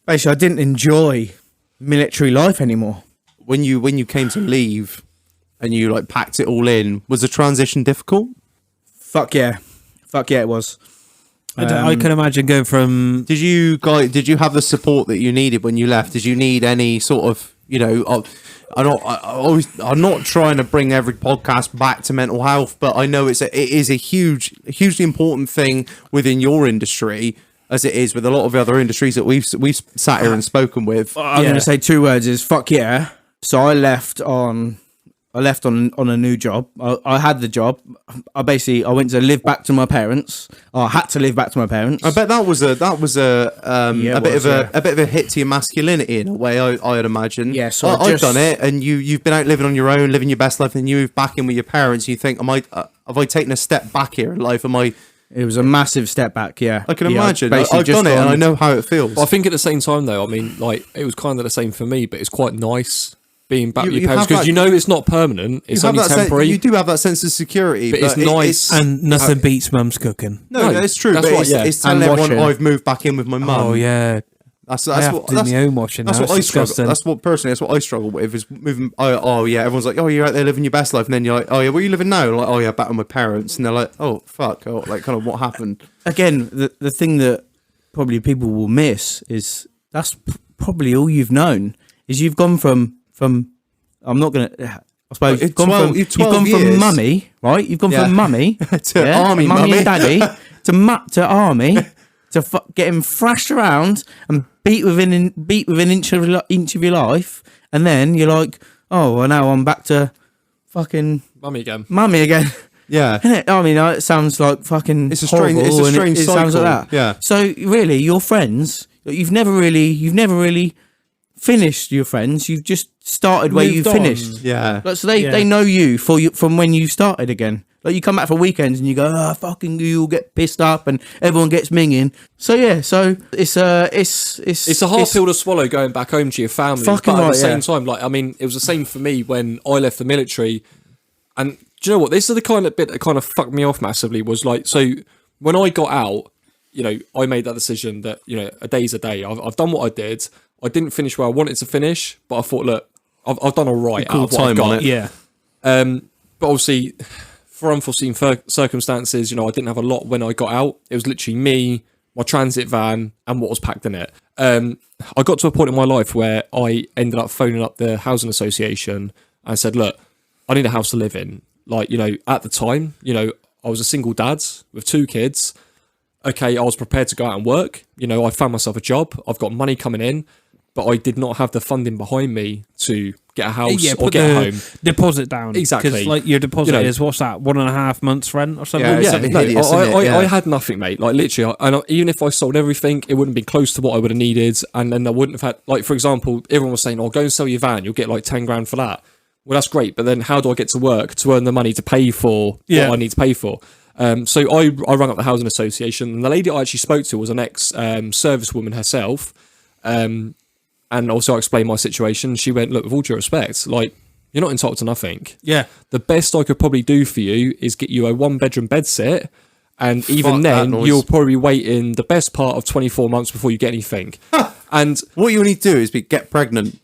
basically I didn't enjoy military life anymore. When you came to leave and you like packed it all in, was the transition difficult? Fuck yeah, it was. I can imagine going from. Did you have the support that you needed when you left? Did you need any sort of, you know, I'm not trying to bring every podcast back to mental health, but I know it is a hugely important thing within your industry, as it is with a lot of other industries that we've sat here and spoken with. I'm going to say two words: is fuck yeah. So I left on a new job. I had the job. I went to live back to my parents. I had to live back to my parents. I bet that was a bit of a hit to your masculinity in a way. I'd imagine. Yeah, so I've done it, and you've been out living on your own, living your best life, and you move back in with your parents. And you think, have I taken a step back here in life? It was a massive step back. Yeah, I can imagine. I've done it, and I know how it feels. But I think at the same time, though, I mean, like it was kind of the same for me, but it's quite nice being back with your parents, because you know it's not permanent, it's only temporary. You do have that sense of security, but it's nice. And nothing beats mum's cooking. No, it's true. But it's telling everyone I've moved back in with my mum. Oh yeah, that's my own washing. That's what I struggle. That's what I struggle with is moving. Oh yeah, everyone's like, oh, you're out there living your best life, and then you're like, oh yeah, where are you living now? And like, oh yeah, back with my parents, and they're like, oh fuck, like kind of what happened. Again, the thing that probably people will miss is that's probably all you've known is you've gone from I'm not gonna. I suppose you've gone from mummy, right? You've gone from mummy to army, mummy and daddy to army to getting thrashed around and beat within an inch of your life, and then you're like, oh, well, now I'm back to fucking mummy again. Yeah, isn't it? I mean, it sounds like fucking. It's a strange cycle. It sounds like that. Yeah. So really, your friends, you've never really finished your friends. You've just started where you finished. Yeah. So they know you from when you started again. Like you come back for weekends and you go, oh, fucking you all get pissed up and everyone gets minging. So yeah, so it's a hard pill to swallow going back home to your family. Fucking but at right, the same yeah. time, like, I mean, it was the same for me when I left the military. And do you know what? This is the kind of bit that kind of fucked me off massively. Was like, so when I got out, you know, I made that decision that, you know, a day's a day. I've done what I did. I didn't finish where I wanted to finish, but I thought, look, I've done all right. Cool out of what I've time on got. it. Yeah. But obviously, for unforeseen circumstances, you know, I didn't have a lot when I got out. It was literally me, my transit van, and what was packed in it. I got to a point in my life where I ended up phoning up the housing association and said, look, I need a house to live in. Like, you know, at the time, you know, I was a single dad with 2 kids. Okay, I was prepared to go out and work. You know, I found myself a job. I've got money coming in, but I did not have the funding behind me to get a house or put get a the home. deposit down. Exactly. Because like your deposit You know- is, what's that, 1.5 months rent or something? Yeah, Yeah, something no, hideous, isn't it? Yeah. I had nothing, mate. Like literally, even if I sold everything, it wouldn't be close to what I would have needed, and then I wouldn't have had. Like for example, everyone was saying, "Oh, go and sell your van. You'll get like 10 grand for that." Well, that's great, but then how do I get to work to earn the money to pay for Yeah. what I need to pay for? So I rang up the housing association, and the lady I actually spoke to was an ex servicewoman herself, and also I explained my situation. She went, "Look, with all due respect, like you're not entitled to nothing. Yeah. The best I could probably do for you is get you a 1-bedroom bed sit, and even Fuck that then noise. you'll probably be waiting the best part of 24 months before you get anything." And What you need to do is get pregnant.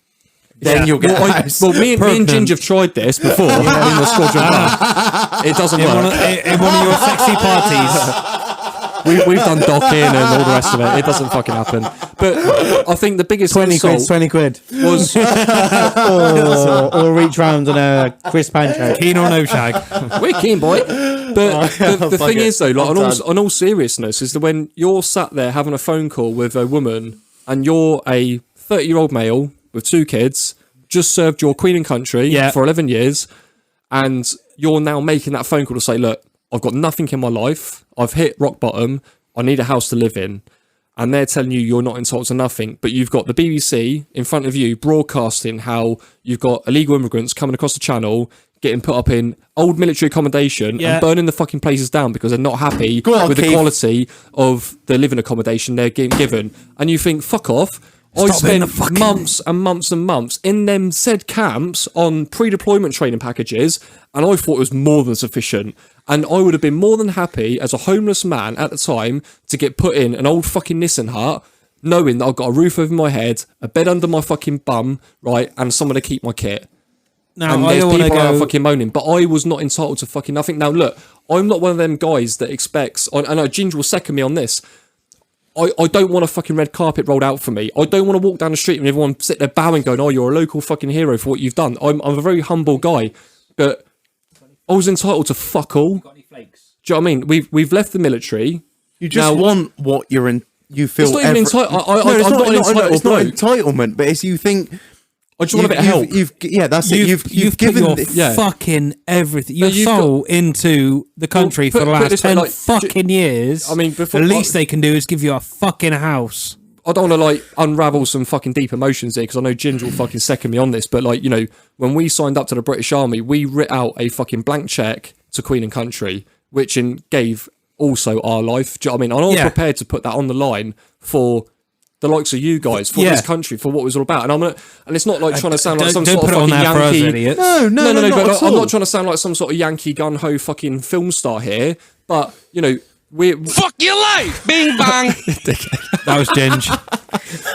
Then Yeah. you'll get well, a house. me and Ginge have tried this before in the squadron van. It doesn't In one, work. in one of your sexy parties. We've done docking and all the rest of it. It doesn't fucking happen. But I think the biggest 20 quid, insult 20 quid. was or reach round on a crisp pancake. Keen or no shag? we're keen, boy. But the Fuck thing it. is, though, like I'm on all seriousness, is that when you're sat there having a phone call with a woman and you're a 30-year-old male with 2 kids, just served your queen and country Yeah. for 11 years, and you're now making that phone call to say, look, I've got nothing in my life. I've hit rock bottom. I need a house to live in. And they're telling you you're not entitled to nothing, but you've got the BBC in front of you broadcasting how you've got illegal immigrants coming across the channel, getting put up in old military accommodation Yeah. and burning the fucking places down because they're not happy Go on, with the Keith. quality of the living accommodation they're getting given. And you think, fuck off. I Stop being a spent fucking- months and months and months in them said camps on pre-deployment training packages, and I thought it was more than sufficient. And I would have been more than happy as a homeless man at the time to get put in an old fucking Nissan hut, knowing that I've got a roof over my head, a bed under my fucking bum, right, and someone to keep my kit. Now, And I there's don't want to people out go... fucking moaning, but I was not entitled to fucking nothing. Now, look, I'm not one of them guys that expects. I know Ginger will second me on this. I don't want a fucking red carpet rolled out for me. I don't want to walk down the street and everyone sit there bowing, going, "Oh, you're a local fucking hero for what you've done." I'm a very humble guy, but I was entitled to fuck all. Do you know what I mean? We've left the military. You just Now- want what you're in. You feel It's not even entitled. I'm it's not an entitled It's not bloke. entitlement, but it's you think. I just want a bit of help. Yeah, that's it. You've put given. your Yeah. fucking everything, No, your you've soul into the country for put- the put it last this way, 10 like, fucking years. I mean, before- the least they can do is give you a fucking house. I don't want to like unravel some fucking deep emotions here because I know Ginger will fucking second me on this. But like, you know, when we signed up to the British Army, we writ out a fucking blank check to Queen and Country, which gave also our life. Do you know what I mean? And I was Yeah. prepared to put that on the line for the likes of you guys, for Yeah. this country, for what it was all about. And and it's not like trying to sound like some don't sort put of it on fucking there for us, Yankee. idiots. No, But at I'm all. not trying to sound like some sort of Yankee gun ho fucking film star here. But you know, we're Fuck your life! Bing bang! That was Ginge.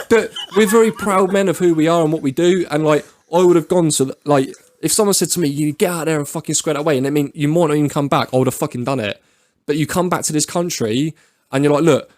but we're very proud men of who we are and what we do. And like, I would have gone to like, if someone said to me, "You get out there and fucking square that away," and I mean, you might not even come back, I would have fucking done it. But you come back to this country and you're like, look,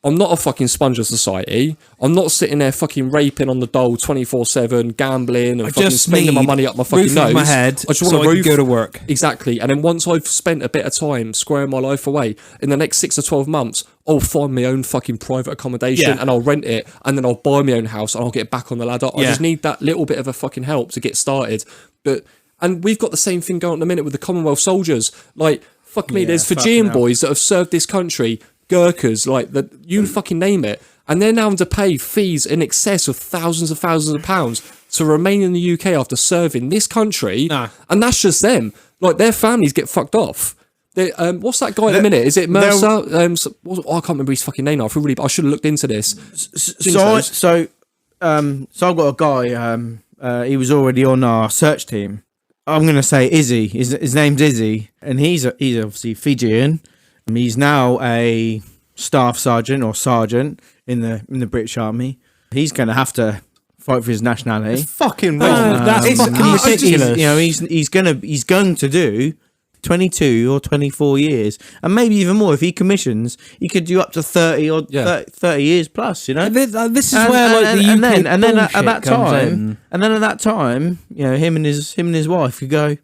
I'm not a fucking sponge of society. I'm not sitting there fucking raping on the dole 24/7, gambling and fucking just spending my need money up my fucking roof nose. over my head I just so want I a can roof. go to work. Exactly. And then once I've spent a bit of time squaring my life away, in the next 6 to 12 months, I'll find my own fucking private accommodation Yeah. and I'll rent it and then I'll buy my own house and I'll get back on the ladder. I Yeah. just need that little bit of a fucking help to get started. And we've got the same thing going at the minute with the Commonwealth soldiers. Like, fuck me, Yeah, there's fucking Fijian hell. boys that have served this country, Gurkhas, like that, you fucking name it. And they're now having to pay fees in excess of thousands of pounds to remain in the UK after serving this country. Nah. And that's just them. Like, their families get fucked off. What's that guy in a minute? Is it Mercer? I can't remember his fucking name now. I feel really. I should have looked into this. So I've got a guy. He was already on our search team. I'm gonna say Izzy. His name's Izzy, and he's obviously Fijian. He's now a staff sergeant or sergeant in the British Army. He's gonna have to fight for his nationality. It's fucking wrong. That's fucking ridiculous. He's going to do 22 or 24 years, and maybe even more if he commissions. He could do up to 30 or 30 years plus. You know, this is where like the UK and then at that comes time, in. and then at that time, you know, him and his wife could go,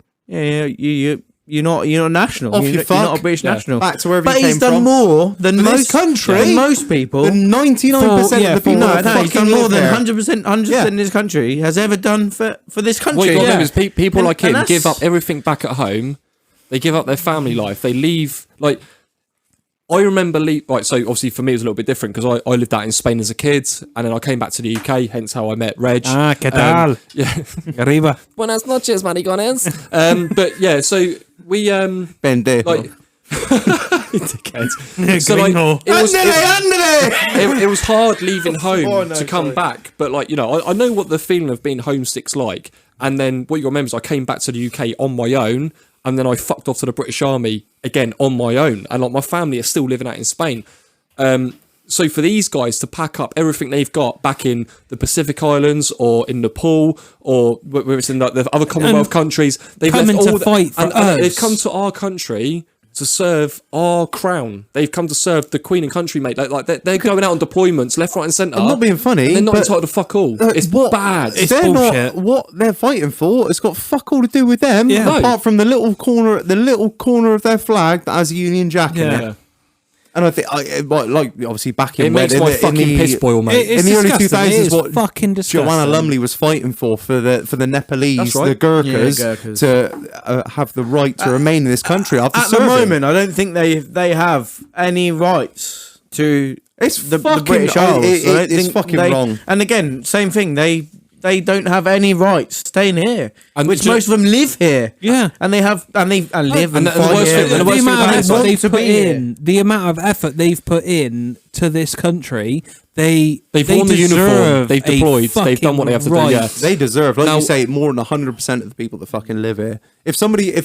you're not national. Off You're you not fuck. a British national. Back to wherever but you came he's done from. more than For this most country? than most people. The 99% of the people No, that he's fucking done more live than there. 100% in this country has ever done for this country. What you got to do is people And- like and him that's- give up everything back at home. They give up their family life. They leave. Like, I remember right, so obviously for me it was a little bit different because I lived out in Spain as a kid, and then I came back to the UK, hence how I met Reg. ¿Qué tal? Yeah. Arriba. Buenas noches, maricones. But yeah, so we Pendejo. like dickhead. So like it was hard leaving home to come back, but like, you know, I know what the feeling of being homesick's like. And then what you got to remember is I came back to the UK on my own, and then I fucked off to the British Army again on my own, and like my family are still living out in Spain. So for these guys to pack up everything they've got back in the Pacific Islands or in Nepal or whether it's in like the other Commonwealth countries, they've left coming to all fight for and us. they've come to our country to serve our crown. They've come to serve the Queen and country, mate. Like they're going out on deployments left, right, and centre. I'm not being funny, and they're not but, entitled to fuck all. It's bad. They're bullshit. not what they're fighting for. It's got fuck all to do with them, Yeah. apart from the little corner of their flag that has a Union Jack in Yeah. it. And I think, like, obviously back in It makes when- my in fucking the- piss boil, mate. It's in the early disgusting. 2000s, It is what fucking disgusting. Joanna Lumley was fighting for the Nepalese, That's right. the Gurkhas, Yeah, Gurkhas. to have the right to remain in this country after At the serving. moment, I don't think they have any rights to It's the fucking- British I- Isles. it- I don't it's think fucking they- wrong. And again, same thing. They don't have any rights staying here, And which ju- most of them live here. Yeah. and they live and And the fight worst here. thing- and the The worst thing amount about of it effort is want they've to put be here. in, the amount of effort they've put in to this country, they've worn the uniform, deserve they've a deployed, they've done what they have to do, fucking yeah. right. They deserve, like Now- you say, more than 100% of the people that fucking live here. If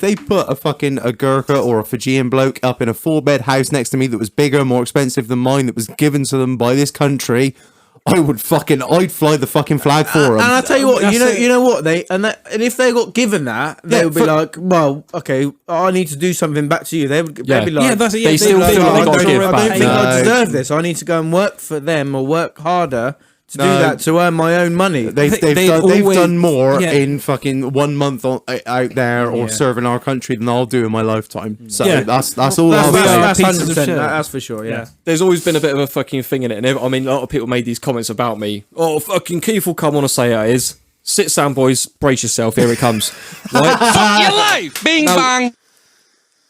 they put a Gurkha or a Fijian bloke up in a 4-bed house next to me that was bigger, more expensive than mine, that was given to them by this country, I'd fly the fucking flag for them. And I tell you what, That's it. you know what and if they got given that, they Yeah, would be for- like, well, okay, I need to do something back to you. They would Yeah. be like, Yeah, that's it. They Yeah, still they'd feel be like they gotta give I back. don't think I No. deserve this. I need to go and work for them or work harder to do No. that to earn my own money. They've they've always- done more yeah. in fucking 1 month out there or serving our country than I'll do in my lifetime. So Yeah. that's all I'll we say. are That's pieces of 100%. shit. That's for sure. Yeah. There's always been a bit of a fucking thing in it, and I mean, a lot of people made these comments about me. Oh, fucking Keith will come on and say how it is. Sit down, boys. Brace yourself. Here it comes. Right? Fuck your life. Bing Now- bang.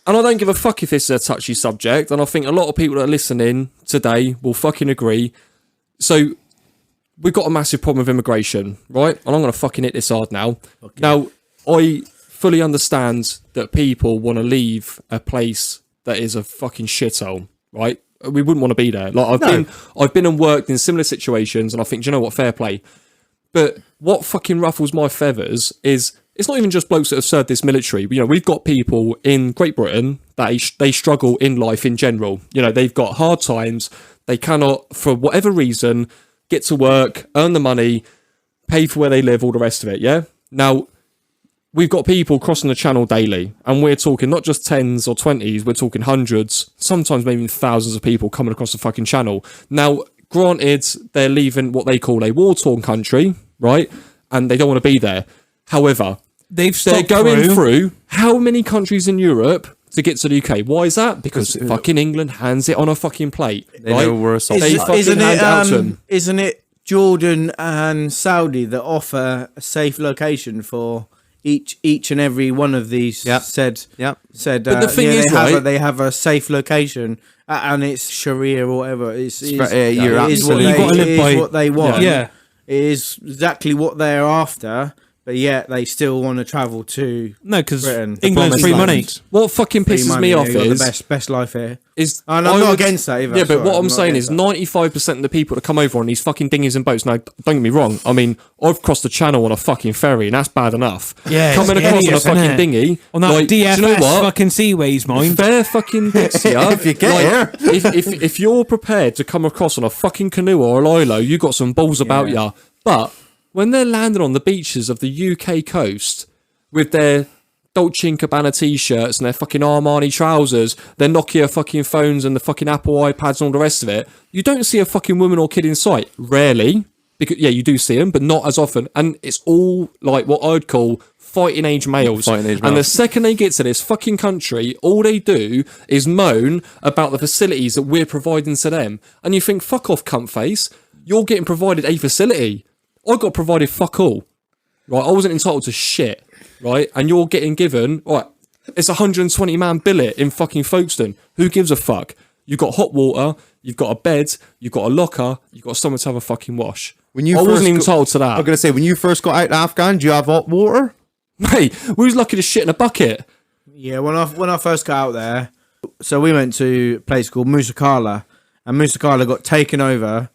And I don't give a fuck if it's a touchy subject, and I think a lot of people that are listening today will fucking agree. So, we've got a massive problem with immigration, right? And I'm going to fucking hit this hard now. Now, I fully understand that people want to leave a place that is a fucking shithole, right? We wouldn't want to be there. Like I've been and worked in similar situations, and I think, do you know what? Fair play. But what fucking ruffles my feathers is it's not even just blokes that have served this military. You know, we've got people in Great Britain that they struggle in life in general. You know, they've got hard times. They cannot, for whatever reason, get to work, earn the money, pay for where they live, all the rest of it, yeah? Now, we've got people crossing the channel daily, and we're talking not just 10s or 20s, we're talking hundreds, sometimes maybe even thousands of people coming across the fucking channel. Now, granted, they're leaving what they call a war-torn country, right? And they don't want to be there. However, They're going through how many countries in Europe to get to the UK? Why is that? Because fucking England hands it on a fucking plate. They right? know we're a They sausage. fucking hand it out to them. Isn't it Jordan and Saudi that offer a safe location for each and every one of these Yep. said? Yep. Said, But the thing they is, have right- they have a safe location, and it's Sharia or whatever. You're you're absolutely- You've got to live by- what they want. Yeah. It is exactly what they're after. but yet they still want to travel to No, because Britain. England's free money. What fucking free pisses money, me yeah, off you got is the best life here. I And I'm not would- against that either. Yeah, but sorry, what I'm not saying is against that. 95% of the people that come over on these fucking dinghies and boats. Now, don't get me wrong. I mean, I've crossed the channel on a fucking ferry, and that's bad enough. Yeah, coming it's across on a hideous, fucking isn't it? dinghy. On that like, do DFS you know what? fucking Seaways, mine. Fair fucking dicks here. If you get if you're prepared to come across on a fucking canoe or a lilo, you got some balls about Yeah. ya. But when they're landing on the beaches of the UK coast with their Dolce & Gabbana t-shirts and their fucking Armani trousers, their Nokia fucking phones and the fucking Apple iPads and all the rest of it, you don't see a fucking woman or kid in sight. Rarely. Because, yeah, you do see them, but not as often. And it's all like what I'd call fighting age males. Fighting age And the males. second they get to this fucking country, all they do is moan about the facilities that we're providing to them. And you think, fuck off, cunt face. You're getting provided a facility. I got provided fuck all. Right? I wasn't entitled to shit. Right? And you're getting given, right, it's a 120 man billet in fucking Folkestone. Who gives a fuck? You've got hot water, you've got a bed, you've got a locker, you've got somewhere to have a fucking wash. When you I first wasn't even got- told to that. I'm gonna say, when you first got out to Afghan, do you have hot water? Mate, we was lucky to shit in a bucket. Yeah, when I first got out there, so we went to a place called Musakala, and Musakala got taken over,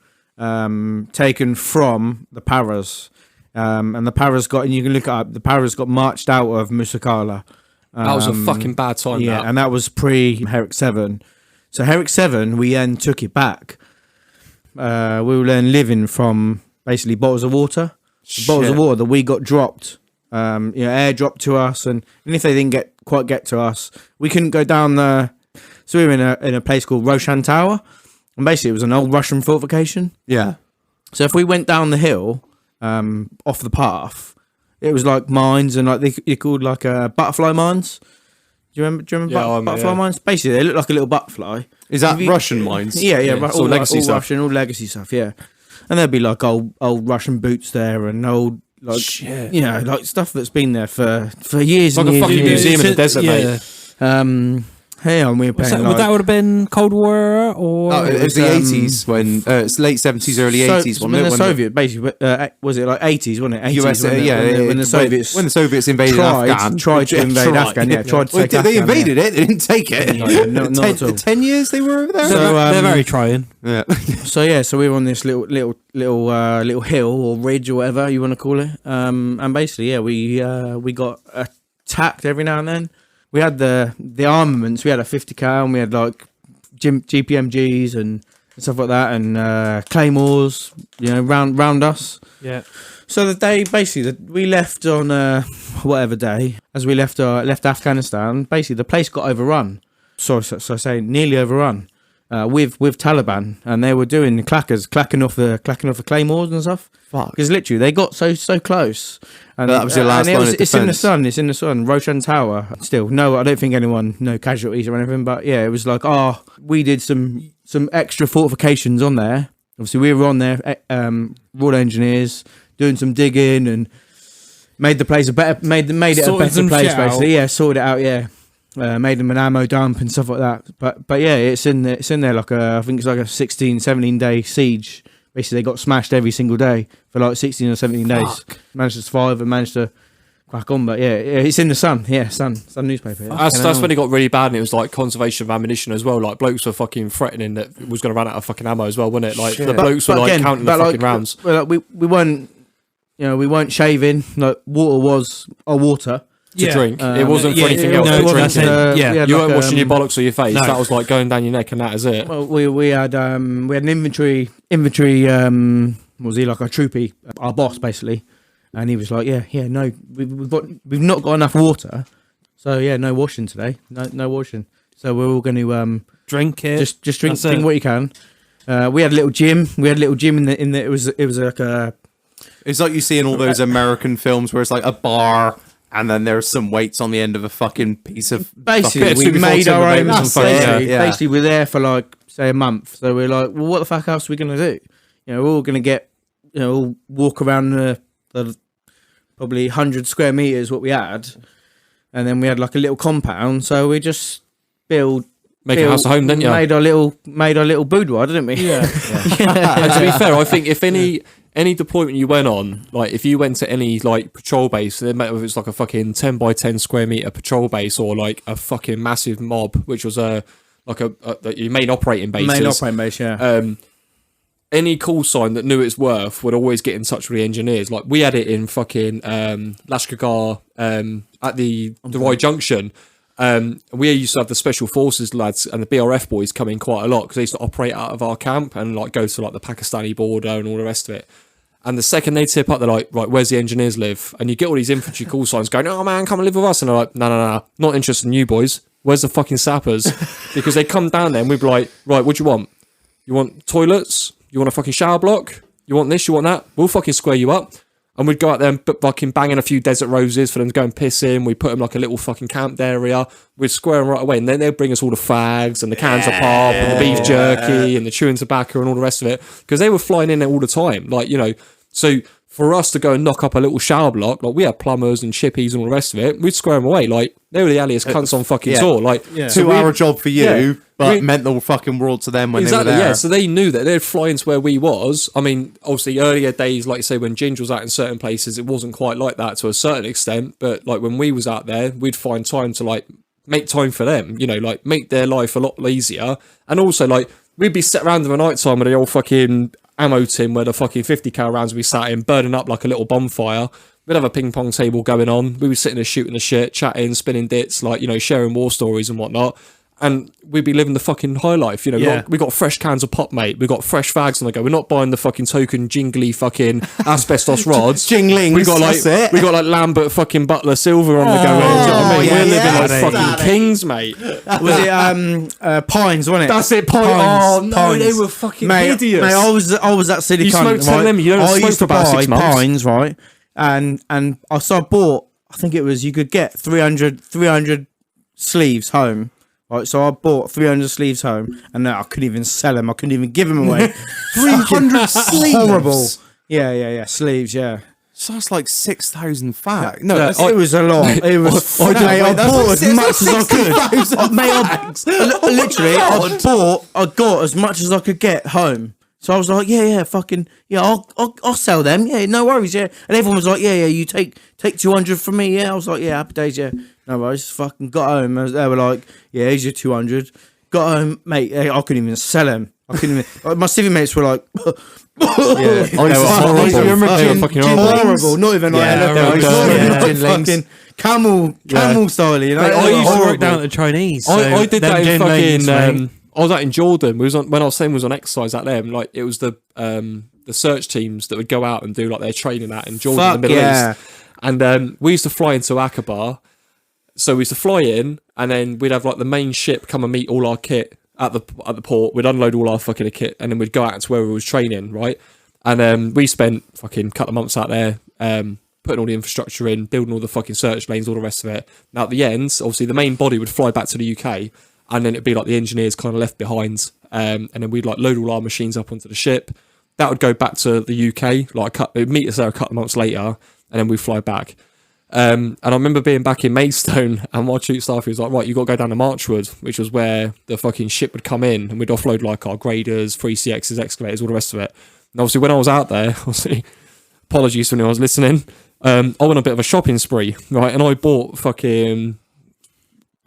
taken from the Paras, and the Paras got, and you can look it up, the Paras got marched out of Musakala. That was a fucking bad time. Yeah, that. and that was pre Herrick 7. So Herrick 7, we then took it back. We were then living from basically bottles of water. The bottles of Shit. water that we got dropped, air dropped to us, and if they didn't quite get to us, we couldn't go down the. So we were in a place called Roshan Tower, and basically it was an old Russian fortification. Yeah. So if we went down the hill, off the path, it was like mines, and like they called like butterfly mines. Do you remember Yeah, I remember, butterfly yeah. mines? Basically, they look like a little butterfly. Is that If you- Russian mines? Yeah, Yeah, yeah, it's all legacy stuff. Russian, all legacy stuff. Yeah, and there'd be like old Russian boots there, and old like Shit. you know, like stuff that's been there for years Like and a years. fucking and years. museum in the desert, mate. Hey, and we were What's paying that, like, that would have been Cold War era, or Oh, it was the 80s when it's late 70s, early 80s. when wasn't it? the Soviet basically was it like 80s, wasn't it? 80s, US, wasn't it? when the Soviets when the Soviets invaded Afghan, tried to invade Afghan, yeah, tried to Well, take they Afghan, invaded it. They didn't take it. No, not at all. 10 years they were over there. So, they're very trying. yeah. So we were on this little hill or ridge or whatever you want to call it, and basically we got attacked every now and then. We had the armaments. We had a 50 cal, and we had like GPMGs and stuff like that, and claymores, round us. Yeah. So the day basically that we left on whatever day, as we left Afghanistan, basically the place got overrun. So I say nearly overrun with Taliban, and they were doing clacking off the claymores and stuff. Fuck. Because literally they got so close. And That was your last and line of it's in the defence. sun. It's in the sun. Roshan Tower. Still, no, I don't think no casualties or anything. But yeah, it was like, we did some extra fortifications on there. Obviously, we were on there, Royal Engineers, doing some digging and made the place made it a Sorted better some place. shit out. Basically, yeah, sorted it out. Yeah, made them an ammo dump and stuff like that. But yeah, it's in there like I think it's like a 16, 17 day siege. Basically, they got smashed every single day for like 16 or 17 days. Managed to survive and managed to crack on. But yeah, it's in the Sun. Yeah, Sun newspaper. Yeah. That's when it got really bad, and it was like conservation of ammunition as well. Like blokes were fucking threatening that it was going to run out of fucking ammo as well, wasn't it? Like the blokes were But like again, counting the but fucking rounds. Well, like, we weren't, we weren't shaving. Like water was our water. To drink. It wasn't for yeah, anything it else. was- but that's drinking. it. Yeah. we had You like, weren't washing your bollocks or your face. no. That was like going down your neck, and that is it. Well, we had an inventory. Was he like a troopy? Our boss basically, and he was like, no, we've not got enough water, so yeah, no washing today, no washing. So we're all going to Drink it. just drink That's it. what you can. We had a little gym. in the it was like a It's like you see in all those American films where it's like a bar and then there's some weights on the end of a fucking piece of basically Fucking we made our own. Super Bowl Basically, yeah. basically we're there for like say a month. So we're like, well, what the fuck else are we gonna do? We're all gonna get we'll walk around the probably 100 square meters what we had, and then we had like a little compound. So we just Make a house a home, didn't you? Made our little boudoir, didn't we? Yeah. And to be fair, I think if any deployment you went on, like if you went to any like patrol base, whether it was like a fucking 10 by 10 square meter patrol base or like a fucking massive mob, which was your main operating base. Main operating base, yeah. Any call sign that knew its worth would always get in touch with the engineers. Like we had it in fucking Lashkar at the Rye Junction. We used to have the special forces lads and the BRF boys come in quite a lot because they used to operate out of our camp and like go to like the Pakistani border and all the rest of it. And the second they tip up, they're like, right, where's the engineers live? And you get all these infantry call signs going, oh man, come and live with us. And they're like, no, not interested in you boys. Where's the fucking sappers? Because they come down there and we'd be like, right, what do you want? You want toilets? You want a fucking shower block? You want this? You want that? We'll fucking square you up. And we'd go out there and fucking bang in a few desert roses for them to go and piss in. We'd put them like a little fucking camp area. We'd square them right away. And then they'd bring us all the fags and the cans of pop and the beef jerky and the chewing tobacco and all the rest of it. Because they were flying in there all the time. Like, you know, so for us to go and knock up a little shower block, like we had plumbers and chippies and all the rest of it, we'd square them away. Like, they were the alliest cunts on fucking tour. Like, 2 hour job for you, but meant the fucking world to them when they were there. Yeah, so they knew that they'd fly into where we was. I mean, obviously earlier days, like you say, when Ginge was out in certain places, it wasn't quite like that to a certain extent. But like when we was out there, we'd find time to like make time for them, you know, like make their life a lot easier. And also like we'd be sat around in the night time with the old fucking ammo tin where the fucking 50 cal rounds we sat in, burning up like a little bonfire. We'd have a ping pong table going on. We were sitting there shooting the shit, chatting, spinning dits, like, you know, sharing war stories and whatnot. And we'd be living the fucking high life, you know. We got fresh cans of pop, mate. We got fresh fags on the go. We're not buying the fucking token jingly fucking asbestos rods. Jinglings. We got like Lambert fucking Butler silver on the go. Do you know what I mean? We're living like fucking kings, mate. Was it Pines, wasn't it? That's it, Pines. Oh no, Pines. they were fucking Mate, idiots. I was that silly You cunt. smoked 10 of them, you don't I smoke used for to about 6 buy months. Pines, right? And I bought, I think it was, you could get 300 sleeves home. Right, so I bought 300 sleeves home, and I couldn't even sell them. I couldn't even give them away. 300 sleeves? Horrible. Yeah, sleeves, yeah. So that's like 6,000 fags. No, It was a lot. It was. I bought as much as I could. Literally, I got as much as I could get home. So I was like, I'll sell them. Yeah, no worries. Yeah, and everyone was like, you take 200 from me. Yeah, I was like, happy days. Yeah, no worries. Fucking got home. They were like, here's your 200. Got home, mate. I couldn't even sell them. I couldn't even. My civvy mates were like, They were fucking horrible. Not even fucking camel style. You know, I used to work down at the Chinese. I did that in fucking. mate. I was out in Jordan. When I was saying we was on exercise out there, like it was the search teams that would go out and do like their training out in Jordan, the Middle East. And we used to fly into Aqaba. So we used to fly in, and then we'd have like the main ship come and meet all our kit at the port. We'd unload all our fucking kit, and then we'd go out to where we was training, right? And we spent fucking couple of months out there, putting all the infrastructure in, building all the fucking search lanes, all the rest of it. Now at the end, obviously the main body would fly back to the UK, and then it'd be like the engineers kind of left behind, and then we'd like load all our machines up onto the ship. That would go back to the UK, it'd meet us there a couple of months later, and then we'd fly back. And I remember being back in Maidstone, and my chief staff was like, right, you got to go down to Marchwood, which was where the fucking ship would come in, and we'd offload like our graders, 3CXs, excavators, all the rest of it. And obviously when I was out there, obviously, apologies to anyone who was listening, I went on a bit of a shopping spree, right, and I bought fucking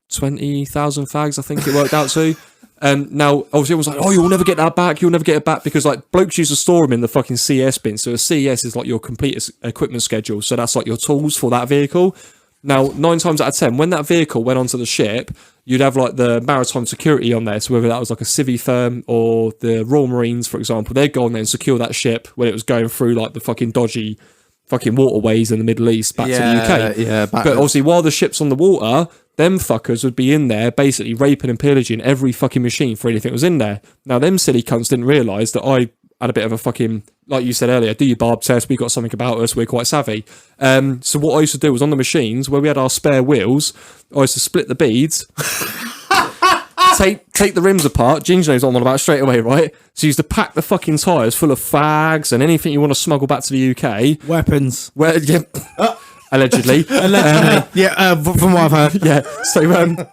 20,000 fags, I think it worked out to. Now, obviously, everyone's like, oh, you'll never get that back. You'll never get it back because, like, blokes used to store them in the fucking CES bin. So a CES is like your complete equipment schedule. So that's like your tools for that vehicle. Now, 9 times out of 10, when that vehicle went onto the ship, you'd have like the maritime security on there. So whether that was like a civvy firm or the Royal Marines, for example, they'd go on there and secure that ship when it was going through like the fucking dodgy fucking waterways in the Middle East back to the UK. Yeah, but obviously, while the ship's on the water, them fuckers would be in there basically raping and pillaging every fucking machine for anything that was in there. Now, them silly cunts didn't realise that I had a bit of a fucking, like you said earlier, do your barb test, we got something about us, we're quite savvy. So what I used to do was on the machines, where we had our spare wheels, I used to split the beads, take the rims apart. Ginge knows what I'm on about straight away, right? So you used to pack the fucking tyres full of fags and anything you want to smuggle back to the UK. Weapons. Allegedly. From what I've heard. Yeah. So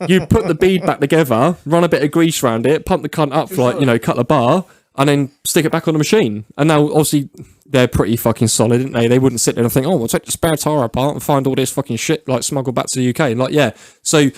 you put the bead back together, run a bit of grease around it, pump the cunt up for like, cut the bar, and then stick it back on the machine. And now, obviously, they're pretty fucking solid, aren't they? They wouldn't sit there and think, oh, we'll take the spare tire apart and find all this fucking shit, like, smuggled back to the UK. And, like, yeah. So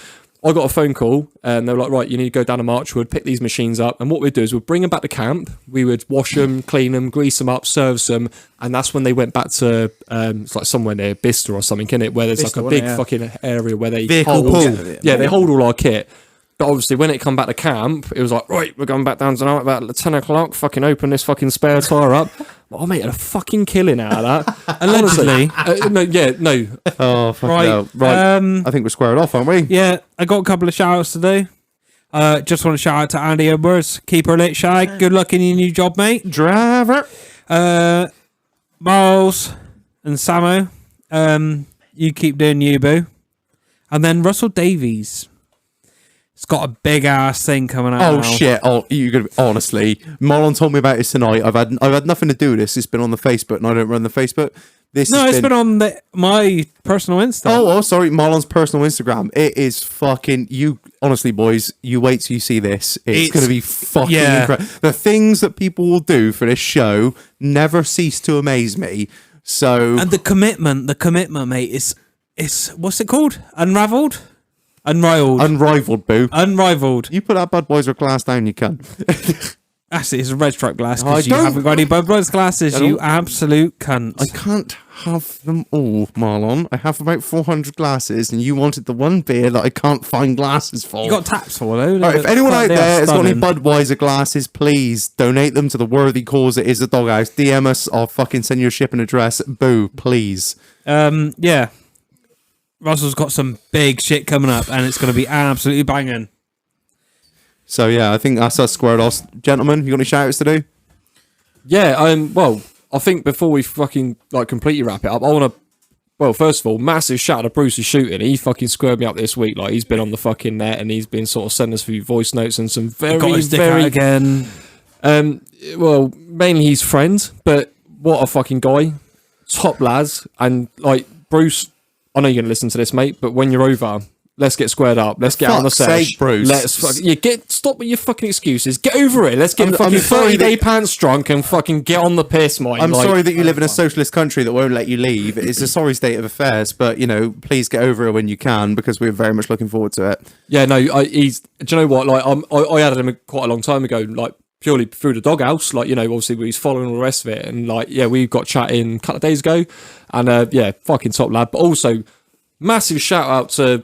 I got a phone call, and they were like, right, you need to go down to Marchwood, pick these machines up. And what we'd do is we'd bring them back to camp. We would wash them, clean them, grease them up, service them. And that's when they went back to, it's like somewhere near Bicester or something, innit? Where there's Bicester, like a big yeah. fucking area where they Vehicle hold, pool. yeah, they hold all our kit. But obviously, when it come back to camp, it was like, right, we're going back down tonight about 10 o'clock, fucking open this fucking spare tire up. Oh, mate, had a fucking killing out of that. Allegedly. No. Oh, fucking Right, hell. Right. I think we're squared off, aren't we? Yeah, I got a couple of shout outs to do. Just want to shout out to Andy Edwards. Keep her lit, Shag. Good luck in your new job, mate. Driver. Miles and Samo. You keep doing you, boo. And then Russell Davies. It's got a big ass thing coming out. Oh now. shit! Oh, you gonna honestly? Marlon told me about this tonight. I've had nothing to do with this. It's been on the Facebook, and I don't run the Facebook. This No, has it's been on my personal Insta. Oh, sorry, Marlon's personal Instagram. It is fucking you. Honestly, boys, you wait till you see this. It's gonna be fucking incredible. The things that people will do for this show never cease to amaze me. So And the commitment, mate, is what's it called? unrivaled, boo. Unrivaled. You put that Budweiser glass down, you can. That's it. It's a red stripe glass I because you don't- haven't got any Budweiser glasses. I don't- You absolute cunt. I can't have them all, Marlon. I have about 400 glasses, and you wanted the one beer that I can't find glasses for. You got taps for though. All right, if anyone out They are there has got any stunning. Budweiser glasses, please donate them to the worthy cause that is the Doghouse. DM us or fucking send your shipping address. Boo, please. Yeah. Russell's got some big shit coming up, and it's going to be absolutely banging. So yeah, I think that's us squared off. Gentlemen, you got any shout-outs to do? Yeah, well, I think before we fucking like completely wrap it up, I want to. Well, first of all, massive shout out to Bruce's shooting. He fucking squared me up this week. Like he's been on the fucking net and he's been sort of sending us a few voice notes and some Got very, his dick out very. again. Well, mainly his friend, but what a fucking guy, top lads, and like Bruce. I know you're gonna listen to this, mate, but when you're over, let's get squared up. Let's get on the Fuck's sesh. sake, Bruce. Stop with your fucking excuses. Get over it. Let's get I'm fucking sorry 30-day that- pants drunk and fucking get on the piss, mate. I'm Like, sorry that you live in a socialist country that won't let you leave. It's a sorry state of affairs, but please get over it when you can because we're very much looking forward to it. Yeah, no, he's. Do you know what? Like, I added him quite a long time ago, like purely through the Doghouse. Like, obviously he's following all the rest of it, and like, yeah, we got chatting a couple of days ago, and yeah, fucking top lad. But also, massive shout out to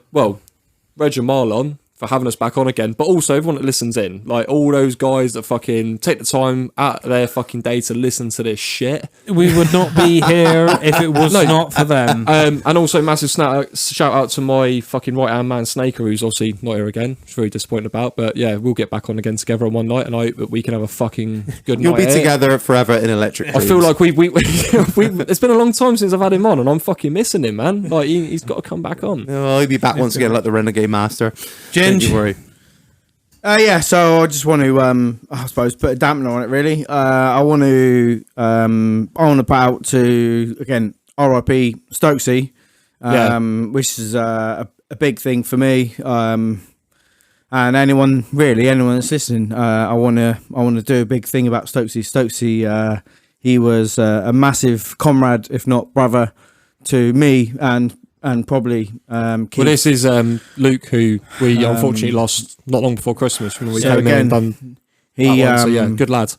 Reg and Marlon for having us back on again, but also everyone that listens in, like all those guys that fucking take the time out of their fucking day to listen to this shit. We would not be here if it was not for them. And also massive shout out to my fucking right hand man Snaker, who's obviously not here again. It's very disappointed about, but yeah, we'll get back on again together on one night, and I hope that we can have a fucking good You'll night. be here. together forever in electric. I feel like we it's been a long time since I've had him on, and I'm fucking missing him, man. Like he's got to come back on. Oh, he'll be back once again, like the Renegade Master. Don't Ginge. you worry. Yeah, so I just want to, I suppose, put a dampener on it. Really, I want to put out to again, R.I.P. Stokesy, which is a big thing for me. And anyone that's listening, I want to do a big thing about Stokesy. Stokesy, he was a massive comrade, if not brother, to me and probably Keith. Well, this is Luke, who we unfortunately lost not long before Christmas when we So came in and again, done he that one. So yeah, good lad.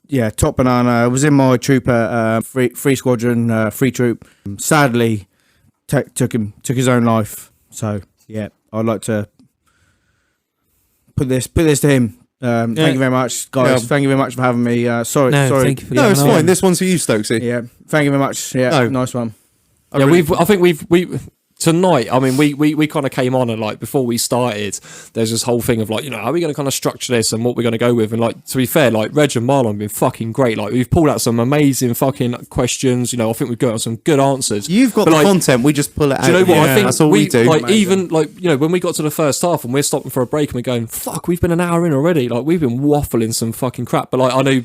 yeah, top banana. Was in my trooper, free squadron, free troop. Sadly, took his own life. So yeah, I'd like to put this to him. Thank you very much, guys. Yeah. Thank you very much for having me. Sorry. Thank you for No, it's letting me fine. on. This one's for you, Stokesy. Yeah, thank you very much. Yeah, No. nice one. I Yeah, really- I think we tonight. I mean, we kind of came on and like before we started, there's this whole thing of like, how are we going to kind of structure this and what we're going to go with? And like, to be fair, like Reg and Marlon have been fucking great. Like we've pulled out some amazing fucking questions. I think we've got some good answers. You've got But, the like, content. We just pull it out. do you know what? I think that's all we do. Like even like when we got to the first half and we're stopping for a break and we're going, fuck, we've been an hour in already. Like we've been waffling some fucking crap. But like I know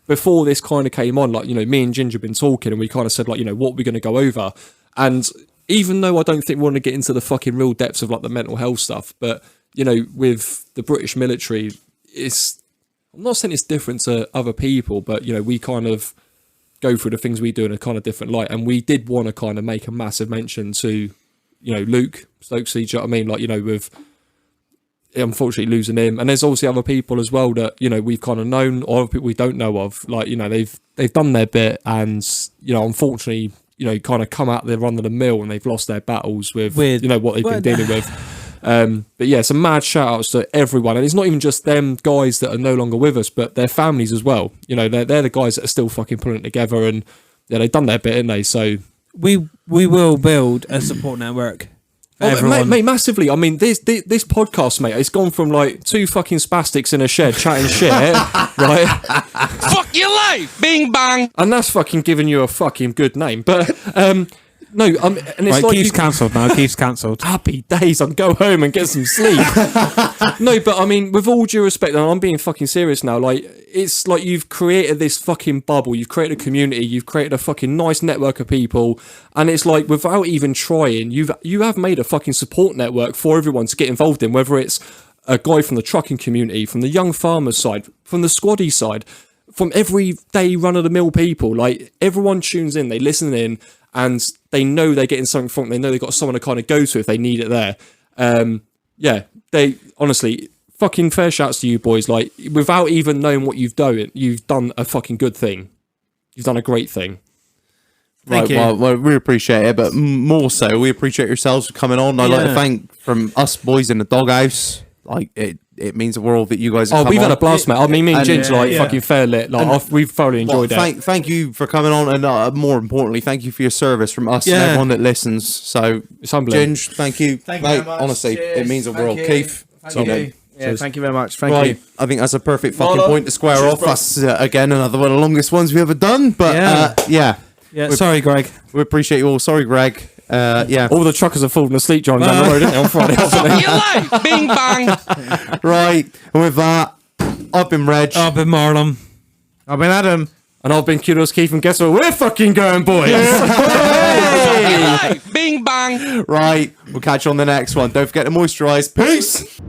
before this kind of came on, like me and Ginger have been talking and we kind of said like what we're going to go over. And even though I don't think we want to get into the fucking real depths of like the mental health stuff, but with the British military, it's I'm not saying it's different to other people, but you know, we kind of go through the things we do in a kind of different light, and we did want to kind of make a massive mention to, you know, Luke Stokesy. Do you know what I mean? Like, you know, with unfortunately losing him, and there's obviously other people as well that, you know, we've kind of known, or other people we don't know of. Like, you know, they've done their bit, and you know, unfortunately, you know, kind of come out the run of the mill, and they've lost their battles with you know, what they've been dealing with. But yeah, some mad shout outs to everyone, and it's not even just them guys that are no longer with us, but their families as well. You know, they're the guys that are still fucking pulling it together, and yeah, they've done their bit, haven't they? So we will build a support network for everyone. Mate, massively. I mean, this podcast, mate, it's gone from like two fucking spastics in a shed chatting shit, right? Fuck your life! Bing bang! And that's fucking giving you a fucking good name, but no, and it's Right, like Keith's cancelled now. Keith's cancelled. happy days. I'll go home and get some sleep. No, but I mean, with all due respect, and I'm being fucking serious now, like, it's like you've created this fucking bubble, you've created a community, you've created a fucking nice network of people, and it's like, without even trying, you have made a fucking support network for everyone to get involved in, whether it's a guy from the trucking community, from the young farmers side, from the squaddy side, from everyday run-of-the-mill people. Like, everyone tunes in, they listen in, and they know they're getting something from it. They know they've got someone to kind of go to if they need it there. Yeah, they honestly, fucking fair shouts to you boys. Like, without even knowing what you've done a fucking good thing. You've done a great thing. Thank you. Well, we appreciate it, but more so, we appreciate yourselves for coming on. I'd like to thank from us boys in the doghouse. Like, it means the world that you guys have come we've on. had a blast, mate. I mean, me and Ginge, fucking fair lit. Like, we've thoroughly enjoyed it. Thank you for coming on, and more importantly, thank you for your service from us and everyone that listens. So, It's humbling. Ginge, thank you. Thank you Mate, very much. honestly, Cheers. it means the Thank world. you. Keith, Thank you. Yeah, thank you very much. Thank right, you. I think that's a perfect fucking Well, point to square cheers, off. bro. That's, again, another one of the longest ones we ever done, but Yeah. Sorry, Greg. we appreciate you all. Sorry, Greg. Yeah. All the truckers are falling asleep, John, down the road, didn't they, on Friday afternoon? Your life! Bing bang! Right, and with that, I've been Reg. I've been Marlon. I've been Adam. And I've been Kudos Keith, and guess what? We're fucking going, boys! Your life! Bing bang! Right, we'll catch you on the next one. Don't forget to moisturise. Peace!